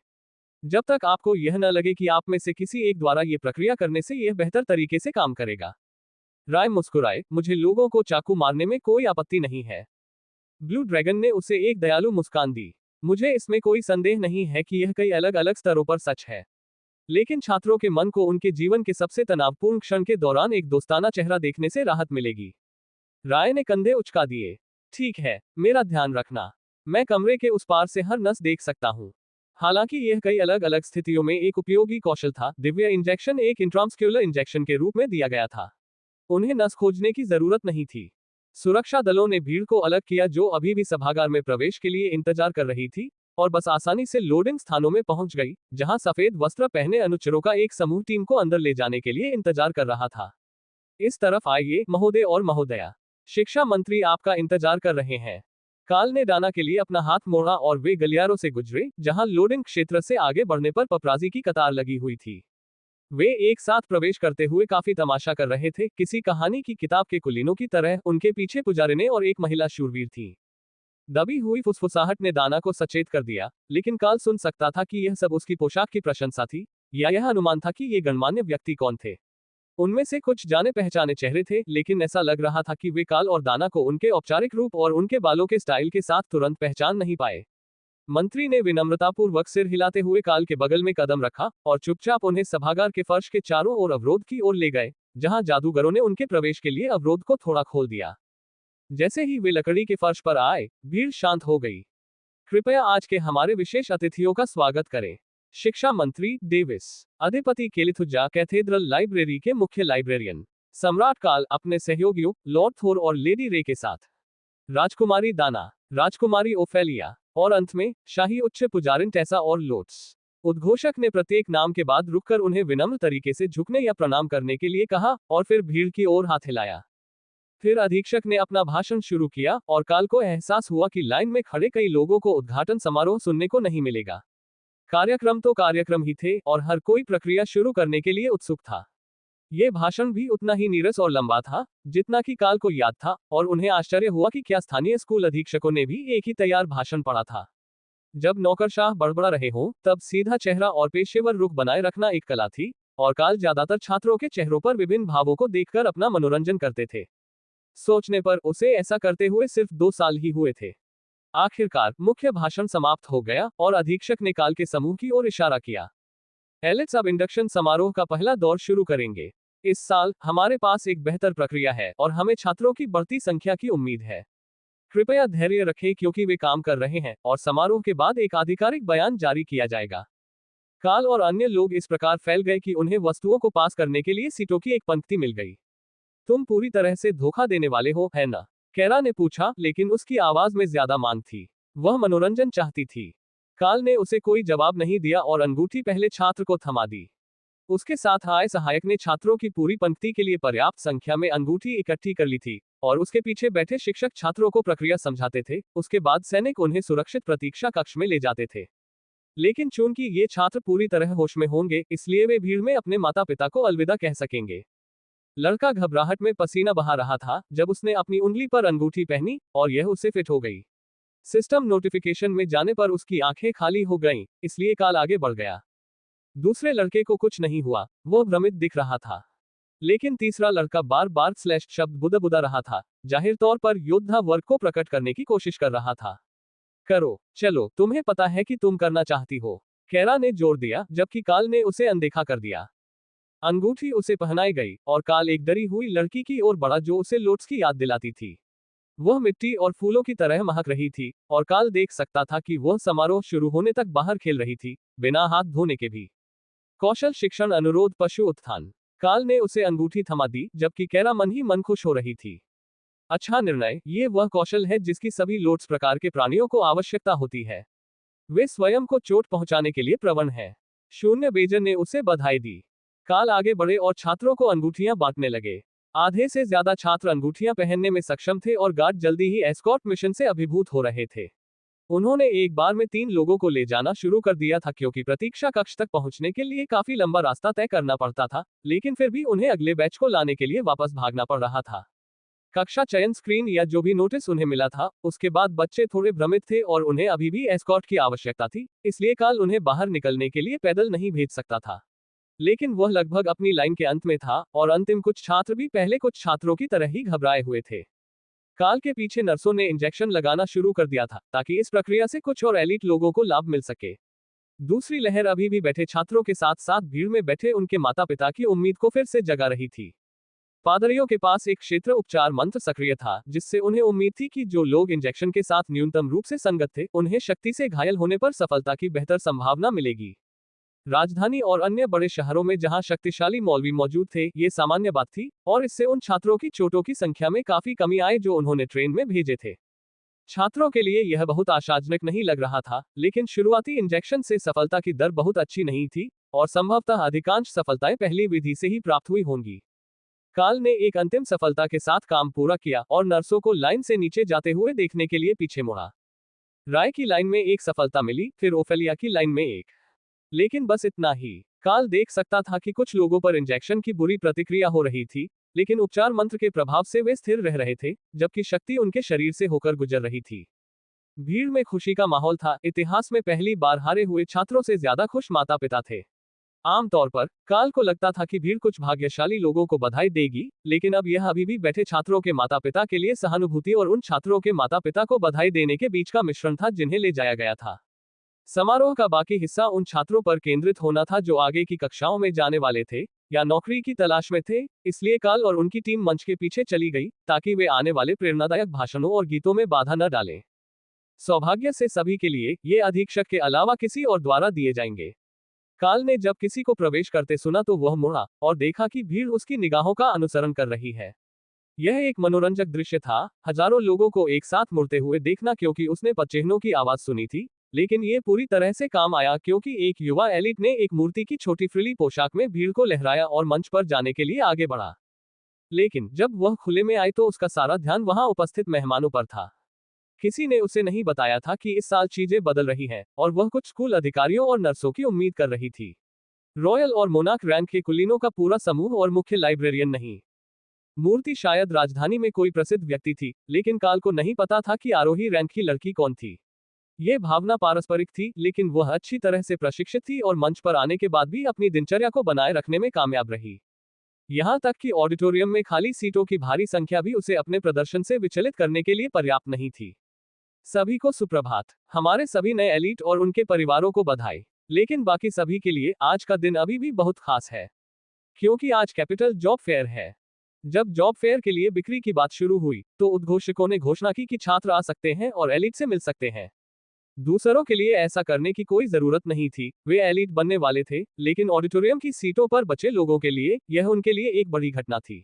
जब तक आपको यह न लगे कि आप में से किसी एक द्वारा ये प्रक्रिया करने से यह बेहतर तरीके से काम करेगा। राय मुस्कुराए, मुझे लोगों को चाकू मारने में कोई आपत्ति नहीं है। ब्लू ड्रैगन ने उसे एक दयालु मुस्कान दी। मुझे इसमें कोई संदेह नहीं है कि यह कई अलग अलग स्तरों पर सच है, लेकिन छात्रों के मन को उनके जीवन के सबसे तनावपूर्ण क्षण के दौरान एक दोस्ताना चेहरा देखने से राहत मिलेगी। राय ने कंधे उचका दिए। ठीक है, मेरा ध्यान रखना। मैं कमरे के उस पार से हर नस देख सकता हूँ। हालांकि यह कई अलग अलग स्थितियों में एक उपयोगी कौशल था, दिव्य इंजेक्शन एक इंट्रामस्क्यूलर इंजेक्शन के रूप में दिया गया था। उन्हें नस खोजने की जरूरत नहीं थी। सुरक्षा दलों ने भीड़ को अलग किया जो अभी भी सभागार में प्रवेश के लिए इंतजार कर रही थी, और बस आसानी से लोडिंग स्थानों में पहुंच गई, जहां सफेद वस्त्र पहने अनुचरों का एक समूह टीम को अंदर ले जाने के लिए इंतजार कर रहा था। इस तरफ आइए, महोदय और महोदया। शिक्षा मंत्री आपका इंतजार कर रहे हैं। काल ने डाना के लिए अपना हाथ मोड़ा और वे गलियारों से गुजरे, जहां लोडिंग क्षेत्र से आगे बढ़ने पर पपराजी की कतार लगी हुई थी। वे एक साथ प्रवेश करते हुए काफी तमाशा कर रहे थे, किसी कहानी की किताब के कुलीनों की तरह। उनके पीछे पुजारिने और एक महिला शूरवीर थी। दबी हुई फुसफुसाहट ने दाना को सचेत कर दिया, लेकिन काल सुन सकता था कि यह सब उसकी पोशाक की प्रशंसा थी, या यह अनुमान था कि ये गणमान्य व्यक्ति कौन थे। उनमें से कुछ जाने पहचाने चेहरे थे, लेकिन ऐसा लग रहा था कि वे काल और दाना को उनके औपचारिक रूप और उनके बालों के स्टाइल के साथ तुरंत पहचान नहीं पाए। मंत्री ने विनम्रतापूर्वक सिर हिलाते हुए काल के बगल में कदम रखा और चुपचाप उन्हें सभागार के फर्श के चारों ओर अवरोध की ओर ले गए, जहां जादूगरों ने उनके प्रवेश के लिए अवरोध को थोड़ा खोल दिया। जैसे ही वे लकड़ी के फर्श पर आए, भीड़ शांत हो गई। कृपया आज के हमारे विशेष अतिथियों का स्वागत करें। शिक्षा मंत्री डेविस, अधिपति केलिथुजा कैथेड्रल लाइब्रेरी के मुख्य लाइब्रेरियन, सम्राट काल अपने सहयोगियों लॉर्ड थोर और लेडी रे के साथ, राजकुमारी दाना, राजकुमारी ओफेलिया, और अंत में शाही उच्च पुजारिन टेसा और लोट्स। उद्घोषक ने प्रत्येक नाम के बाद रुककर उन्हें विनम्र तरीके से झुकने या प्रणाम करने के लिए कहा, और फिर भीड़ की ओर हाथ हिलाया। फिर अधीक्षक ने अपना भाषण शुरू किया, और काल को एहसास हुआ कि लाइन में खड़े कई लोगों को उद्घाटन समारोह सुनने को नहीं मिलेगा। कार्यक्रम तो कार्यक्रम ही थे, और हर कोई प्रक्रिया शुरू करने के लिए उत्सुक था। यह भाषण भी उतना ही नीरस और लंबा था जितना कि काल को याद था, और उन्हें आश्चर्य हुआ कि क्या स्थानीय स्कूल अधीक्षकों ने भी एक ही तैयार भाषण पढ़ा था। जब नौकरशाह बड़बड़ा रहे हों, तब सीधा चेहरा और पेशेवर रुख बनाए रखना एक कला थी, और काल ज्यादातर छात्रों के चेहरों पर विभिन्न भावों को देखकर अपना मनोरंजन करते थे। सोचने पर उसे ऐसा करते हुए सिर्फ 2 साल ही हुए थे। आखिरकार मुख्य भाषण समाप्त हो गया और अधीक्षक ने काल के समूह की ओर इशारा किया। एलिट्स अब इंडक्शन समारोह का पहला दौर शुरू करेंगे। इस साल हमारे पास एक बेहतर प्रक्रिया है और हमें छात्रों की बढ़ती संख्या की उम्मीद है। कृपया धैर्य रखें क्योंकि वे काम कर रहे हैं और समारोह के बाद एक आधिकारिक बयान जारी किया जाएगा। काल और अन्य लोग इस प्रकार फैल गए कि उन्हें वस्तुओं को पास करने के लिए सीटों की एक पंक्ति मिल गई। तुम पूरी तरह से धोखा देने वाले हो, है ना? कैरा ने पूछा, लेकिन उसकी आवाज में ज्यादा मांग थी। वह मनोरंजन चाहती थी। काल ने उसे कोई जवाब नहीं दिया और अंगूठी पहले छात्र को थमा दी। उसके साथ आए सहायक ने छात्रों की पूरी पंक्ति के लिए पर्याप्त संख्या में अंगूठी इकट्ठी कर ली थी और उसके पीछे बैठे शिक्षक छात्रों को प्रक्रिया समझाते थे। उसके बाद सैनिक उन्हें सुरक्षित प्रतीक्षा कक्ष में ले जाते थे। लेकिन चूंकि ये छात्र पूरी तरह होश में होंगे, इसलिए वे भीड़ में अपने माता पिता को अलविदा कह सकेंगे। लड़का घबराहट में पसीना बहा रहा था जब उसने अपनी उंगली पर अंगूठी पहनी और यह उसे फिट हो गई। सिस्टम नोटिफिकेशन में जाने पर उसकी आंखें खाली हो गईं, इसलिए काल आगे बढ़ गया। दूसरे लड़के को कुछ नहीं हुआ, वह भ्रमित दिख रहा था। लेकिन तीसरा लड़का बार बार स्लैश शब्द बुदा रहा था, जाहिर तौर पर योद्धा वर्ग को प्रकट करने की कोशिश कर रहा था। करो, चलो, तुम्हें पता है कि तुम करना चाहती हो, कैरा ने जोर दिया, जबकि काल ने उसे अनदेखा कर दिया। अंगूठी उसे पहनाई गई और काल एक डरी हुई लड़की की ओर बढ़ा जो उसे लोट्स की याद दिलाती थी। वह मिट्टी और फूलों की तरह महक रही थी और काल देख सकता था कि वह समारोह शुरू होने तक बाहर खेल रही थी, बिना हाथ धोने के भी। कौशल शिक्षण अनुरोध पशु उत्थान। काल ने उसे अंगूठी थमा दी जबकि कैरा मन ही मन खुश हो रही थी। अच्छा निर्णय, ये वह कौशल है जिसकी सभी लोट्स प्रकार के प्राणियों को आवश्यकता होती है। वे स्वयं को चोट पहुंचाने के लिए प्रवण है। शून्य बेजन ने उसे बधाई दी। काल आगे बढ़े और छात्रों को अंगूठियां बांटने लगे। आधे से ज्यादा छात्र अंगूठियां पहनने में सक्षम थे और गार्ड जल्दी ही एस्कॉर्ट मिशन से अभिभूत हो रहे थे। उन्होंने एक बार में 3 लोगों को ले जाना शुरू कर दिया था क्योंकि प्रतीक्षा कक्ष तक पहुंचने के लिए काफी लंबा रास्ता तय करना पड़ता था, लेकिन फिर भी उन्हें अगले बैच को लाने के लिए वापस भागना पड़ रहा था। कक्षा चयन स्क्रीन या जो भी नोटिस उन्हें मिला था, उसके बाद बच्चे थोड़े भ्रमित थे और उन्हें अभी भी एस्कॉर्ट की आवश्यकता थी, इसलिए काल उन्हें बाहर निकलने के लिए पैदल नहीं भेज सकता था। लेकिन वह लगभग अपनी लाइन के अंत में था और अंतिम कुछ छात्र भी पहले कुछ छात्रों की तरह ही घबराए हुए थे। काल के पीछे नर्सों ने इंजेक्शन लगाना शुरू कर दिया था ताकि इस प्रक्रिया से कुछ और एलीट लोगों को लाभ मिल सके। दूसरी लहर अभी भी बैठे छात्रों के साथ साथ भीड़ में बैठे उनके माता पिता की उम्मीद को फिर से जगा रही थी। पादरियों के पास एक क्षेत्र उपचार मंत्र सक्रिय था जिससे उन्हें उम्मीद थी कि जो लोग इंजेक्शन के साथ न्यूनतम रूप से संगत थे, उन्हें शक्ति से घायल होने पर सफलता की बेहतर संभावना मिलेगी। राजधानी और अन्य बड़े शहरों में जहां शक्तिशाली मौलवी मौजूद थे, ये सामान्य बात थी और इससे उन छात्रों की चोटों की संख्या में काफी कमी आई जो उन्होंने ट्रेन में भेजे थे। छात्रों के लिए यह बहुत आशाजनक नहीं लग रहा था, लेकिन शुरुआती इंजेक्शन से सफलता की दर बहुत अच्छी नहीं थी और संभवतः अधिकांश सफलताएं पहली विधि से ही प्राप्त हुई होंगी। काल ने एक अंतिम सफलता के साथ काम पूरा किया और नर्सों को लाइन से नीचे जाते हुए देखने के लिए पीछे मुड़ा। राय की लाइन में एक सफलता मिली, फिर ओफेलिया की लाइन में एक। लेकिन बस इतना ही। काल देख सकता था कि कुछ लोगों पर इंजेक्शन की बुरी प्रतिक्रिया हो रही थी, लेकिन उपचार मंत्र के प्रभाव से वे स्थिर रह रहे थे, जबकि शक्ति उनके शरीर से होकर गुजर रही थी। भीड़ में खुशी का माहौल था। इतिहास में पहली बार हारे हुए छात्रों से ज्यादा खुश माता पिता थे। आमतौर पर काल को लगता था कि भीड़ कुछ भाग्यशाली लोगों को बधाई देगी, लेकिन अब यह अभी भी बैठे छात्रों के माता पिता के लिए सहानुभूति और उन छात्रों के माता पिता को बधाई देने के बीच का मिश्रण था जिन्हें ले जाया गया था। समारोह का बाकी हिस्सा उन छात्रों पर केंद्रित होना था जो आगे की कक्षाओं में जाने वाले थे या नौकरी की तलाश में थे, इसलिए काल और उनकी टीम मंच के पीछे चली गई ताकि वे आने वाले प्रेरणादायक भाषणों और गीतों में बाधा न डालें। सौभाग्य से सभी के लिए ये अधीक्षक के अलावा किसी और द्वारा दिए जाएंगे। काल ने जब किसी को प्रवेश करते सुना तो वह मुड़ा और देखा कि भीड़ उसकी निगाहों का अनुसरण कर रही है। यह एक मनोरंजक दृश्य था, हजारों लोगों को एक साथ मुड़ते हुए देखना क्योंकि उसने पदचिह्नों की आवाज सुनी थी, लेकिन ये पूरी तरह से काम आया क्योंकि एक युवा एलिट ने एक मूर्ति की छोटी फ्रिली पोशाक में भीड़ को लहराया और मंच पर जाने के लिए आगे बढ़ा। लेकिन जब वह खुले में आई तो उसका सारा ध्यान वहां उपस्थित मेहमानों पर था। किसी ने उसे नहीं बताया था कि इस साल चीजें बदल रही हैं और वह कुछ स्कूल अधिकारियों और नर्सों की उम्मीद कर रही थी। रॉयल और मोनार्क रैंक के कुलीनों का पूरा समूह और मुख्य लाइब्रेरियन नहीं। मूर्ति शायद राजधानी में कोई प्रसिद्ध व्यक्ति थी, लेकिन काल को नहीं पता था कि आरोही रैंक की लड़की कौन थी। ये भावना पारस्परिक थी, लेकिन वह अच्छी तरह से प्रशिक्षित थी और मंच पर आने के बाद भी अपनी दिनचर्या को बनाए रखने में कामयाब रही। यहां तक कि ऑडिटोरियम में खाली सीटों की भारी संख्या भी उसे अपने प्रदर्शन से विचलित करने के लिए पर्याप्त नहीं थी। सभी को सुप्रभात। हमारे सभी नए एलीट और उनके परिवारों को बधाई। लेकिन बाकी सभी के लिए आज का दिन अभी भी बहुत खास है, क्योंकि आज कैपिटल जॉब फेयर है। जब जॉब फेयर के लिए बिक्री की बात शुरू हुई, तो उद्घोषकों ने घोषणा की कि छात्र आ सकते हैं और एलीट से मिल सकते हैं। दूसरों के लिए ऐसा करने की कोई जरूरत नहीं थी, वे एलीट बनने वाले थे, लेकिन ऑडिटोरियम की सीटों पर बचे लोगों के लिए यह उनके लिए एक बड़ी घटना थी।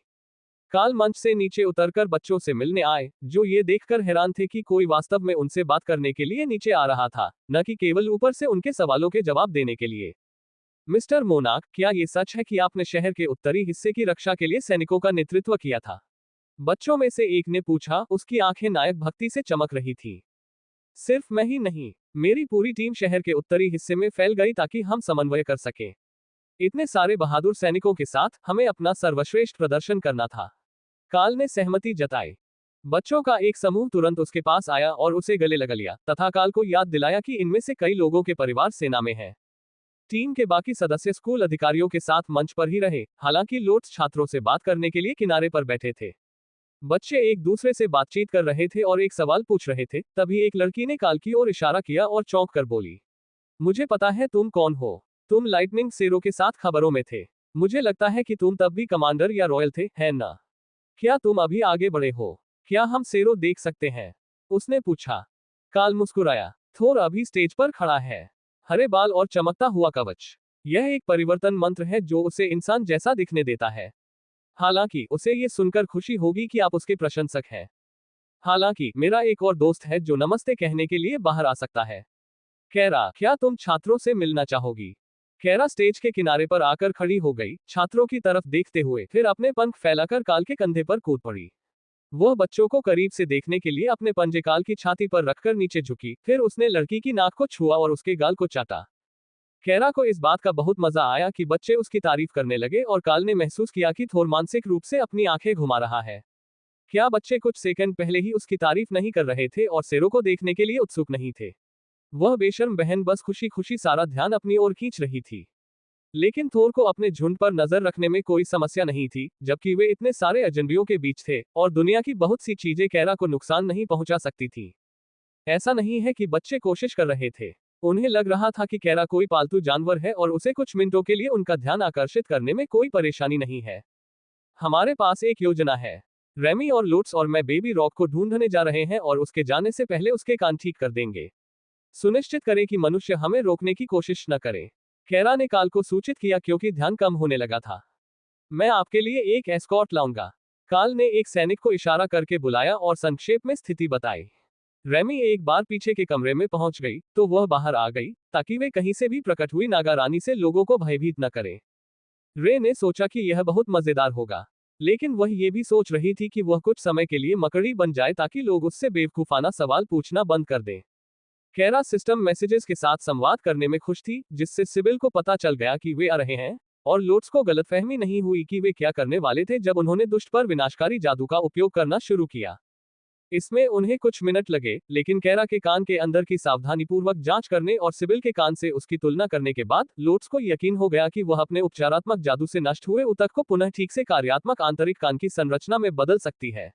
काल मंच से नीचे उतरकर बच्चों से मिलने आए, जो ये देखकर हैरान थे कि कोई वास्तव में उनसे बात करने के लिए नीचे आ रहा था, न कि केवल ऊपर से उनके सवालों के जवाब देने के लिए। मिस्टर मोनाक, क्या ये सच है कि आपने शहर के उत्तरी हिस्से की रक्षा के लिए सैनिकों का नेतृत्व किया था? बच्चों में से एक ने पूछा, उसकी आंखें नायक भक्ति से चमक रही थी। सिर्फ मैं ही नहीं, मेरी पूरी टीम शहर के उत्तरी हिस्से में फैल गई ताकि हम समन्वय कर सकें। इतने सारे बहादुर सैनिकों के साथ हमें अपना सर्वश्रेष्ठ प्रदर्शन करना था। काल ने सहमति जताई। बच्चों का एक समूह तुरंत उसके पास आया और उसे गले लगा लिया तथा काल को याद दिलाया कि इनमें से कई लोगों के परिवार सेना में हैं। टीम के बाकी सदस्य स्कूल अधिकारियों के साथ मंच पर ही रहे, हालांकि लोट्स छात्रों से बात करने के लिए किनारे पर बैठे थे। बच्चे एक दूसरे से बातचीत कर रहे थे और एक सवाल पूछ रहे थे, तभी एक लड़की ने काल की ओर इशारा किया और चौंक कर बोली, मुझे पता है तुम कौन हो। तुम लाइटनिंग सेरो के साथ खबरों में थे। मुझे लगता है कि तुम तब भी कमांडर या रॉयल थे, है ना? क्या तुम अभी आगे बढ़े हो? क्या हम सेरो देख सकते हैं? उसने पूछा। काल मुस्कुराया। थोर अभी स्टेज पर खड़ा है, हरे बाल और चमकता हुआ कवच। यह एक परिवर्तन मंत्र है जो उसे इंसान जैसा दिखने देता है। हालांकि उसे ये सुनकर खुशी होगी कि आप उसके प्रशंसक हैं। हालांकि मेरा एक और दोस्त है जो नमस्ते कहने के लिए बाहर आ सकता है। कैरा, क्या तुम छात्रों से मिलना चाहोगी? कैरा स्टेज के किनारे पर आकर खड़ी हो गई, छात्रों की तरफ देखते हुए, फिर अपने पंख फैलाकर काल के कंधे पर कूद पड़ी। वह बच्चों को करीब से देखने के लिए अपने पंजे काल की छाती पर रखकर नीचे झुकी, फिर उसने लड़की की नाक को छुआ और उसके गाल को चाटा। कैरा को इस बात का बहुत मजा आया कि बच्चे उसकी तारीफ करने लगे और काल ने महसूस किया कि थोर मानसिक रूप से अपनी आंखें घुमा रहा है। क्या बच्चे कुछ सेकंड पहले ही उसकी तारीफ नहीं कर रहे थे और सेरो को देखने के लिए उत्सुक नहीं थे? वह बेशर्म बहन बस खुशी खुशी सारा ध्यान अपनी ओर खींच रही थी। लेकिन थोर को अपने झुंड पर नजर रखने में कोई समस्या नहीं थी, जबकि वे इतने सारे अजनबियों के बीच थे और दुनिया की बहुत सी चीजें कैरा को नुकसान नहीं पहुंचा सकती थी। ऐसा नहीं है कि बच्चे कोशिश कर रहे थे। उन्हें लग रहा था कि कैरा कोई पालतू जानवर है और उसे कुछ मिनटों के लिए उनका ध्यान आकर्षित करने में कोई परेशानी नहीं है। हमारे पास एक योजना है। रेमी और लुट्स और मैं बेबी रॉक को ढूंढने जा रहे हैं और उसके जाने से पहले उसके कान ठीक कर देंगे। सुनिश्चित करें कि मनुष्य हमें रोकने की कोशिश न करे। कैरा ने काल को सूचित किया क्योंकि ध्यान कम होने लगा था। मैं आपके लिए एक एस्कॉर्ट लाऊंगा। काल ने एक सैनिक को इशारा करके बुलाया और संक्षेप में स्थिति बताई। रेमी एक बार पीछे के कमरे में पहुंच गई, तो वह बाहर आ गई, ताकि वे कहीं से भी प्रकट हुई नागा रानी से लोगों को भयभीत न करे। रे ने सोचा कि यह बहुत मजेदार होगा, लेकिन वह ये भी सोच रही थी कि वह कुछ समय के लिए मकड़ी बन जाए ताकि लोग उससे बेवकूफाना सवाल पूछना बंद कर दें। कैरा सिस्टम मैसेजेस के साथ संवाद करने में खुश थी, जिससे सिबिल को पता चल गया कि वे आ रहे हैं, और लोट्स को गलतफहमी नहीं हुई कि वे क्या करने वाले थे जब उन्होंने दुष्ट पर विनाशकारी जादू का उपयोग करना शुरू किया। इसमें उन्हें कुछ मिनट लगे, लेकिन कैरा के कान के अंदर की सावधानीपूर्वक जांच करने और सिबिल के कान से उसकी तुलना करने के बाद लोट्स को यकीन हो गया कि वह अपने उपचारात्मक जादू से नष्ट हुए ऊतक को पुनः ठीक से कार्यात्मक आंतरिक कान की संरचना में बदल सकती है।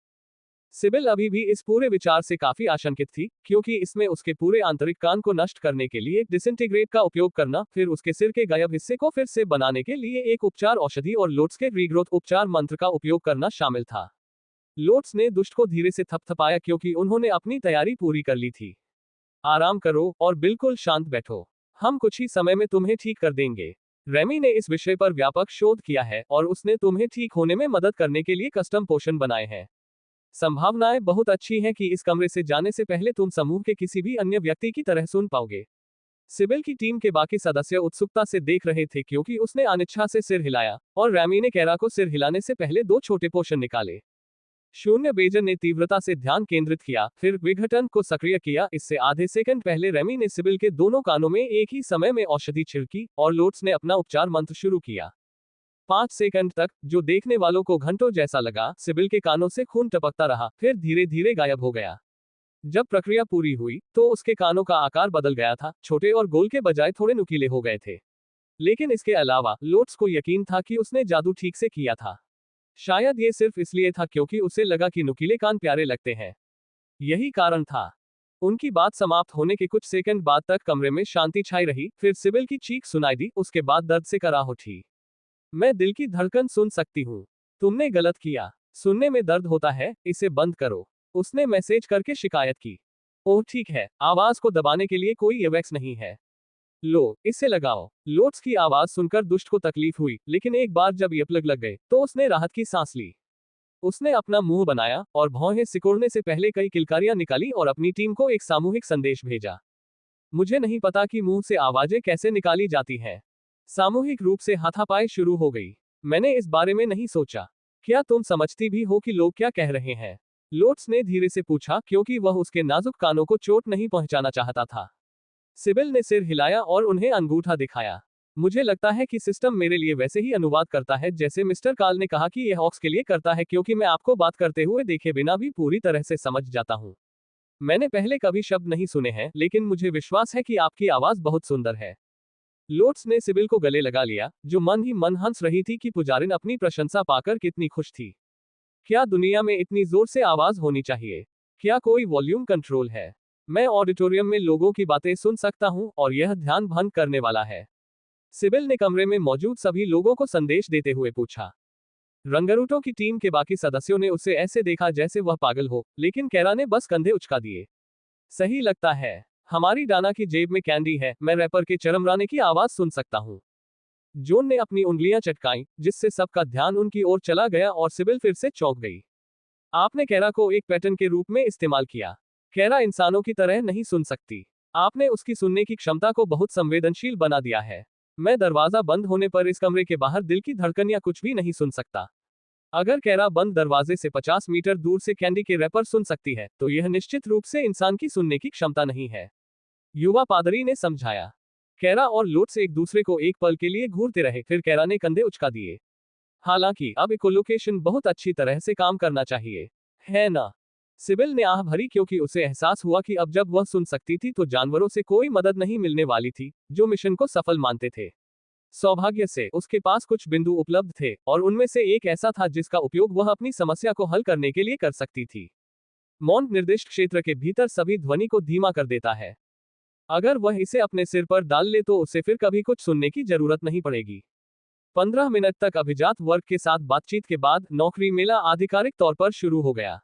सिबिल अभी भी इस पूरे विचार से काफी आशंकित थी, क्योंकि इसमें उसके पूरे आंतरिक कान को नष्ट करने के लिए डिसइंटीग्रेट का उपयोग करना, फिर उसके सिर के गायब हिस्से को फिर से बनाने के लिए एक उपचार औषधि और लोट्स के रीग्रोथ उपचार मंत्र का उपयोग करना शामिल था। लोट्स ने दुष्ट को धीरे से थपथपाया क्योंकि उन्होंने अपनी तैयारी पूरी कर ली थी। आराम करो और बिल्कुल शांत बैठो। हम कुछ ही समय में तुम्हें ठीक कर देंगे। रेमी ने इस विषय पर व्यापक शोध किया है और उसने तुम्हें ठीक होने में मदद करने के लिए कस्टम पोषण बनाए हैं। संभावनाएं बहुत अच्छी हैं कि इस कमरे से जाने से पहले तुम समूह के किसी भी अन्य व्यक्ति की तरह सुन पाओगे। सिबिल की टीम के बाकी सदस्य उत्सुकता से देख रहे थे क्योंकि उसने अनिच्छा से सिर हिलाया और रेमी ने कैरा को सिर हिलाने से पहले 2 छोटे पोषण निकाले। शून्य बेजन ने तीव्रता से ध्यान केंद्रित किया, फिर विघटन को सक्रिय किया। इससे आधे सेकंड पहले रेमी ने सिबिल के दोनों कानों में एक ही समय में औषधि छिड़की और लोट्स ने अपना उपचार मंत्र शुरू किया। 5 सेकंड तक, जो देखने वालों को घंटों जैसा लगा, सिबिल के कानों से खून टपकता रहा, फिर धीरे धीरे गायब हो गया। जब प्रक्रिया पूरी हुई, तो उसके कानों का आकार बदल गया था, छोटे और गोल के बजाय थोड़े नुकीले हो गए थे। लेकिन इसके अलावा, लोट्स को यकीन था कि उसने जादू ठीक से किया था। शायद ये सिर्फ इसलिए था क्योंकि उसे लगा कि नुकीले कान प्यारे लगते हैं। यही कारण था। उनकी बात समाप्त होने के कुछ सेकंड बाद तक कमरे में शांति छाई रही, फिर सिबिल की चीख सुनाई दी, उसके बाद दर्द से कराह उठी। मैं दिल की धड़कन सुन सकती हूँ। तुमने गलत किया। सुनने में दर्द होता है, इसे बंद करो। उसने मैसेज करके शिकायत की। ओह ठीक है, आवाज को दबाने के लिए कोई एवेक्स नहीं है। लो, इसे लगाओ। लोट्स की आवाज सुनकर दुष्ट को तकलीफ हुई, लेकिन एक बार जब ये प्लग लग गए, तो उसने राहत की सांस ली। उसने अपना मुंह बनाया और भौहें सिकोड़ने से पहले कई किलकारियां निकाली और अपनी टीम को एक सामूहिक संदेश भेजा। मुझे नहीं पता कि मुंह से आवाजें कैसे निकाली जाती हैं। सामूहिक रूप से हाथापाई शुरू हो गई। मैंने इस बारे में नहीं सोचा। क्या तुम समझती भी हो कि लोग क्या कह रहे हैं? लोट्स ने धीरे से पूछा, क्योंकि वह उसके नाजुक कानों को चोट नहीं पहुंचाना चाहता था। सिबिल ने सिर हिलाया और उन्हें अंगूठा दिखाया। मुझे लगता है कि सिस्टम मेरे लिए वैसे ही अनुवाद करता है जैसे मिस्टर काल ने कहा कि यह हॉक्स के लिए करता है, क्योंकि मैं आपको बात करते हुए देखे बिना भी पूरी तरह से समझ जाता हूँ। मैंने पहले कभी शब्द नहीं सुने हैं, लेकिन मुझे विश्वास है कि आपकी आवाज बहुत सुंदर है। लोट्स ने सिबिल को गले लगा लिया, जो मन ही मन हंस रही थी कि पुजारिन अपनी प्रशंसा पाकर कितनी खुश थी। क्या दुनिया में इतनी जोर से आवाज होनी चाहिए? क्या कोई वॉल्यूम कंट्रोल है? मैं ऑडिटोरियम में लोगों की बातें सुन सकता हूं और यह ध्यान भंग करने वाला है। सिबिल ने कमरे में मौजूद सभी लोगों को संदेश देते हुए पूछा। रंगरूटों की टीम के बाकी सदस्यों ने उसे ऐसे देखा जैसे वह पागल हो, लेकिन कैरा ने बस कंधे उचका दिए। सही लगता है। हमारी डाना की जेब में कैंडी है, मैं रैपर के चरमराने की आवाज सुन सकता हूँ। जोन ने अपनी उंगलियां चटकाई, जिससे सबका ध्यान उनकी ओर चला गया और सिबिल फिर से चौंक गई। आपने कैरा को एक पैटर्न के रूप में इस्तेमाल किया। कैरा इंसानों की तरह नहीं सुन सकती। आपने उसकी सुनने की क्षमता को बहुत संवेदनशील बना दिया है। मैं दरवाजा बंद होने पर इस कमरे के बाहर दिल की धड़कन या कुछ भी नहीं सुन सकता। अगर कैरा बंद दरवाजे से 50 मीटर दूर से कैंडी के रैपर सुन सकती है, तो यह निश्चित रूप से इंसान की सुनने की क्षमता नहीं है। युवा पादरी ने समझाया। कैरा और लोट्स एक दूसरे को एक पल के लिए घूरते रहे, फिर कैरा ने कंधे उचका दिए। हालांकि अब इकोलोकेशन बहुत अच्छी तरह से काम करना चाहिए, है ना? सिबिल ने आह भरी, क्योंकि उसे एहसास हुआ कि अब जब वह सुन सकती थी तो जानवरों से कोई मदद नहीं मिलने वाली थी, जो मिशन को सफल मानते थे। सौभाग्य से उसके पास कुछ बिंदु उपलब्ध थे, और उनमें से एक ऐसा था जिसका उपयोग वह अपनी समस्या को हल करने के लिए कर सकती थी। मौन निर्दिष्ट क्षेत्र के भीतर सभी ध्वनि को धीमा कर देता है। अगर वह इसे अपने सिर पर डाल ले तो उसे फिर कभी कुछ सुनने की जरूरत नहीं पड़ेगी। 15 मिनट तक अभिजात वर्ग के साथ बातचीत के बाद नौकरी मेला आधिकारिक तौर पर शुरू हो गया।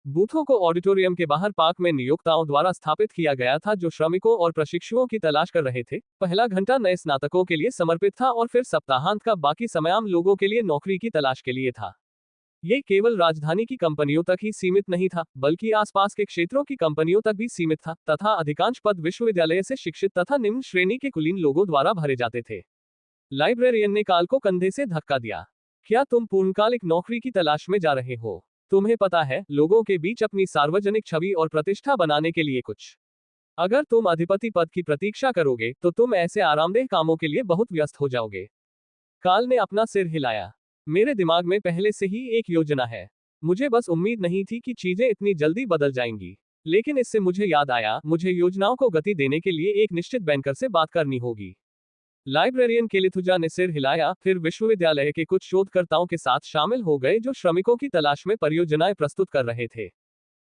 बूथों को ऑडिटोरियम के बाहर पार्क में नियोक्ताओं द्वारा स्थापित किया गया था, जो श्रमिकों और प्रशिक्षुओं की तलाश कर रहे थे। पहला घंटा नए स्नातकों के लिए समर्पित था और फिर सप्ताहांत का बाकी समय आम लोगों के लिए नौकरी की तलाश के लिए था। ये केवल राजधानी की कंपनियों तक ही सीमित नहीं था, बल्कि आसपास के क्षेत्रों की कंपनियों तक भी सीमित था, तथा अधिकांश पद विश्वविद्यालय से शिक्षित तथा निम्न श्रेणी के कुलीन लोगों द्वारा भरे जाते थे। लाइब्रेरियन ने काल को कंधे से धक्का दिया। क्या तुम पूर्णकालिक नौकरी की तलाश में जा रहे हो? तुम्हें पता है, लोगों के बीच अपनी सार्वजनिक छवि और प्रतिष्ठा बनाने के लिए कुछ। अगर तुम अधिपति पद की प्रतीक्षा करोगे, तो तुम ऐसे आरामदेह कामों के लिए बहुत व्यस्त हो जाओगे। काल ने अपना सिर हिलाया। मेरे दिमाग में पहले से ही एक योजना है। मुझे बस उम्मीद नहीं थी कि चीजें इतनी जल्दी बदल जाएंगी। लेकिन इससे मुझे याद आया, मुझे योजनाओं को गति देने के लिए एक निश्चित बैंकर से बात करनी होगी। लाइब्रेरियन केलिथुजा ने सिर हिलाया, फिर विश्वविद्यालय के कुछ शोधकर्ताओं के साथ शामिल हो गए जो श्रमिकों की तलाश में परियोजनाएं प्रस्तुत कर रहे थे।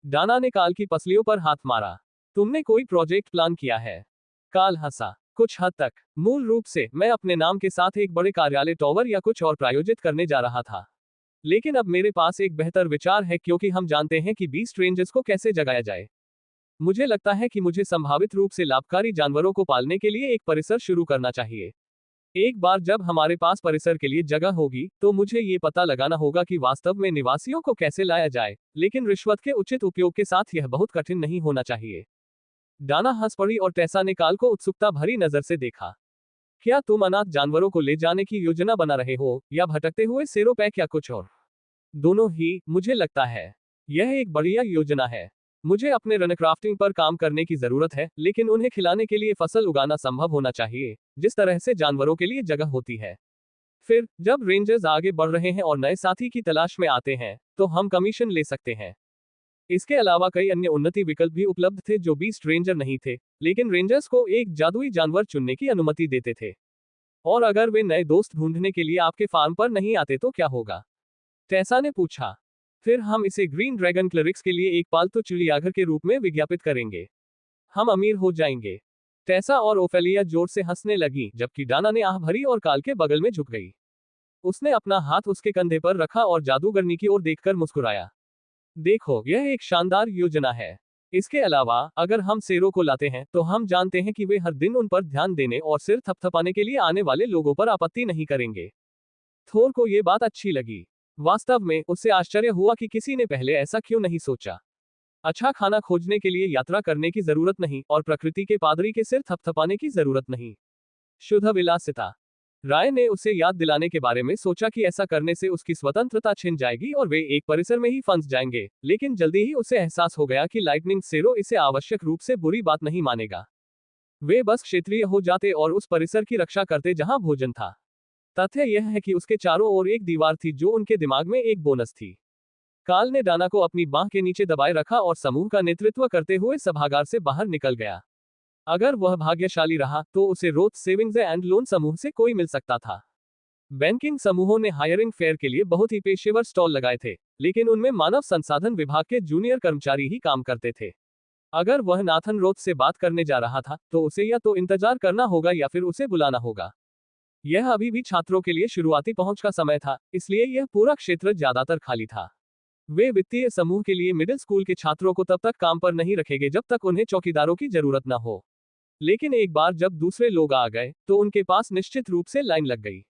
डाना ने काल की पसलियों पर हाथ मारा। तुमने कोई प्रोजेक्ट प्लान किया है? काल हंसा। कुछ हद तक। मूल रूप से मैं अपने नाम के साथ एक बड़े कार्यालय टॉवर या कुछ और प्रायोजित करने जा रहा था। लेकिन अब मेरे पास एक बेहतर विचार है, क्योंकि हम जानते हैं कि बीस्ट रेंजर्स को कैसे जगाया जाए। मुझे लगता है कि मुझे संभावित रूप से लाभकारी जानवरों को पालने के लिए एक परिसर शुरू करना चाहिए। एक बार जब हमारे पास परिसर के लिए जगह होगी, तो मुझे ये पता लगाना होगा कि वास्तव में निवासियों को कैसे लाया जाए, लेकिन रिश्वत के उचित उपयोग के साथ यह बहुत कठिन नहीं होना चाहिए। डाना हंस पड़ी और टेसा ने काल को उत्सुकता भरी नजर से देखा। क्या तुम अनाथ जानवरों को ले जाने की योजना बना रहे हो, या भटकते हुए सेरोपैक या कुछ और? दोनों ही, मुझे लगता है। यह एक बढ़िया योजना है। मुझे अपने रनक्राफ्टिंग पर काम करने की जरूरत है, लेकिन उन्हें खिलाने के लिए फसल उगाना संभव होना चाहिए, जिस तरह से जानवरों के लिए जगह होती है। फिर जब रेंजर्स आगे बढ़ रहे हैं और नए साथी की तलाश में आते हैं, तो हम कमीशन ले सकते हैं। इसके अलावा कई अन्य उन्नति विकल्प भी उपलब्ध थे जो बीस्ट रेंजर नहीं थे, लेकिन रेंजर्स को एक जादुई जानवर चुनने की अनुमति देते थे। और अगर वे नए दोस्त ढूंढने के लिए आपके फार्म पर नहीं आते तो क्या होगा? टेसा ने पूछा। फिर हम इसे ग्रीन ड्रैगन क्लरिक्स के लिए एक पालतू चिड़ियाघर के रूप में विज्ञापित करेंगे। हम अमीर हो जाएंगे। टेसा और ओफेलिया जोर से हंसने लगी, जबकि डाना ने आह भरी और काल के बगल में झुक गई। उसने अपना हाथ उसके कंधे पर रखा और जादूगरनी की ओर देखकर मुस्कुराया। देखो, यह एक शानदार योजना है। इसके अलावा, अगर हम शेरों को लाते हैं, तो हम जानते हैं कि वे हर दिन उन पर ध्यान देने और सिर थपथपाने के लिए आने वाले लोगों पर आपत्ति नहीं करेंगे। थोर को ये बात अच्छी लगी। वास्तव में, उससे आश्चर्य हुआ कि किसी ने पहले ऐसा क्यों नहीं सोचा। अच्छा खाना खोजने के लिए यात्रा करने की जरूरत नहीं, और प्रकृति के पादरी के सिर थपथपाने की जरूरत नहीं। शुद्ध विलासिता। राय ने उसे याद दिलाने के बारे में सोचा कि ऐसा करने से उसकी स्वतंत्रता छिन जाएगी और वे एक परिसर में ही फंस जाएंगे, लेकिन जल्दी ही उसे एहसास हो गया कि लाइटनिंग सेरो इसे आवश्यक रूप से बुरी बात नहीं मानेगा। वे बस क्षेत्रीय हो जाते और उस परिसर की रक्षा करते जहां भोजन था। तथ्य यह है कि उसके चारों ओर एक दीवार थी जो उनके दिमाग में एक बोनस थी। काल ने डाना को अपनी बांह के नीचे दबाए रखा और समूह का नेतृत्व करते हुए सभागार से बाहर निकल गया। अगर वह भाग्यशाली रहा, तो उसे रोथ सेविंग्स एंड लोन समूह से कोई मिल सकता था। बैंकिंग समूहों ने हायरिंग फेयर के लिए बहुत ही पेशेवर स्टॉल लगाए थे, लेकिन उनमें मानव संसाधन विभाग के जूनियर कर्मचारी ही काम करते थे। अगर वह नाथन रोथ से बात करने जा रहा था, तो उसे या तो इंतजार करना होगा या फिर उसे बुलाना होगा। यह अभी भी छात्रों के लिए शुरुआती पहुंच का समय था, इसलिए यह पूरा क्षेत्र ज्यादातर खाली था। वे वित्तीय समूह के लिए मिडिल स्कूल के छात्रों को तब तक काम पर नहीं रखेंगे जब तक उन्हें चौकीदारों की जरूरत न हो। लेकिन एक बार जब दूसरे लोग आ गए, तो उनके पास निश्चित रूप से लाइन लग गई।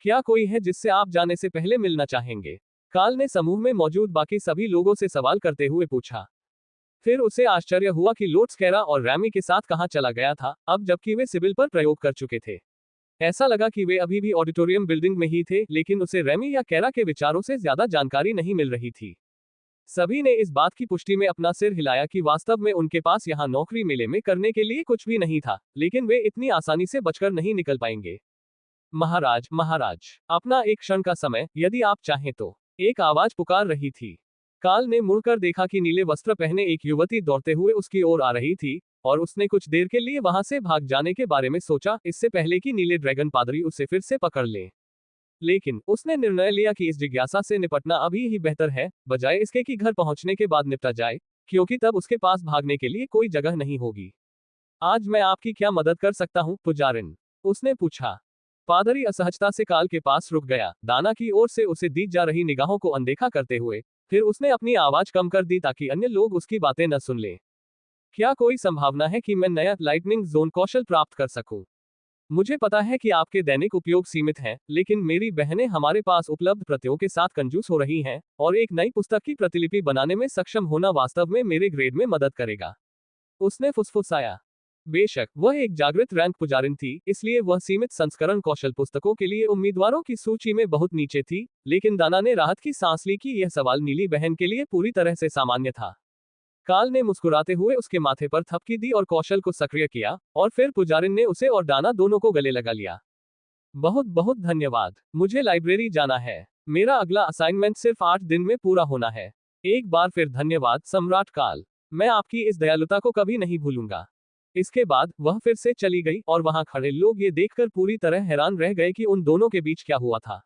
क्या कोई है जिससे आप जाने से पहले मिलना चाहेंगे? काल ने समूह में मौजूद बाकी सभी लोगों से सवाल करते हुए पूछा। फिर उसे आश्चर्य हुआ कि लोर्ड स्कैरा और रैमी के साथ कहां चला गया था, अब जबकि वे सिबिल पर प्रयोग कर चुके थे। ऐसा लगा कि वे अभी भी ऑडिटोरियम बिल्डिंग में ही थे, लेकिन उसे रैमी या कैरा के विचारों से ज्यादा जानकारी नहीं मिल रही थी। सभी ने इस बात की पुष्टि में अपना सिर हिलाया कि वास्तव में उनके पास यहाँ नौकरी मेले में करने के लिए कुछ भी नहीं था, लेकिन वे इतनी आसानी से बचकर नहीं निकल पाएंगे। महाराज, महाराज, अपना एक क्षण का समय, यदि आप चाहें तो, एक आवाज पुकार रही थी। काल ने मुड़कर देखा कि नीले वस्त्र पहने एक युवती दौड़ते हुए उसकी ओर आ रही थी, और उसने कुछ देर के लिए वहां से भाग जाने के बारे में सोचा, इससे पहले कि नीले ड्रैगन पादरी उसे फिर से पकड़ ले। लेकिन उसने निर्णय लिया कि इस जिज्ञासा से निपटना अभी ही बेहतर है, बजाय इसके कि घर पहुंचने के बाद निपटा जाए, क्योंकि तब उसके पास भागने के लिए कोई जगह नहीं होगी। आज मैं आपकी क्या मदद कर सकता हूं, पुजारिन? उसने पूछा। पादरी असहजता से काल के पास रुक गया, दाना की ओर से उसे दी जा रही निगाहों को अनदेखा करते हुए। फिर उसने अपनी आवाज कम कर दी ताकि अन्य लोग उसकी बातें न सुन लें। क्या कोई संभावना है कि मैं नया लाइटनिंग जोन कौशल प्राप्त कर सकूं? मुझे पता है कि आपके दैनिक उपयोग सीमित हैं, लेकिन मेरी बहनें हमारे पास उपलब्ध प्रतियों के साथ कंजूस हो रही हैं, और एक नई पुस्तक की प्रतिलिपि बनाने में सक्षम होना वास्तव में मेरे ग्रेड में मदद करेगा। उसने फुसफुसाया। बेशक, वह एक जागृत रैंक पुजारिन थी, इसलिए वह सीमित संस्करण कौशल पुस्तकों के लिए उम्मीदवारों की सूची में बहुत नीचे थी, लेकिन दाना ने राहत की सांस ली कि यह सवाल नीली बहन के लिए पूरी तरह से सामान्य था। काल ने मुस्कुराते हुए उसके माथे पर थपकी दी और कौशल को सक्रिय किया, और फिर पुजारिन ने उसे और डाना दोनों को गले लगा लिया। बहुत बहुत धन्यवाद। मुझे लाइब्रेरी जाना है। मेरा अगला असाइनमेंट सिर्फ 8 दिन में पूरा होना है। एक बार फिर धन्यवाद, सम्राट काल। मैं आपकी इस दयालुता को कभी नहीं भूलूंगा। इसके बाद वह फिर से चली गई, और वहां खड़े लोग ये देखकर पूरी तरह हैरान रह गए कि उन दोनों के बीच क्या हुआ था।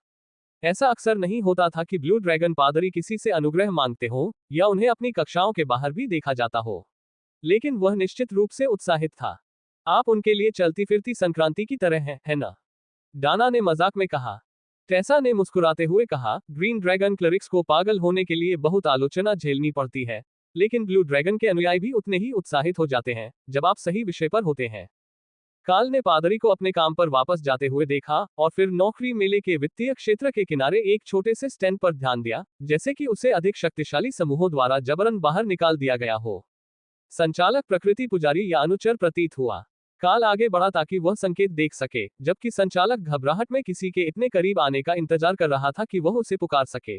ऐसा अक्सर नहीं होता था कि ब्लू ड्रैगन पादरी किसी से अनुग्रह मांगते हो, या उन्हें अपनी कक्षाओं के बाहर भी देखा जाता हो। लेकिन वह निश्चित रूप से उत्साहित था। आप उनके लिए चलती फिरती संक्रांति की तरह हैं, है ना? डाना ने मजाक में कहा। टेसा ने मुस्कुराते हुए कहा, ग्रीन ड्रैगन क्लरिक्स को पागल होने के लिए बहुत आलोचना झेलनी पड़ती है, लेकिन ब्लू ड्रैगन के अनुयायी भी उतने ही उत्साहित हो जाते हैं, जब आप सही विषय पर होते हैं। काल ने पादरी को अपने काम पर वापस जाते हुए देखा, और फिर नौकरी मेले के वित्तीय क्षेत्र के किनारे एक छोटे से स्टैंड पर ध्यान दिया, जैसे कि उसे अधिक शक्तिशाली समूहों द्वारा जबरन बाहर निकाल दिया गया हो। संचालक प्रकृति पुजारी या अनुचर प्रतीत हुआ। काल आगे बढ़ा ताकि वह संकेत देख सके, जबकि संचालक घबराहट में किसी के इतने करीब आने का इंतजार कर रहा था कि वह उसे पुकार सके।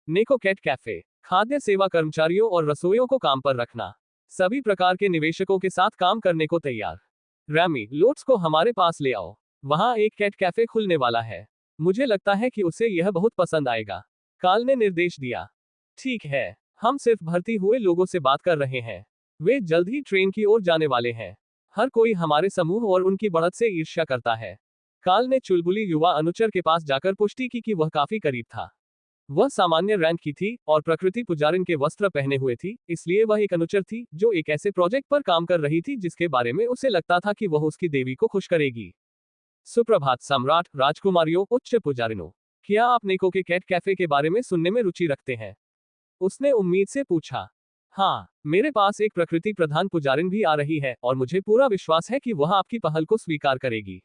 नेको कैट कैफे, खाद्य सेवा कर्मचारियों और रसोइयों को काम पर रखना, सभी प्रकार के निवेशकों के साथ काम करने को तैयार। रैमी, लोट्स को हमारे पास ले आओ। वहां एक कैट कैफे खुलने वाला है। मुझे लगता है कि उसे यह बहुत पसंद आएगा। काल ने निर्देश दिया। ठीक है, हम सिर्फ भर्ती हुए लोगों से बात कर रहे हैं। वे जल्द ही ट्रेन की ओर जाने वाले हैं। हर कोई हमारे समूह और उनकी बढ़त से ईर्ष्या करता है। काल ने चुलबुली युवा अनुचर के पास जाकर पुष्टि की कि वह काफी करीब था। वह सामान्य रैंक की थी और प्रकृति पुजारिन के वस्त्र पहने हुए थी, इसलिए वह एक अनुचर थी जो एक ऐसे प्रोजेक्ट पर काम कर रही थी जिसके बारे में उसे लगता था कि वह उसकी देवी को खुश करेगी। सुप्रभात सम्राट, राजकुमारियों, उच्च पुजारिनों। क्या आप नेको के कैट कैफे के बारे में सुनने में रुचि रखते हैं? उसने उम्मीद से पूछा। हाँ, मेरे पास एक प्रकृति प्रधान पुजारिन भी आ रही है और मुझे पूरा विश्वास है कि वह आपकी पहल को स्वीकार करेगी।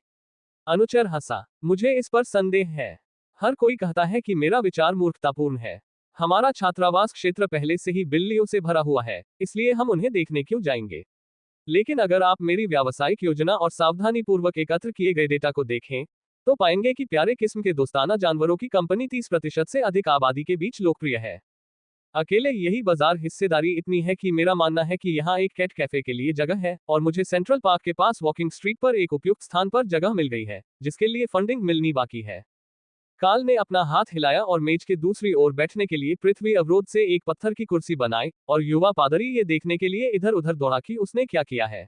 अनुचर हंसा। मुझे इस पर संदेह है। हर कोई कहता है कि मेरा विचार मूर्खतापूर्ण है। हमारा छात्रावास क्षेत्र पहले से ही बिल्लियों से भरा हुआ है, इसलिए हम उन्हें देखने क्यों जाएंगे? लेकिन अगर आप मेरी व्यावसायिक योजना और सावधानीपूर्वक एकत्र किए गए डेटा को देखें, तो पाएंगे कि प्यारे किस्म के दोस्ताना जानवरों की कंपनी 30% से अधिक आबादी के बीच लोकप्रिय है। अकेले यही बाजार हिस्सेदारी इतनी है कि मेरा मानना है कि यहाँ एक कैट कैफे के लिए जगह है और मुझे सेंट्रल पार्क के पास वॉकिंग स्ट्रीट पर एक उपयुक्त स्थान पर जगह मिल गई है, जिसके लिए फंडिंग मिलनी बाकी है। काल ने अपना हाथ हिलाया और मेज के दूसरी ओर बैठने के लिए पृथ्वी अवरोध से एक पत्थर की कुर्सी बनाई और युवा पादरी ये देखने के लिए इधर उधर दौड़ा कि उसने क्या किया है।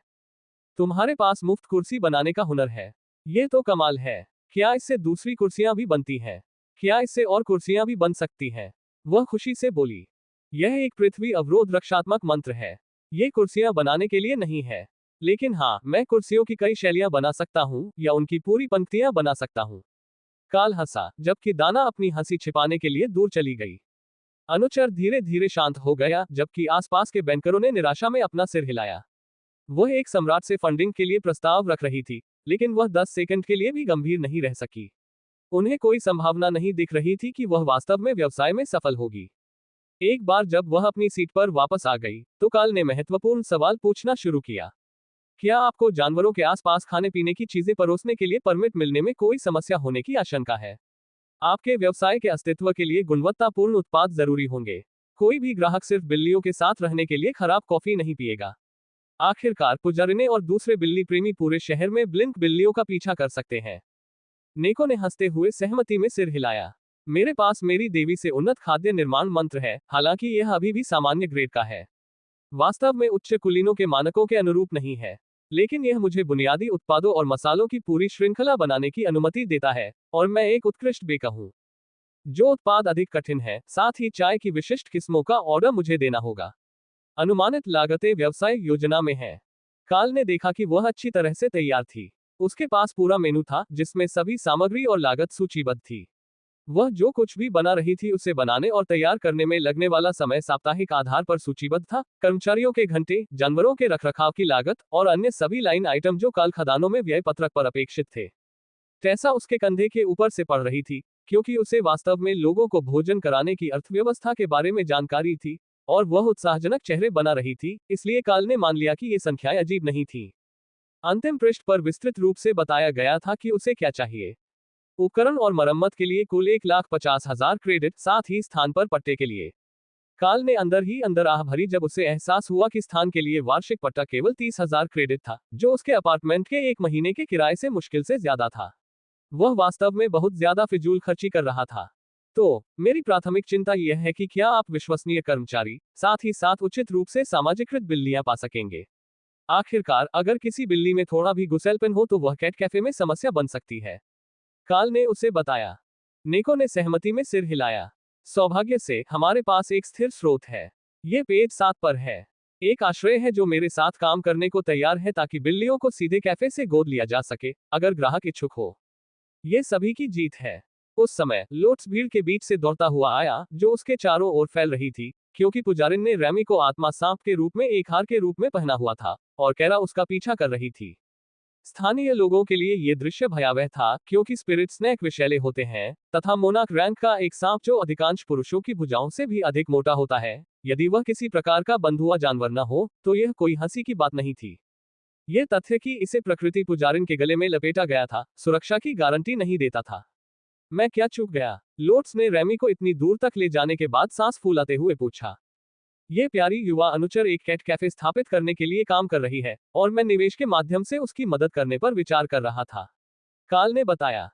तुम्हारे पास मुफ्त कुर्सी बनाने का हुनर है। ये तो कमाल है। क्या इससे दूसरी कुर्सियां भी बनती हैं? क्या इससे और कुर्सियां भी बन सकती हैं? वह खुशी से बोली। यह एक पृथ्वी अवरोध रक्षात्मक मंत्र है। ये कुर्सियां बनाने के लिए नहीं है। लेकिन हाँ, मैं कुर्सियों की कई शैलियां बना सकता हूँ या उनकी पूरी पंक्तियां बना सकता हूँ। काल हंसा, जबकि दाना अपनी हंसी छिपाने के लिए दूर चली गई। अनुचर धीरे धीरे शांत हो गया, जबकि आसपास के बैंकरों ने निराशा में अपना सिर हिलाया। वह एक सम्राट से फंडिंग के लिए प्रस्ताव रख रही थी, लेकिन वह 10 सेकंड के लिए भी गंभीर नहीं रह सकी। उन्हें कोई संभावना नहीं दिख रही थी कि वह वास्तव में व्यवसाय में सफल होगी। एक बार जब वह अपनी सीट पर वापस आ गई, तो काल ने महत्वपूर्ण सवाल पूछना शुरू किया। क्या आपको जानवरों के आसपास खाने पीने की चीजें परोसने के लिए परमिट मिलने में कोई समस्या होने की आशंका है? आपके व्यवसाय के अस्तित्व के लिए गुणवत्तापूर्ण उत्पाद जरूरी होंगे। कोई भी ग्राहक सिर्फ बिल्लियों के साथ रहने के लिए खराब कॉफी नहीं पिएगा। आखिरकार पुजारिने और दूसरे बिल्ली प्रेमी पूरे शहर में ब्लिंक बिल्लियों का पीछा कर सकते हैं। नेको ने हंसते हुए सहमति में सिर हिलाया। मेरे पास मेरी देवी से उन्नत खाद्य निर्माण मंत्र है, हालांकि यह अभी भी सामान्य ग्रेड का है। वास्तव में उच्च कुलीनों के मानकों के अनुरूप नहीं है, लेकिन यह मुझे बुनियादी उत्पादों और मसालों की पूरी श्रृंखला बनाने की अनुमति देता है, और मैं एक उत्कृष्ट बेकर हूं। जो उत्पाद अधिक कठिन है, साथ ही चाय की विशिष्ट किस्मों का ऑर्डर मुझे देना होगा। अनुमानित लागतें व्यवसाय योजना में हैं। काल ने देखा कि वह अच्छी तरह से तैयार थी। उसके पास पूरा मेनू था, जिसमें सभी सामग्री और लागत सूचीबद्ध थी। वह जो कुछ भी बना रही थी उसे बनाने और तैयार करने में लगने वाला समय साप्ताहिक आधार पर सूचीबद्ध था। कर्मचारियों के घंटे, जानवरों के रखरखाव की लागत और अन्य सभी लाइन आइटम जो काल खदानों में व्यय पत्रक पर अपेक्षित थे। टेसा उसके कंधे के ऊपर से पढ़ रही थी, क्योंकि उसे वास्तव में लोगों को भोजन कराने की अर्थव्यवस्था के बारे में जानकारी थी और वह उत्साहजनक चेहरे बना रही थी, इसलिए काल ने मान लिया कि ये संख्याएं अजीब नहीं थीं। अंतिम पृष्ठ पर विस्तृत रूप से बताया गया था कि उसे क्या चाहिए। उपकरण और मरम्मत के लिए कुल 1,50,000 क्रेडिट, साथ ही स्थान पर पट्टे के लिए। काल ने अंदर ही अंदर आह भरी जब उसे एहसास हुआ कि स्थान के लिए वार्षिक पट्टा केवल 30,000 क्रेडिट था, जो उसके अपार्टमेंट के एक महीने के किराए से मुश्किल से ज्यादा था। वह वास्तव में बहुत ज्यादा फिजूल खर्ची कर रहा था। तो मेरी प्राथमिक चिंता यह है कि क्या आप विश्वसनीय कर्मचारी, साथ ही साथ उचित रूप से सामाजिकृत बिल्लियां पा सकेंगे। आखिरकार, अगर किसी बिल्ली में थोड़ा भी गुस्सैलपन हो तो वह कैट कैफे में समस्या बन सकती है। काल ने उसे बताया। नेको ने सहमति में सिर हिलाया। सौभाग्य से हमारे पास एक स्थिर स्रोत है। ये पेज 7 पर है। एक आश्रय है जो मेरे साथ काम करने को तैयार है ताकि बिल्लियों को सीधे कैफे से गोद लिया जा सके, अगर ग्राहक इच्छुक हो। ये सभी की जीत है। उस समय लोट्स भीड़ के बीच से दौड़ता हुआ आया, जो उसके चारों ओर फैल रही थी, क्योंकि पुजारिन ने रैमी को आत्मा सांप के रूप में एक हार के रूप में पहना हुआ था, और कैरा उसका पीछा कर रही थी। स्थानीय लोगों के लिए यह दृश्य भयावह था, क्योंकि स्पिरिट स्नैक विषैले होते हैं, तथा मोनाक रैंक का एक सांप जो अधिकांश पुरुषों की भुजाओं से भी अधिक मोटा होता है, यदि वह किसी प्रकार का बंधुआ जानवर न हो, तो यह कोई हंसी की बात नहीं थी। यह तथ्य कि इसे प्रकृति पुजारिन के गले में लपेटा गया था, सुरक्षा की गारंटी नहीं देता था। मैं क्या चूक गया? लोट्स ने रैमी को इतनी दूर तक ले जाने के बाद सांस फूलाते हुए पूछा। ये प्यारी युवा अनुचर एक कैट कैफे स्थापित करने के लिए काम कर रही है, और मैं निवेश के माध्यम से उसकी मदद करने पर विचार कर रहा था। काल ने बताया।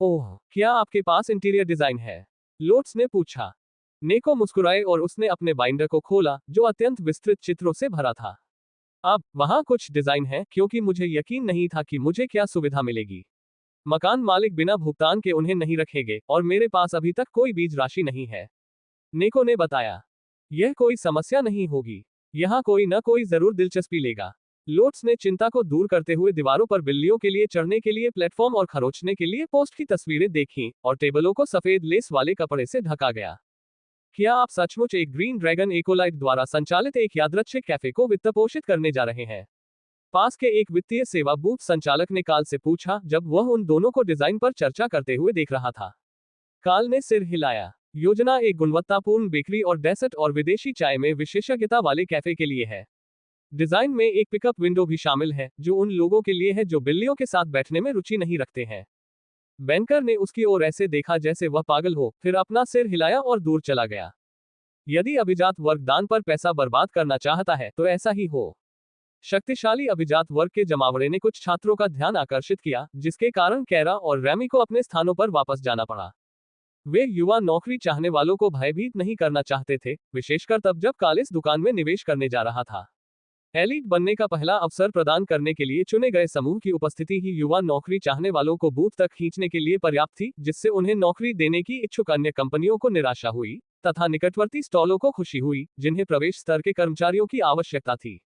ओह, क्या आपके पास इंटीरियर डिजाइन है? लोट्स ने पूछा। नेको मुस्कुराए और उसने अपने बाइंडर को खोला, जो अत्यंत विस्तृत चित्रों से भरा था। अब वहां कुछ डिजाइन है, क्योंकि मुझे यकीन नहीं था कि मुझे क्या सुविधा मिलेगी। मकान मालिक बिना भुगतान के उन्हें नहीं रखेंगे और मेरे पास अभी तक कोई बीज राशि नहीं है, नेको ने बताया। यह कोई समस्या नहीं होगी, यहाँ कोई न कोई जरूर दिलचस्पी लेगा। लोट्स ने चिंता को दूर करते हुए दीवारों पर बिल्लियों के लिए चढ़ने के लिए प्लेटफॉर्म और खरोचने के लिए पोस्ट की तस्वीरें देखीं और टेबलों को सफेद लेस वाले कपड़े से ढका गया। क्या आप सचमुच एक ग्रीन ड्रैगन एकोलाइट द्वारा संचालित एक यादृच्छिक कैफे को वित्तपोषित करने जा रहे हैं? पास के एक वित्तीय सेवा बूथ संचालक ने काल से पूछा जब वह उन दोनों को डिजाइन पर चर्चा करते हुए देख रहा था। काल ने सिर हिलाया। योजना एक गुणवत्तापूर्ण बेकरी और डेसर्ट और विदेशी चाय में विशेषज्ञता वाले कैफे के लिए है। डिजाइन में एक पिकअप विंडो भी शामिल है जो उन लोगों के लिए है जो बिल्लियों के साथ बैठने में रुचि नहीं रखते हैं। बैंकर ने उसकी ओर ऐसे देखा जैसे वह पागल हो, फिर अपना सिर हिलाया और दूर चला गया। यदि अभिजात वर्ग दान पर पैसा बर्बाद करना चाहता है तो ऐसा ही हो। शक्तिशाली अभिजात वर्ग के जमावड़े ने कुछ छात्रों का ध्यान आकर्षित किया, जिसके कारण कैरा और रैमी को अपने स्थानों पर वापस जाना पड़ा। वे युवा नौकरी चाहने वालों को भयभीत नहीं करना चाहते थे, विशेषकर तब जब काल इस दुकान में निवेश करने जा रहा था। एलीट बनने का पहला अवसर प्रदान करने के लिए चुने गए समूह की उपस्थिति ही युवा नौकरी चाहने वालों को बूथ तक खींचने के लिए पर्याप्त थी, जिससे उन्हें नौकरी देने की इच्छुक अन्य कंपनियों को निराशा हुई तथा निकटवर्ती स्टॉलों को खुशी हुई जिन्हें प्रवेश स्तर के कर्मचारियों की आवश्यकता थी।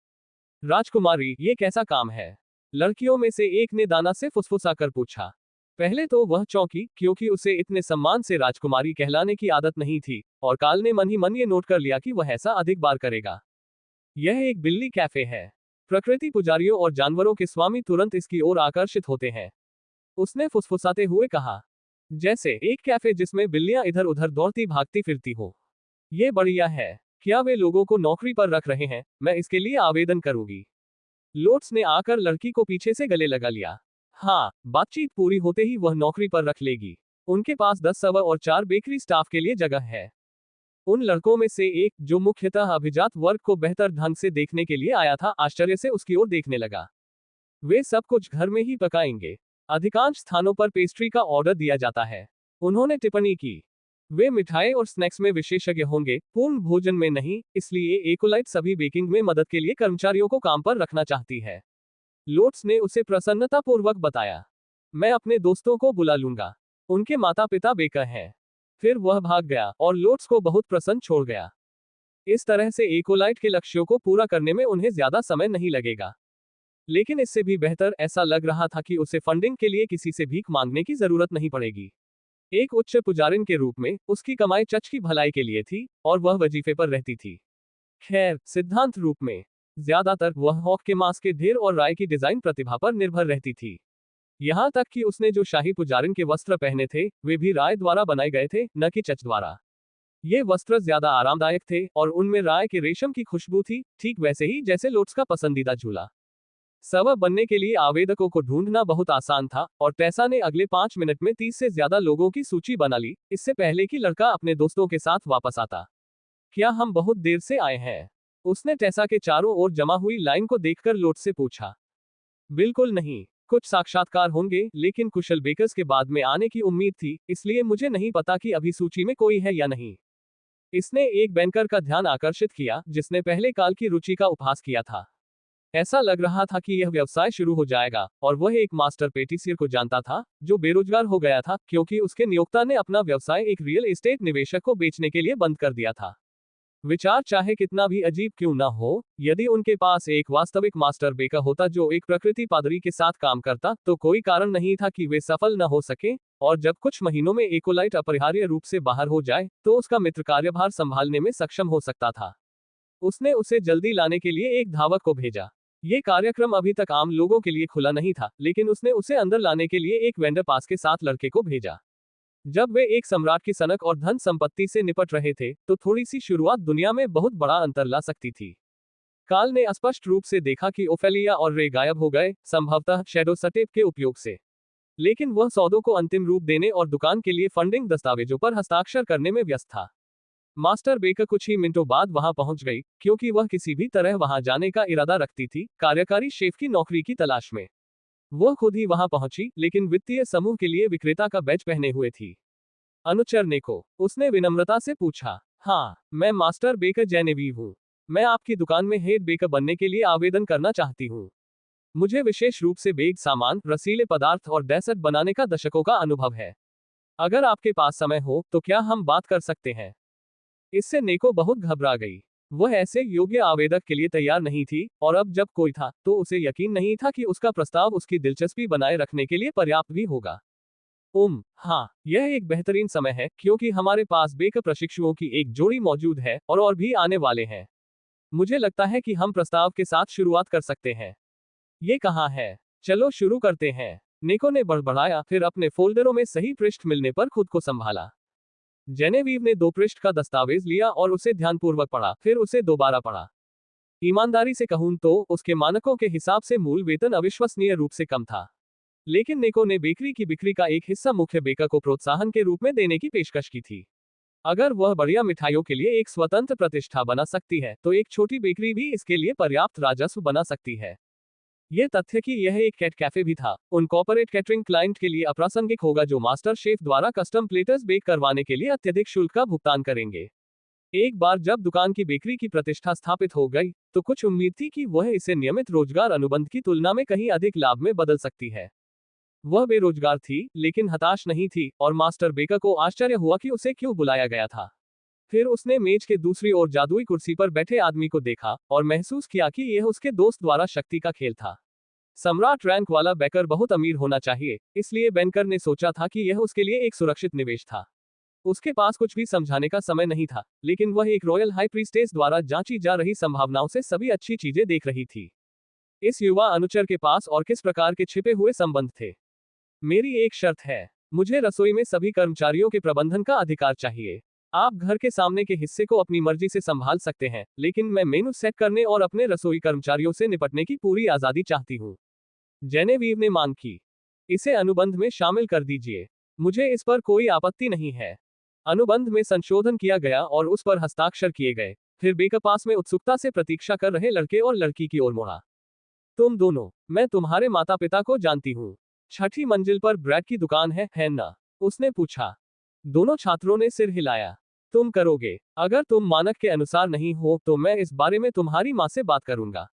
राजकुमारी, ये कैसा काम है? लड़कियों में से एक ने दाना से फुसफुसाकर पूछा। पहले तो वह चौंकी, क्योंकि उसे इतने सम्मान से राजकुमारी कहलाने की आदत नहीं थी, और काल ने मन ही मन ये नोट कर लिया कि वह ऐसा अधिक बार करेगा। यह एक बिल्ली कैफे है। प्रकृति पुजारियों और जानवरों के स्वामी तुरंत इसकी ओर आकर्षित होते हैं, उसने फुसफुसाते हुए कहा। जैसे एक कैफे जिसमें बिल्लियां इधर उधर दौड़ती भागती फिरती हो। ये बढ़िया है। क्या वे लोगों को नौकरी पर रख रहे हैं? मैं इसके लिए आवेदन करूंगी। लोट्स ने आकर लड़की को पीछे से गले लगा लिया। हाँ, बातचीत पूरी होते ही वह नौकरी पर रख लेगी। उनके पास 10 सर्वर और 4 बेकरी स्टाफ के लिए जगह है। उन लड़कों में से एक, जो मुख्यतः अभिजात वर्ग को बेहतर ढंग से देखने के लिए आया था, आश्चर्य से उसकी ओर देखने लगा। वे सब कुछ घर में ही पकाएंगे। अधिकांश स्थानों पर पेस्ट्री का ऑर्डर दिया जाता है, उन्होंने टिप्पणी की। वे मिठाई और स्नैक्स में विशेषज्ञ होंगे, पूर्ण भोजन में नहीं, इसलिए एकोलाइट सभी बेकिंग में मदद के लिए कर्मचारियों को काम पर रखना चाहती है। लोट्स ने उसे प्रसन्नतापूर्वक बताया। मैं अपने दोस्तों को बुला लूंगा, उनके माता पिता बेकर हैं। फिर वह भाग गया और लोट्स को बहुत प्रसन्न छोड़ गया। इस तरह से एकोलाइट के लक्ष्यों को पूरा करने में उन्हें ज्यादा समय नहीं लगेगा। लेकिन इससे भी बेहतर ऐसा लग रहा था कि उसे फंडिंग के लिए किसी से भीख मांगने की जरूरत नहीं पड़ेगी। एक उच्च पुजारिन के रूप में उसकी कमाई चर्च की भलाई के लिए थी और वह वजीफे पर रहती थी। खैर, सिद्धांत रूप में ज्यादातर वह हॉक के मांस के ढेर और राय की डिजाइन प्रतिभा पर निर्भर रहती थी। यहां तक कि उसने जो शाही पुजारिन के वस्त्र पहने थे वे भी राय द्वारा बनाए गए थे, न कि चर्च द्वारा। ये वस्त्र ज्यादा आरामदायक थे और उनमें राय के रेशम की खुशबू थी, ठीक वैसे ही जैसे लोट्स का पसंदीदा झूला। सर्वर बनने के लिए आवेदकों को ढूंढना बहुत आसान था और टेसा ने अगले 5 मिनट में 30 से ज्यादा लोगों की सूची बना ली, इससे पहले कि लड़का अपने दोस्तों के साथ वापस आता। क्या हम बहुत देर से आए हैं? उसने टेसा के चारों ओर जमा हुई लाइन को देखकर लोट्स से पूछा। बिल्कुल नहीं, कुछ साक्षात्कार होंगे, लेकिन कुशल बेकर्स के बाद में आने की उम्मीद थी, इसलिए मुझे नहीं पता कि अभी सूची में कोई है या नहीं। इसने एक बैंकर का ध्यान आकर्षित किया जिसने पहले काल की रुचि का उपहास किया था। ऐसा लग रहा था कि यह व्यवसाय शुरू हो जाएगा और वह एक मास्टर पेटिसियर को जानता था जो बेरोजगार हो गया था क्योंकि उसके नियोक्ता ने अपना व्यवसाय एक रियल एस्टेट निवेशक को बेचने के लिए बंद कर दिया था। विचार चाहे कितना भी अजीब क्यों ना हो, यदि उनके पास एक वास्तविक मास्टर बेकर होता जो एक प्रकृति पादरी के साथ काम करता, तो कोई कारण नहीं था कि वे सफल न हो सके, और जब कुछ महीनों में एकोलाइट अपरिहार्य रूप से बाहर हो जाए तो उसका मित्र कार्यभार संभालने में सक्षम हो सकता था। उसने उसे जल्दी लाने के लिए एक धावक को भेजा। ये कार्यक्रम अभी तक आम लोगों के लिए खुला नहीं था, लेकिन उसने उसे अंदर लाने के लिए एक वेंडर पास के साथ लड़के को भेजा। जब वे एक सम्राट की सनक और धन संपत्ति से निपट रहे थे तो थोड़ी सी शुरुआत दुनिया में बहुत बड़ा अंतर ला सकती थी। काल ने स्पष्ट रूप से देखा कि ओफेलिया और रे गायब हो गए, संभवतः शैडो सटेप के उपयोग से। लेकिन वह सौदों को अंतिम रूप देने और दुकान के लिए फंडिंग दस्तावेजों पर हस्ताक्षर करने में व्यस्त था। मास्टर बेकर कुछ ही मिनटों बाद वहां पहुंच गई, क्योंकि वह किसी भी तरह वहां जाने का इरादा रखती थी, कार्यकारी शेफ की नौकरी की तलाश में। वह खुद ही वहां पहुंची, लेकिन वित्तीय समूह के लिए विक्रेता का बैज पहने हुए थी। अनुचर नेको, उसने विनम्रता से पूछा। हाँ, मैं मास्टर बेकर जेनेवीव हूँ। मैं आपकी दुकान में हेड बेकर बनने के लिए आवेदन करना चाहती हूँ। मुझे विशेष रूप से बेक सामान, रसीले पदार्थ और डेसर्ट बनाने का दशकों का अनुभव है। अगर आपके पास समय हो तो क्या हम बात कर सकते हैं? इससे नेको बहुत घबरा गई। वह ऐसे योग्य आवेदक के लिए तैयार नहीं थी, और अब जब कोई था, तो उसे यकीन नहीं था कि उसका प्रस्ताव उसकी दिलचस्पी बनाए रखने के लिए पर्याप्त भी होगा। हाँ, यह एक बेहतरीन समय है, क्योंकि हमारे पास बेक प्रशिक्षुओं की एक जोड़ी मौजूद है, और भी आने वाले हैं। मुझे लगता है कि हम प्रस्ताव के साथ शुरुआत कर सकते हैं। ये कहाँ है? चलो शुरू करते हैं। निको ने बड़बड़ाया, फिर अपने फोल्डरों में सही पृष्ठ मिलने पर खुद को संभाला। जेनेवीव ने 2 पृष्ठ का दस्तावेज लिया और उसे ध्यानपूर्वक पढ़ा, फिर उसे दोबारा पढ़ा। ईमानदारी से कहूं तो उसके मानकों के हिसाब से मूल वेतन अविश्वसनीय रूप से कम था। लेकिन निको ने बेकरी की बिक्री का एक हिस्सा मुख्य बेकर को प्रोत्साहन के रूप में देने की पेशकश की थी। अगर वह बढ़िया मिठाइयों के लिए एक स्वतंत्र प्रतिष्ठा बना सकती है, तो एक छोटी बेकरी भी इसके लिए पर्याप्त राजस्व बना सकती है। यह तथ्य कि यह एक कैट कैफे भी था, उन कॉर्पोरेट कैटरिंग क्लाइंट के लिए अप्रासंगिक होगा जो मास्टर शेफ द्वारा कस्टम प्लेटर्स बेक करवाने के लिए अत्यधिक शुल्क का भुगतान करेंगे। एक बार जब दुकान की बेकरी की प्रतिष्ठा स्थापित हो गई, तो कुछ उम्मीद थी कि वह इसे नियमित रोजगार अनुबंध की तुलना में कहीं अधिक लाभ में बदल सकती है। वह बेरोजगार थी, लेकिन हताश नहीं थी, और मास्टर बेकर को आश्चर्य हुआ कि उसे क्यों बुलाया गया था। फिर उसने मेज के दूसरी ओर जादुई कुर्सी पर बैठे आदमी को देखा, और महसूस किया कि यह उसके दोस्त द्वारा शक्ति का खेल था। सम्राट रैंक वाला बेकर बहुत अमीर होना चाहिए, इसलिए बैंकर ने सोचा था कि यह उसके लिए एक सुरक्षित निवेश था। उसके पास कुछ भी समझाने का समय नहीं था, लेकिन वह एक रॉयल हाई प्रीस्टेस द्वारा जांची जा रही संभावनाओं से सभी अच्छी चीजें देख रही थी। इस युवा अनुचर के पास और किस प्रकार के छिपे हुए संबंध थे? मेरी एक शर्त है। मुझे रसोई में सभी कर्मचारियों के प्रबंधन का अधिकार चाहिए। आप घर के सामने के हिस्से को अपनी मर्जी से संभाल सकते हैं, लेकिन मैं मेनू सेट करने और अपने रसोई कर्मचारियों से निपटने की पूरी आजादी चाहती हूँ। जेनेवीव ने मांग की। इसे अनुबंध में शामिल कर दीजिए। मुझे इस पर कोई आपत्ति नहीं है। अनुबंध में संशोधन किया गया और उस पर हस्ताक्षर किए गए। फिर बेकर पास में उत्सुकता से प्रतीक्षा कर रहे लड़के और लड़की की ओर मुड़ा। तुम दोनों, मैं तुम्हारे माता पिता को जानती हूँ। छठी मंजिल पर ब्रेड की दुकान है ना? उसने पूछा। दोनों छात्रों ने सिर हिलाया। तुम करोगे? अगर तुम मानक के अनुसार नहीं हो तो मैं इस बारे में तुम्हारी माँ से बात करूंगा।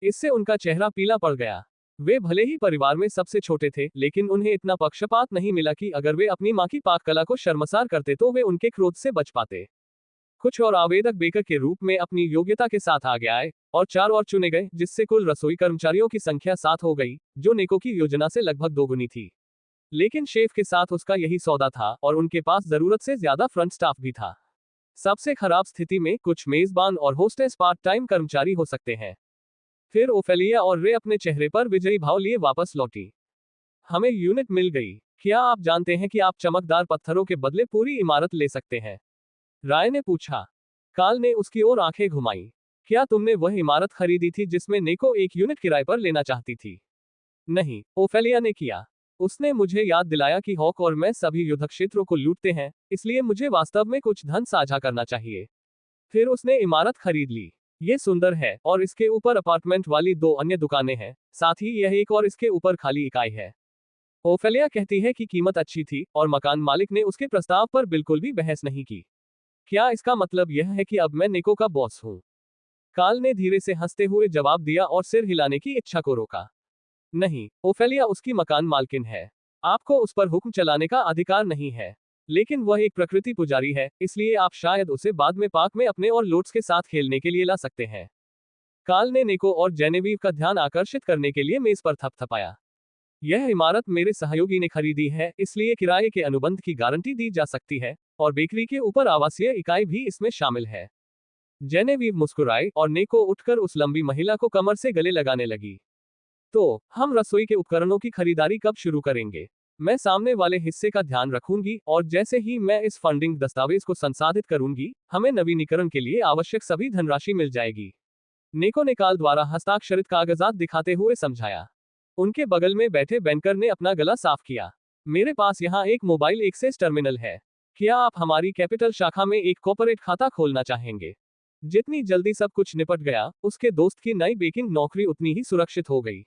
इससे उनका चेहरा पीला पड़ गया। वे भले ही परिवार में सबसे छोटे थे, लेकिन उन्हें इतना पक्षपात नहीं मिला कि अगर वे अपनी माँ की पाक कला को शर्मसार करते तो वे उनके क्रोध से बच पाते। कुछ और आवेदक बेकर के रूप में अपनी योग्यता के साथ आगे आए, और 4 और चुने गए, जिससे कुल रसोई कर्मचारियों की संख्या 7 हो गई, जो निको की योजना से लगभग दोगुनी थी। लेकिन शेफ के साथ उसका यही सौदा था, और उनके पास जरूरत से ज्यादा फ्रंट स्टाफ भी था। सबसे खराब स्थिति में कुछ मेजबान और होस्टेस पार्ट टाइम कर्मचारी हो सकते हैं। फिर ओफेलिया और रे अपने चेहरे पर विजयी भाव लिए वापस लौटी। हमें यूनिट मिल गई। क्या आप जानते हैं कि आप चमकदार पत्थरों के बदले पूरी इमारत ले सकते हैं? राय ने पूछा। काल ने उसकी ओर आंखें घुमाई। क्या तुमने वह इमारत खरीदी थी जिसमें नेको एक यूनिट किराए पर लेना चाहती थी? नहीं, ओफेलिया ने किया। उसने मुझे याद दिलाया कि हॉक और मैं सभी युद्ध क्षेत्रों को लूटते हैं, इसलिए मुझे वास्तव में कुछ धन साझा करना चाहिए। फिर उसने इमारत खरीद ली। ये सुंदर है, और इसके ऊपर अपार्टमेंट वाली 2 अन्य दुकानें हैं, साथ ही यह एक और इसके ऊपर खाली इकाई है। ओफेलिया कहती है कि कीमत अच्छी थी, और मकान मालिक ने उसके प्रस्ताव पर बिल्कुल भी बहस नहीं की। क्या इसका मतलब यह है कि अब मैं निको का बॉस हूं? काल ने धीरे से हंसते हुए जवाब दिया और सिर हिलाने की इच्छा को रोका। नहीं, ओफेलिया उसकी मकान मालकिन है। आपको उस पर हुक्म चलाने का अधिकार नहीं है। लेकिन वह एक प्रकृति पुजारी है, इसलिए आप शायद उसे बाद में पार्क में अपने और लोट्स के साथ खेलने के लिए ला सकते हैं। काल ने निको और जेनेवीव का ध्यान आकर्षित करने के लिए मेज पर थपथपाया। यह इमारत मेरे सहयोगी ने खरीदी है, इसलिए किराए के अनुबंध की गारंटी दी जा सकती है, और बेकरी के ऊपर आवासीय इकाई भी इसमें शामिल है। जेनेवीव मुस्कुराई, और निको उठकर उस लंबी महिला को कमर से गले लगाने लगी। तो हम रसोई के उपकरणों की खरीदारी कब शुरू करेंगे? मैं सामने वाले हिस्से का ध्यान रखूंगी, और जैसे ही मैं इस फंडिंग दस्तावेज को संसाधित करूंगी, हमें नवीनीकरण के लिए आवश्यक सभी धनराशि मिल जाएगी। निको ने काल द्वारा हस्ताक्षरित कागजात दिखाते हुए समझाया। उनके बगल में बैठे बैंकर ने अपना गला साफ किया। मेरे पास यहाँ एक मोबाइल एक्सेस टर्मिनल है। क्या आप हमारी कैपिटल शाखा में एक कॉर्पोरेट खाता खोलना चाहेंगे? जितनी जल्दी सब कुछ निपट गया, उसके दोस्त की नई बेकिंग नौकरी उतनी ही सुरक्षित हो गई।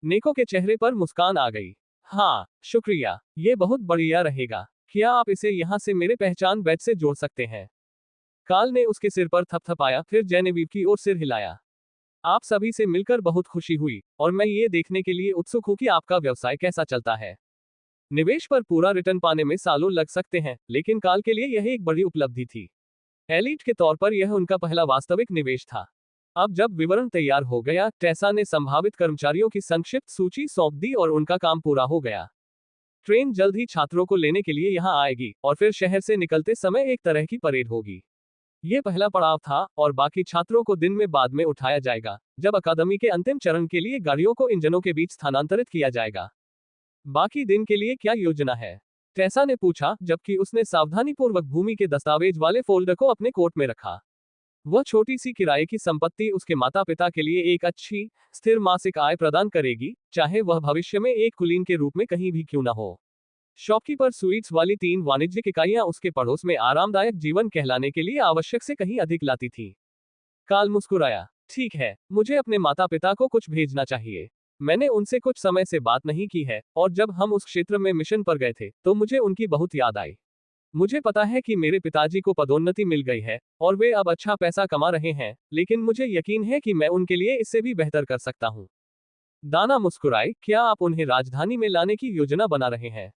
निको के चेहरे पर मुस्कान आ गई। हाँ, शुक्रिया, ये बहुत बढ़िया रहेगा। क्या आप इसे यहाँ से मेरे पहचान बैच से जोड़ सकते हैं? काल ने उसके सिर पर थपथपाया, फिर जेनेवीव की ओर सिर हिलाया। आप सभी से मिलकर बहुत खुशी हुई और मैं ये देखने के लिए उत्सुक हूँ कि आपका व्यवसाय कैसा चलता है। निवेश पर पूरा रिटर्न पाने में सालों लग सकते हैं, लेकिन काल के लिए यह एक बड़ी उपलब्धि थी। एलीट के तौर पर यह उनका पहला वास्तविक निवेश था। अब जब विवरण तैयार हो गया, टेसा ने संभावित कर्मचारियों की संक्षिप्त सूची सौंप दी और उनका काम पूरा हो गया। ट्रेन जल्द ही छात्रों को लेने के लिए यहां आएगी और फिर शहर से निकलते समय एक तरह की परेड होगी। ये पहला पड़ाव था और बाकी छात्रों को दिन में बाद में उठाया जाएगा, जब अकादमी के अंतिम चरण के लिए गाड़ियों को इंजनों के बीच स्थानांतरित किया जाएगा। बाकी दिन के लिए क्या योजना है? टेसा ने पूछा, जबकि उसने सावधानीपूर्वक भूमि के दस्तावेज वाले फोल्डर को अपने कोट में रखा। वह छोटी सी किराए की संपत्ति उसके माता पिता के लिए एक अच्छी, स्थिर मासिक आय प्रदान करेगी, चाहे वह भविष्य में एक कुलीन के रूप में कहीं भी क्यों न हो। शॉपकीपर स्वीट्स वाली 3 वाणिज्यिक इकाइयां उसके पड़ोस में आरामदायक जीवन कहलाने के लिए आवश्यक से कहीं अधिक लाती थी। काल मुस्कुराया। ठीक है, मुझे अपने माता पिता को कुछ भेजना चाहिए। मैंने उनसे कुछ समय से बात नहीं की है, और जब हम उस क्षेत्र में मिशन पर गए थे, तो मुझे उनकी बहुत याद आई। मुझे पता है कि मेरे पिताजी को पदोन्नति मिल गई है, और वे अब अच्छा पैसा कमा रहे हैं, लेकिन मुझे यकीन है कि मैं उनके लिए इससे भी बेहतर कर सकता हूँ। दाना मुस्कुराई, क्या आप उन्हें राजधानी में लाने की योजना बना रहे हैं?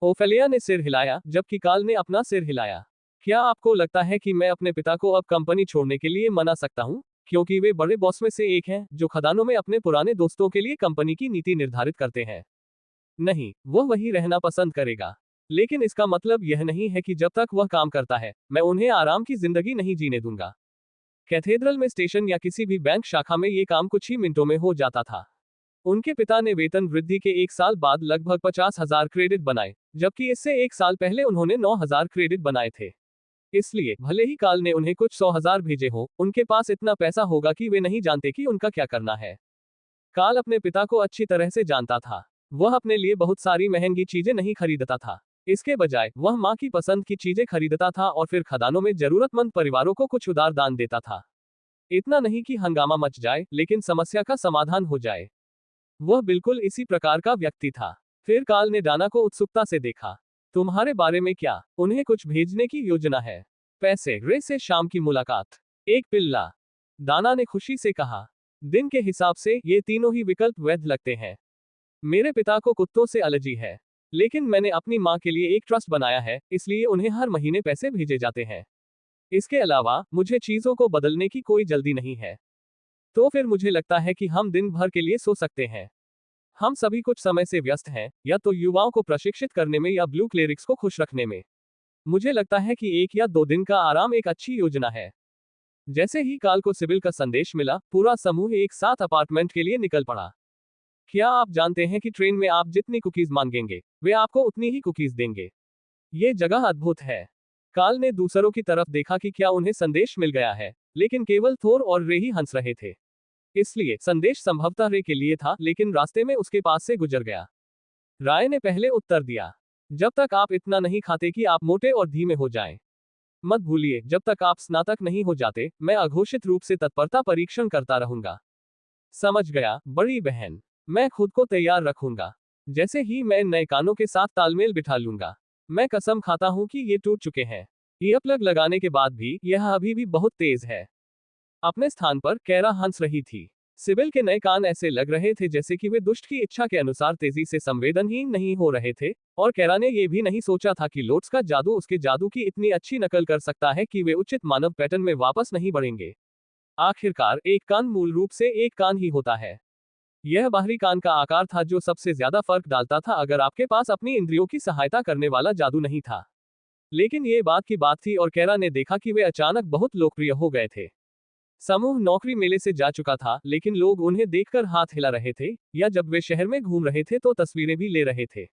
ओफेलिया ने सिर हिलाया, जबकि काल ने अपना सिर हिलाया। क्या आपको लगता है कि मैं अपने पिता को अब कंपनी छोड़ने के लिए मना सकता हूँ, क्योंकि वे बड़े बॉस में से एक हैं, जो खदानों में अपने पुराने दोस्तों के लिए कंपनी की नीति निर्धारित करते हैं? नहीं, वह वही रहना पसंद करेगा। लेकिन इसका मतलब यह नहीं है कि जब तक वह काम करता है, मैं उन्हें आराम की जिंदगी नहीं जीने दूंगा। कैथेड्रल में स्टेशन या किसी भी बैंक शाखा में ये काम कुछ ही मिनटों में हो जाता था। उनके पिता ने वेतन वृद्धि के 1 साल बाद लगभग 50,000 क्रेडिट बनाए, जबकि इससे 1 साल पहले उन्होंने 9,000 क्रेडिट बनाए थे। इसलिए भले ही काल ने उन्हें कुछ 100,000 भेजे हो, उनके पास इतना पैसा होगा कि वे नहीं जानते कि उनका क्या करना है। काल अपने पिता को अच्छी तरह से जानता था। वह अपने लिए बहुत सारी महंगी चीजें नहीं खरीदता था। इसके बजाय वह माँ की पसंद की चीजें खरीदता था और फिर खदानों में जरूरतमंद परिवारों को कुछ उदार दान देता था। इतना नहीं कि हंगामा मच जाए, लेकिन समस्या का समाधान हो जाए। वह बिल्कुल इसी प्रकार का व्यक्ति था। फिर काल ने डाना को उत्सुकता से देखा। तुम्हारे बारे में क्या? उन्हें कुछ भेजने की योजना है? पैसे, रे से शाम की मुलाकात, एक पिल्ला। दाना ने खुशी से कहा। दिन के हिसाब से ये तीनों ही विकल्प वैध लगते हैं। मेरे पिता को कुत्तों से एलर्जी है, लेकिन मैंने अपनी माँ के लिए एक ट्रस्ट बनाया है, इसलिए उन्हें हर महीने पैसे भेजे जाते हैं। इसके अलावा मुझे चीजों को बदलने की कोई जल्दी नहीं है। तो फिर मुझे लगता है कि हम दिन भर के लिए सो सकते हैं। हम सभी कुछ समय से व्यस्त हैं, या तो युवाओं को प्रशिक्षित करने में या ब्लू क्लेरिक्स को खुश रखने में। मुझे लगता है कि 1 या 2 दिन का आराम एक अच्छी योजना है। जैसे ही काल को सिबिल का संदेश मिला, पूरा समूह एक साथ अपार्टमेंट के लिए निकल पड़ा। क्या आप जानते हैं कि ट्रेन में आप जितनी कुकीज मांगेंगे, वे आपको उतनी ही कुकीज देंगे? ये जगह अद्भुत है। काल ने दूसरों की तरफ देखा कि क्या उन्हें संदेश मिल गया है, लेकिन केवल थोर और रे ही हंस रहे थे। इसलिए संदेश संभवतः रे के लिए था, लेकिन रास्ते में उसके पास से गुजर गया। राय ने पहले उत्तर दिया, जब तक आप इतना नहीं खाते कि आप मोटे और धीमे हो जाएं। मत भूलिए, जब तक आप स्नातक नहीं हो जाते, मैं अघोषित रूप से तत्परता परीक्षण करता रहूंगा। समझ गया, बड़ी बहन। मैं खुद को तैयार रखूंगा। जैसे ही मैं नए कानों के साथ तालमेल बिठा लूंगा। मैं कसम खाता हूं कि ये टूट चुके हैं। ईयरप्लग लगाने के बाद भी यह अभी भी बहुत तेज है। अपने स्थान पर कैरा हंस रही थी। सिबिल के नए कान ऐसे लग रहे थे जैसे कि वे दुष्ट की इच्छा के अनुसार तेजी से संवेदनहीन नहीं हो रहे थे, और कैरा ने यह भी नहीं सोचा था कि लोट्स का जादू उसके जादू की इतनी अच्छी नकल कर सकता है कि वे उचित मानव पैटर्न में वापस नहीं बढ़ेंगे। आखिरकार एक कान मूल रूप से एक कान ही होता है। यह बाहरी कान का आकार था जो सबसे ज्यादा फर्क डालता था अगर आपके पास अपनी इंद्रियों की सहायता करने वाला जादू नहीं था। लेकिन ये बात की बात थी और कैरा ने देखा कि वे अचानक बहुत लोकप्रिय हो गए थे। समूह नौकरी मेले से जा चुका था, लेकिन लोग उन्हें देखकर हाथ हिला रहे थे, या जब वे शहर में घूम रहे थे तो तस्वीरें भी ले रहे थे।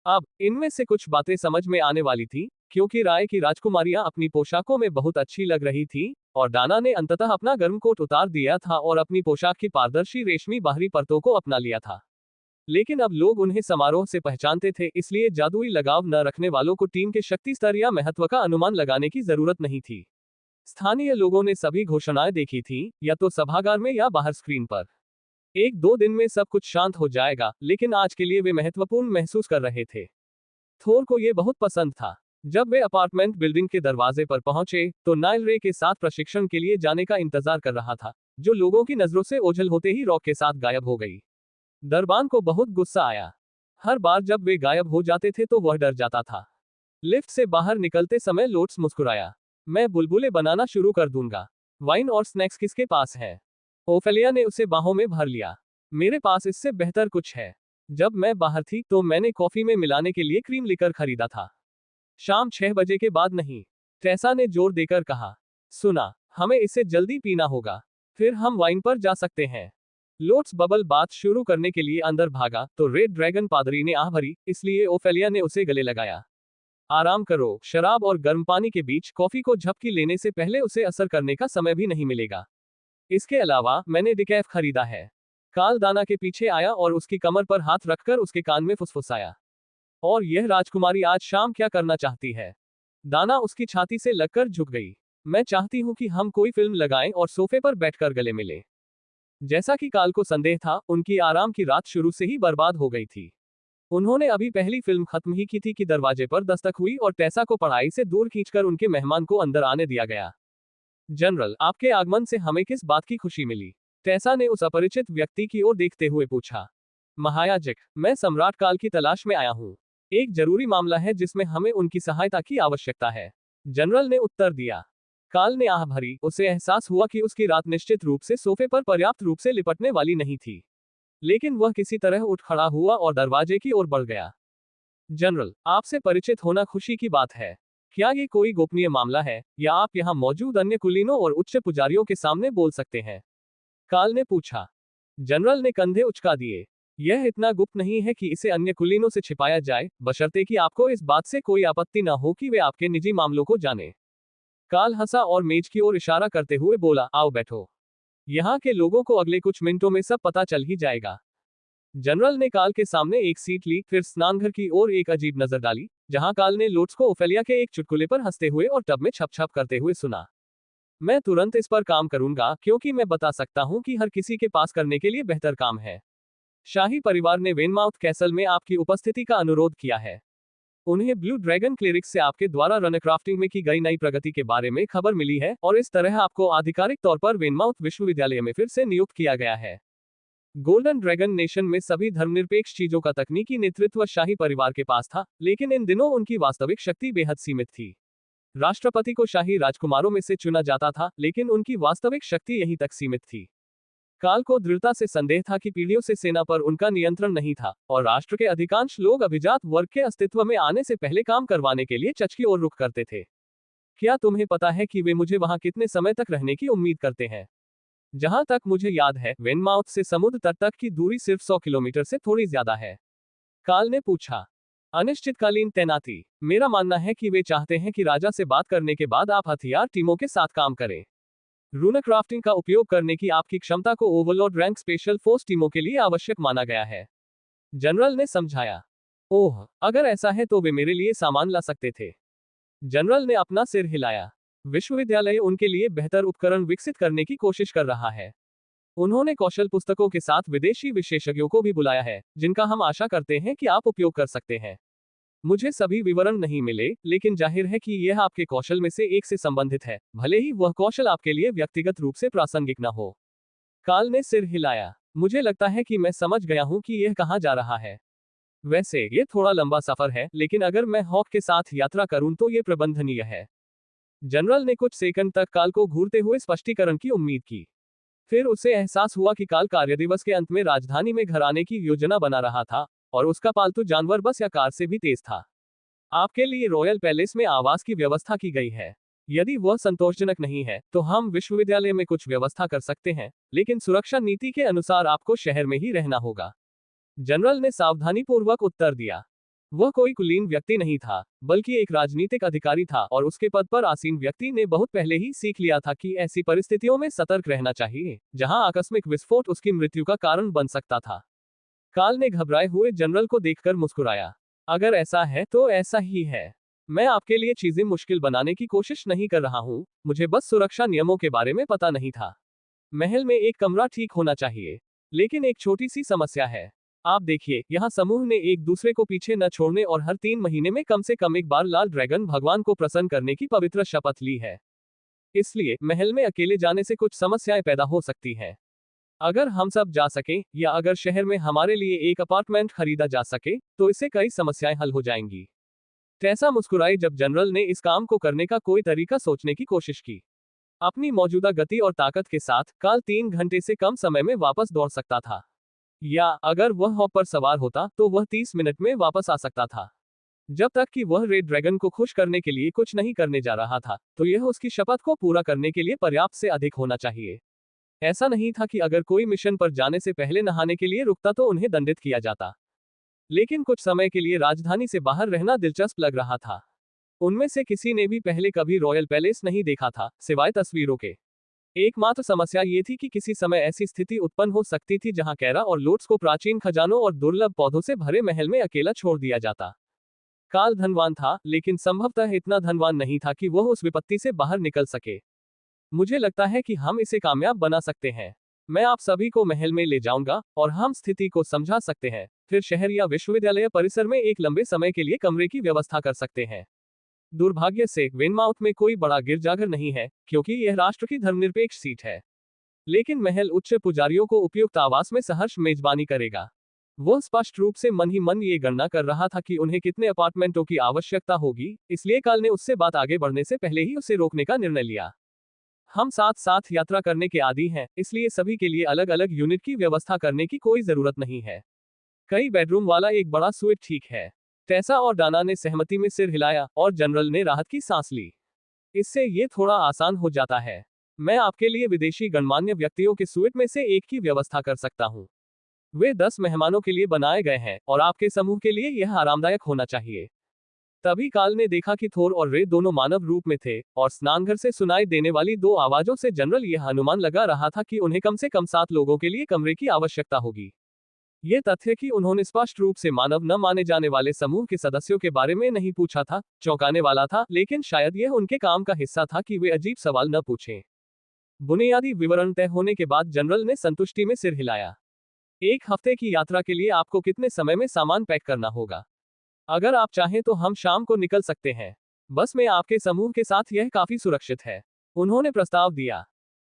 अब इनमें से कुछ बातें समझ में आने वाली थी, क्योंकि राय की राजकुमारियां अपनी पोशाकों में बहुत अच्छी लग रही थी, और डाना ने अंततः अपना गर्म कोट उतार दिया था और अपनी पोशाक की पारदर्शी रेशमी बाहरी परतों को अपना लिया था। लेकिन अब लोग उन्हें समारोह से पहचानते थे, इसलिए जादुई लगाव न रखने वालों को टीम के शक्ति स्तर या महत्व का अनुमान लगाने की जरूरत नहीं थी। स्थानीय लोगों ने सभी घोषणाएं देखी थी, या तो सभागार में या बाहर स्क्रीन पर। 1-2 दिन में सब कुछ शांत हो जाएगा, लेकिन आज के लिए वे महत्वपूर्ण महसूस कर रहे थे। थोर को यह बहुत पसंद था। जब वे अपार्टमेंट बिल्डिंग के दरवाजे पर पहुंचे, तो नाइल रे के साथ प्रशिक्षण के लिए जाने का इंतजार कर रहा था, जो लोगों की नजरों से ओझल होते ही रॉक के साथ गायब हो गई। दरबान को बहुत गुस्सा आया। हर बार जब वे गायब हो जाते थे तो वह डर जाता था। लिफ्ट से बाहर निकलते समय लोट्स मुस्कुराया। मैं बुलबुले बनाना शुरू कर दूंगा। वाइन और स्नैक्स किसके पास है? ओफेलिया ने उसे बाहों में भर लिया। मेरे पास इससे बेहतर कुछ है। जब मैं बाहर थी तो मैंने कॉफी में मिलाने के लिए क्रीम लिकर खरीदा था। शाम 6 बजे के बाद नहीं। टेसा ने जोर देकर कहा। सुना, हमें इसे जल्दी पीना होगा। फिर हम वाइन पर जा सकते हैं। लोट्स बबल बात शुरू करने के लिए अंदर भागा तो रेड ड्रैगन पादरी ने आह भरी, इसलिए ओफेलिया ने उसे गले लगाया। आराम करो, शराब और गर्म पानी के बीच कॉफी को झपकी लेने से पहले उसे असर करने का समय भी नहीं मिलेगा। इसके अलावा मैंने डिकैफ खरीदा है। काल दाना के पीछे आया और उसकी कमर पर हाथ रखकर उसके कान में फुसफुसाया। और यह राजकुमारी आज शाम क्या करना चाहती है? दाना उसकी छाती से लगकर झुक गई। मैं चाहती हूं कि हम कोई फिल्म लगाएं और सोफे पर बैठकर गले मिलें। जैसा कि काल को संदेह था, उनकी आराम की रात शुरू से ही बर्बाद हो गई थी। उन्होंने अभी पहली फिल्म खत्म ही की थी कि दरवाजे पर दस्तक हुई और टेसा को पढ़ाई से दूर खींचकर उनके मेहमान को अंदर आने दिया गया। जनरल, आपके आगमन से हमें किस बात की खुशी मिली? टेसा ने उस अपरिचित व्यक्ति की ओर देखते हुए पूछा। महायाजक, मैं सम्राट काल की तलाश में आया हूँ। एक जरूरी मामला है जिसमें हमें उनकी सहायता की आवश्यकता है। जनरल ने उत्तर दिया। काल ने आह भरी। उसे एहसास हुआ कि उसकी रात निश्चित रूप से सोफे पर पर्याप्त रूप से लिपटने वाली नहीं थी। लेकिन वह किसी तरह उठ खड़ा हुआ और दरवाजे की ओर बढ़ गया। जनरल, आपसे परिचित होना खुशी की बात है। क्या ये कोई गोपनीय मामला है, या आप यहाँ मौजूद अन्य कुलीनों और उच्च पुजारियों के सामने बोल सकते हैं? काल ने पूछा। जनरल ने कंधे उचका दिए। यह इतना गुप्त नहीं है कि इसे अन्य कुलीनों से छिपाया जाए, बशर्ते कि आपको इस बात से कोई आपत्ति न हो कि वे आपके निजी मामलों को जाने। काल हंसा और मेज की ओर इशारा करते हुए बोला, आओ बैठो। यहाँ के लोगों को अगले कुछ मिनटों में सब पता चल ही जाएगा। जनरल ने काल के सामने एक सीट ली, फिर स्नानघर की ओर एक अजीब नजर डाली, जहां काल ने लोट्स को ओफेलिया के एक चुटकुले पर हंसते हुए और टब में छप छप करते हुए सुना। मैं तुरंत इस पर काम करूंगा, क्योंकि मैं बता सकता हूं कि हर किसी के पास करने के लिए बेहतर काम है। शाही परिवार ने वेनमाउथ कैसल में आपकी उपस्थिति का अनुरोध किया है। उन्हें ब्लू ड्रैगन क्लिरिक्स से आपके द्वारा रनक्राफ्टिंग में की गई नई प्रगति के बारे में खबर मिली है, और इस तरह आपको आधिकारिक तौर पर वेनमाउथ विश्वविद्यालय में फिर से नियुक्त किया गया है। गोल्डन ड्रैगन नेशन में सभी धर्मनिरपेक्ष चीजों का तकनीकी नेतृत्व शाही परिवार के पास था, लेकिन इन दिनों उनकी वास्तविक शक्ति बेहद सीमित थी। राष्ट्रपति को शाही राजकुमारों में से चुना जाता था, लेकिन उनकी वास्तविक शक्ति यहीं तक सीमित थी। काल को दृढ़ता से संदेह था कि पीढ़ियों से सेना पर उनका नियंत्रण नहीं था, और राष्ट्र के अधिकांश लोग अभिजात वर्ग के अस्तित्व में आने से पहले काम करवाने के लिए चर्च की ओर रुख करते थे। क्या तुम्हें पता है कि वे मुझे वहां कितने समय तक रहने की उम्मीद करते हैं? जहां तक मुझे याद है, वेनमाउथ से समुद्र तट तक की दूरी सिर्फ 100 किलोमीटर से थोड़ी ज्यादा है। काल ने पूछा। अनिश्चितकालीन तैनाती। मेरा मानना है कि वे चाहते हैं कि राजा से बात करने के बाद आप हथियार टीमों के साथ काम करें। रूनक्राफ्टिंग का उपयोग करने की आपकी क्षमता को ओवरलॉर्ड रैंक स्पेशल फोर्स टीमों के लिए आवश्यक माना गया है। जनरल ने समझाया। ओह, अगर ऐसा है तो वे मेरे लिए सामान ला सकते थे। जनरल ने अपना सिर हिलाया। विश्वविद्यालय उनके लिए बेहतर उपकरण विकसित करने की कोशिश कर रहा है। उन्होंने कौशल पुस्तकों के साथ विदेशी विशेषज्ञों को भी बुलाया है, जिनका हम आशा करते हैं कि आप उपयोग कर सकते हैं। मुझे सभी विवरण नहीं मिले, लेकिन जाहिर है कि यह आपके कौशल में से एक से संबंधित है, भले ही वह कौशल आपके लिए व्यक्तिगत रूप से प्रासंगिक न हो। काल ने सिर हिलाया। मुझे लगता है कि मैं समझ गया हूं कि यह कहां जा रहा है। वैसे ये थोड़ा लंबा सफर है, लेकिन अगर मैं हॉक के साथ यात्रा करूं तो ये प्रबंधनीय है। जनरल ने कुछ सेकंड तक काल को घूरते हुए स्पष्टीकरण की उम्मीद की। फिर उसे एहसास हुआ कि काल कार्यदिवस के अंत में राजधानी में घर आने की योजना बना रहा था, और उसका पालतू जानवर बस या कार से भी तेज था। आपके लिए रॉयल पैलेस में आवास की व्यवस्था की गई है। यदि वह संतोषजनक नहीं है, तो हम विश्वविद्यालय में कुछ व्यवस्था कर सकते हैं, लेकिन सुरक्षा नीति के अनुसार आपको शहर में ही रहना होगा। जनरल ने सावधानीपूर्वक उत्तर दिया। वह कोई कुलीन व्यक्ति नहीं था, बल्कि एक राजनीतिक अधिकारी था, और उसके पद पर आसीन व्यक्ति ने बहुत पहले ही सीख लिया था कि ऐसी परिस्थितियों में सतर्क रहना चाहिए, जहां आकस्मिक विस्फोट उसकी मृत्यु का कारण बन सकता था। काल ने घबराए हुए जनरल को देखकर मुस्कुराया। अगर ऐसा है तो ऐसा ही है। मैं आपके लिए चीजें मुश्किल बनाने की कोशिश नहीं कर रहा हूं, मुझे बस सुरक्षा नियमों के बारे में पता नहीं था। महल में एक कमरा ठीक होना चाहिए, लेकिन एक छोटी सी समस्या है। आप देखिए, यहाँ समूह ने एक दूसरे को पीछे न छोड़ने और हर 3 महीने में कम से कम एक बार लाल ड्रैगन भगवान को प्रसन्न करने की पवित्र शपथ ली है। इसलिए महल में अकेले जाने से कुछ समस्याएं पैदा हो सकती हैं। अगर हम सब जा सकें, या अगर शहर में हमारे लिए एक अपार्टमेंट खरीदा जा सके, तो इससे कई समस्याएं हल हो जाएंगी। टेसा मुस्कुराई जब जनरल ने इस काम को करने का कोई तरीका सोचने की कोशिश की। अपनी मौजूदा गति और ताकत के साथ काल 3 घंटे से कम समय में वापस दौड़ सकता था। या अगर वह हॉप पर सवार होता तो वह 30 मिनट में वापस आ सकता था। जब तक कि वह रेड ड्रैगन को खुश करने के लिए कुछ नहीं करने जा रहा था, तो यह उसकी शपथ को पूरा करने के लिए पर्याप्त से अधिक होना चाहिए। ऐसा नहीं था कि अगर कोई मिशन पर जाने से पहले नहाने के लिए रुकता तो उन्हें दंडित किया जाता। लेकिन कुछ समय के लिए राजधानी से बाहर रहना दिलचस्प लग रहा था। उनमें से किसी ने भी पहले कभी रॉयल पैलेस नहीं देखा था, सिवाय तस्वीरों के। एकमात्र समस्या ये थी कि किसी समय ऐसी स्थिति उत्पन्न हो सकती थी जहां कैरा और लोट्स को प्राचीन खजानों और दुर्लभ पौधों से भरे महल में अकेला छोड़ दिया जाता। काल धनवान था, लेकिन संभवतः इतना धनवान नहीं था कि वह उस विपत्ति से बाहर निकल सके। मुझे लगता है कि हम इसे कामयाब बना सकते हैं। मैं आप सभी को महल में ले जाऊंगा और हम स्थिति को समझा सकते हैं। फिर शहर या विश्वविद्यालय परिसर में एक लंबे समय के लिए कमरे की व्यवस्था कर सकते हैं। दुर्भाग्य से वेनमाउथ में कोई बड़ा गिरजाघर नहीं है, क्योंकि यह राष्ट्र की धर्मनिरपेक्ष सीट है। लेकिन महल उच्च पुजारियों को उपयुक्त आवास में सहर्ष मेजबानी करेगा। वह स्पष्ट रूप से मन ही मन ये गणना कर रहा था कि उन्हें कितने अपार्टमेंटों की आवश्यकता होगी, इसलिए काल ने उससे बात आगे बढ़ने से पहले ही उसे रोकने का निर्णय लिया। हम साथ साथ यात्रा करने के आदी हैं, इसलिए सभी के लिए अलग अलग यूनिट की व्यवस्था करने की कोई जरूरत नहीं है। कई बेडरूम वाला एक बड़ा स्वीट ठीक है। टेसा और डाना ने सहमति में सिर हिलाया और जनरल ने राहत की सांस ली। इससे ये थोड़ा आसान हो जाता है। मैं आपके लिए विदेशी गणमान्य व्यक्तियों के स्वीट में से एक की व्यवस्था कर सकता हूँ। वे 10 मेहमानों के लिए बनाए गए हैं और आपके समूह के लिए यह आरामदायक होना चाहिए। तभी काल ने देखा कि थोर और रे दोनों मानव रूप में थे, और स्नानघर से सुनाई देने वाली 2 आवाजों से जनरल यह अनुमान लगा रहा था कि उन्हें कम से कम 7 लोगों के लिए कमरे की आवश्यकता होगी। यह तथ्य कि उन्होंने स्पष्ट रूप से मानव न माने जाने वाले समूह के सदस्यों के बारे में नहीं पूछा था, चौंकाने वाला था, लेकिन शायद यह उनके काम का हिस्सा था कि वे अजीब सवाल न पूछें। बुनियादी विवरण तय होने के बाद जनरल ने संतुष्टि में सिर हिलाया। 1 हफ्ते की यात्रा के लिए आपको कितने समय में सामान पैक करना होगा? अगर आप चाहें तो हम शाम को निकल सकते हैं। बस में आपके समूह के साथ यह काफी सुरक्षित है। उन्होंने प्रस्ताव दिया।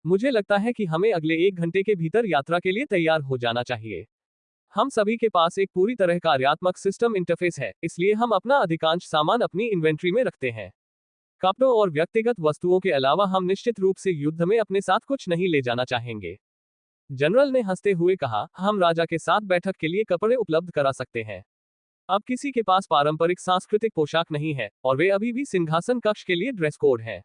मुझे लगता है कि हमें अगले 1 घंटे के भीतर यात्रा के लिए तैयार हो जाना चाहिए। हम सभी के पास एक पूरी तरह कार्यात्मक सिस्टम इंटरफेस है, इसलिए हम अपना अधिकांश सामान अपनी इन्वेंट्री में रखते हैं। कपड़ों और व्यक्तिगत वस्तुओं के अलावा हम निश्चित रूप से युद्ध में अपने साथ कुछ नहीं ले जाना चाहेंगे। जनरल ने हंसते हुए कहा, हम राजा के साथ बैठक के लिए कपड़े उपलब्ध करा सकते हैं। अब किसी के पास पारंपरिक सांस्कृतिक पोशाक नहीं है, और वे अभी भी सिंहासन कक्ष के लिए ड्रेस कोड है।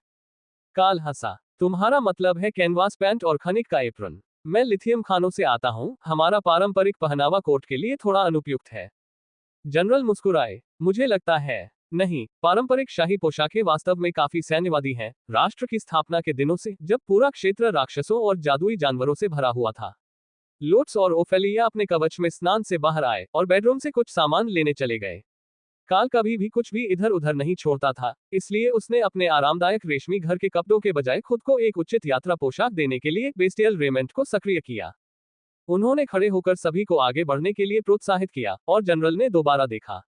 काल हंसा। तुम्हारा मतलब है कैनवास पैंट और खनिक का एप्रन। मैं लिथियम खानों से आता हूं, हमारा पारंपरिक पहनावा कोट के लिए थोड़ा अनुपयुक्त है। जनरल मुस्कुराए। मुझे लगता है नहीं, पारंपरिक शाही पोशाकें वास्तव में काफी सैन्यवादी हैं, राष्ट्र की स्थापना के दिनों से, जब पूरा क्षेत्र राक्षसों और जादुई जानवरों से भरा हुआ था। लोट्स और ओफेलिया अपने कवच में स्नान से बाहर आए और बेडरूम से कुछ सामान लेने चले गए। काल कभी भी कुछ भी इधर उधर नहीं छोड़ता था, इसलिए उसने अपने आरामदायक रेशमी घर के कपड़ों के बजाय खुद को एक उचित यात्रा पोशाक देने के लिए बेस्टियल रेमेंट को सक्रिय किया। उन्होंने खड़े होकर सभी को आगे बढ़ने के लिए प्रोत्साहित किया, और जनरल ने दोबारा देखा।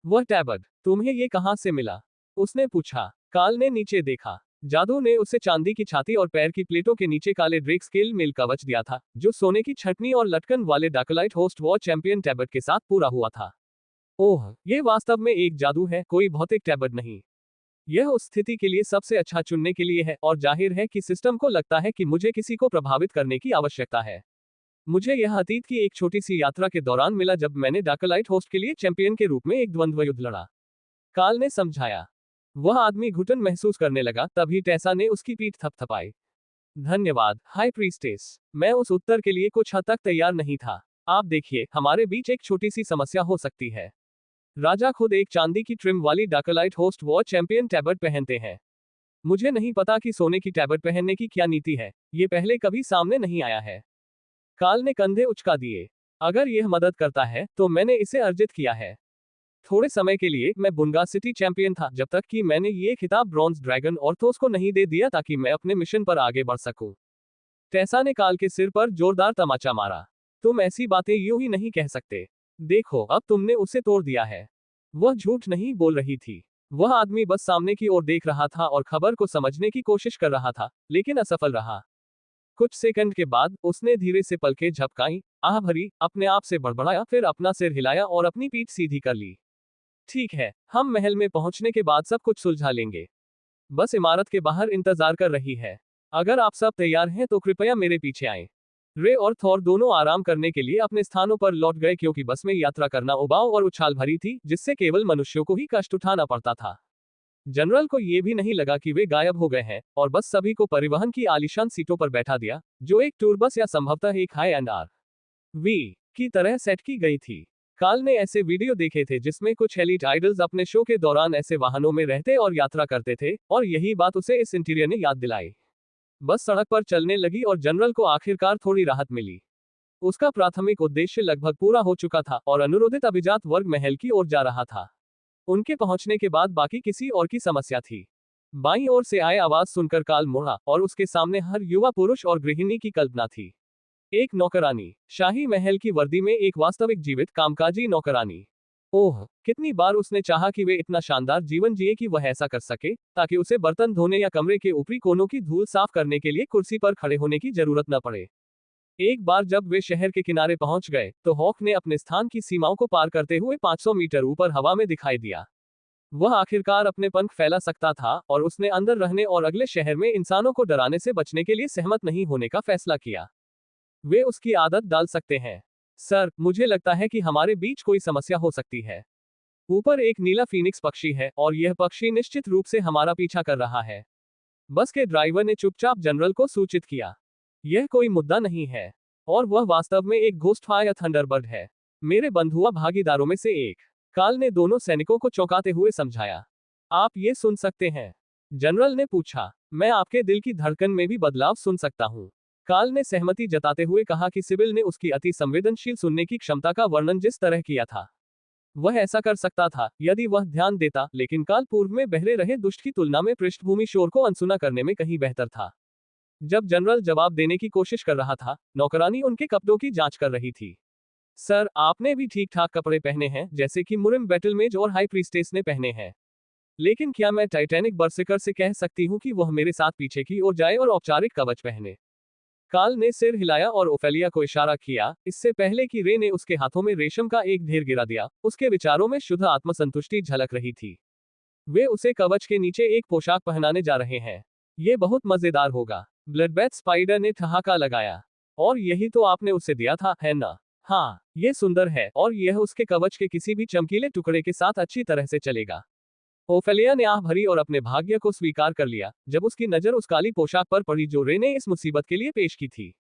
वह टैबर्ड, तुम्हें ये कहां से मिला? उसने पूछा। काल ने नीचे देखा। जादू ने उसे चांदी की छाती और पैर की प्लेटों के नीचे काले ड्रेक स्केल मेल कवच दिया था, जो सोने की छटनी और लटकन वाले डाकलाइट होस्ट वॉर चैंपियन टैबर्ड के साथ पूरा हुआ था। ओह, यह वास्तव में एक जादू है, कोई भौतिक टैबर्ड नहीं। यह उस स्थिति के लिए सबसे अच्छा चुनने के लिए है, और जाहिर है कि सिस्टम को लगता है कि मुझे किसी को प्रभावित करने की आवश्यकता है। मुझे यह अतीत की एक छोटी सी यात्रा के दौरान मिला जब मैंने डाकलाइट होस्ट के लिए चैंपियन के रूप में एक द्वंद्व युद्ध लड़ा। काल ने समझाया। वह आदमी घुटन महसूस करने लगा, तभी टेसा ने उसकी पीठ थपथपाई। धन्यवाद, हाई प्रीस्टेस। मैं उस उत्तर के लिए कुछ हद तक तैयार नहीं था। आप देखिए, हमारे बीच एक छोटी सी समस्या हो सकती है। राजा खुद एक चांदी की ट्रिम वाली डाकलाइट होस्ट वॉर चैंपियन टैबर्ड पहनते हैं। मुझे नहीं पता कि सोने की टैबर्ड पहनने की क्या नीति है, ये पहले कभी सामने नहीं आया है। काल ने कंधे उचका दिए। अगर यह मदद करता है, तो मैंने इसे अर्जित किया है। थोड़े समय के लिए मैं बुनगा सिटी चैंपियन था, जब तक कि मैंने ये खिताब ब्रॉन्ज ड्रैगन ऑर्थोस को नहीं दे दिया ताकि मैं अपने मिशन पर आगे बढ़ सकूं। टेसा ने काल के सिर पर जोरदार तमाचा मारा। तुम ऐसी बातें यूं ही नहीं कह सकते। देखो, अब तुमने उसे तोड़ दिया है। वह झूठ नहीं बोल रही थी। वह आदमी बस सामने की ओर देख रहा था और खबर को समझने की कोशिश कर रहा था, लेकिन असफल रहा। कुछ सेकंड के बाद उसने धीरे से पलकें झपकाई, आह भरी, अपने आप से बड़बड़ाया, फिर अपना सिर हिलाया और अपनी पीठ सीधी कर ली। ठीक है, हम महल में पहुंचने के बाद सब कुछ सुलझा लेंगे। बस इमारत के बाहर इंतजार कर रही है। अगर आप सब तैयार हैं तो कृपया मेरे पीछे आएं। रे और थॉर दोनों आराम करने के लिए अपने स्थानों पर लौट गए क्योंकि बस में यात्रा करना उबाऊ और उछाल भरी थी, जिससे केवल मनुष्यों को ही कष्ट उठाना पड़ता था। जनरल को ये भी नहीं लगा कि वे गायब हो गए हैं और बस सभी को परिवहन की आलीशान सीटों पर बैठा दिया, जो एक टूर बस या संभवतः एक हाई एंड आर वी की तरह सेट की गई थी। काल ने ऐसे वीडियो देखे थे जिसमें कुछ एलीट आइडल्स अपने शो के दौरान ऐसे वाहनों में रहते और यात्रा करते थे, और यही बात उसे इस इंटीरियर ने याद दिलाई। बस सड़क पर चलने लगी और जनरल को आखिरकार थोड़ी राहत मिली। उसका प्राथमिक उद्देश्य लगभग पूरा हो चुका था और अनुरोधित अभिजात वर्ग महल की ओर जा रहा था। उनके पहुंचने के बाद बाकी किसी और की समस्या थी। बाईं ओर से आए आवाज सुनकर काल मुड़ा और उसके सामने हर युवा पुरुष और गृहिणी की कल्पना थी। एक नौकरानी, शाही महल की वर्दी में एक वास्तविक जीवित कामकाजी नौकरानी। ओह, कितनी बार उसने चाहा कि वे इतना शानदार जीवन जिए कि वह ऐसा कर सके, ताकि उसे बर्तन धोने या कमरे के ऊपरी कोनों की धूल साफ करने के लिए कुर्सी पर खड़े होने की जरूरत न पड़े। एक बार जब वे शहर के किनारे पहुंच गए, तो हॉक ने अपने स्थान की सीमाओं को पार करते हुए 500 मीटर ऊपर हवा में दिखाई दिया। वह आखिरकार अपने पंख फैला सकता था और उसने अंदर रहने और अगले शहर में इंसानों को डराने से बचने के लिए सहमत नहीं होने का फैसला किया। वे उसकी आदत डाल सकते हैं। सर, मुझे लगता है कि हमारे बीच कोई समस्या हो सकती है। ऊपर एक नीला फीनिक्स पक्षी है और यह पक्षी निश्चित रूप से हमारा पीछा कर रहा है। बस के ड्राइवर ने चुपचाप जनरल को सूचित किया। यह कोई मुद्दा नहीं है, और वह वास्तव में एक घोस्टफायर या थंडरबर्ड है, मेरे बंधुआ भागीदारों में से एक। काल ने दोनों सैनिकों को चौंकाते हुए समझाया। आप ये सुन सकते हैं? जनरल ने पूछा। मैं आपके दिल की धड़कन में भी बदलाव सुन सकता हूँ। काल ने सहमति जताते हुए कहा कि सिबिल ने उसकी अति संवेदनशील सुनने की क्षमता का वर्णन जिस तरह किया था, वह ऐसा कर सकता था यदि वह ध्यान देता, लेकिन काल पूर्व में बहरे रहे दुष्ट की तुलना में पृष्ठभूमि शोर को अनसुना करने में कहीं बेहतर था। जब जनरल जवाब देने की कोशिश कर रहा था, नौकरानी उनके कपड़ों की जांच कर रही थी। सर, आपने भी ठीक ठाक कपड़े पहने हैं, जैसे कि मुरिम बैटलमेज और हाई प्रीस्टेस ने पहने हैं। लेकिन क्या मैं टाइटैनिक बरसिकर से कह सकती हूँ कि वह मेरे साथ पीछे की ओर जाए और औपचारिक कवच पहने? काल ने सिर हिलाया और ओफेलिया को इशारा किया, इससे पहले कि रे ने उसके हाथों में रेशम का एक ढेर गिरा दिया। उसके विचारों में शुद्ध आत्मसंतुष्टि झलक रही थी। वे उसे कवच के नीचे एक पोशाक पहनाने जा रहे हैं। ये बहुत मजेदार होगा। ब्लडबैथ स्पाइडर ने ठहाका लगाया। और यही तो आपने उसे दिया था, है ना? हाँ, ये सुंदर है और यह उसके कवच के किसी भी चमकीले टुकड़े के साथ अच्छी तरह से चलेगा। ओफेलिया ने आह भरी और अपने भाग्य को स्वीकार कर लिया जब उसकी नजर उस काली पोशाक पर पड़ी जो रे ने इस मुसीबत के लिए पेश की थी।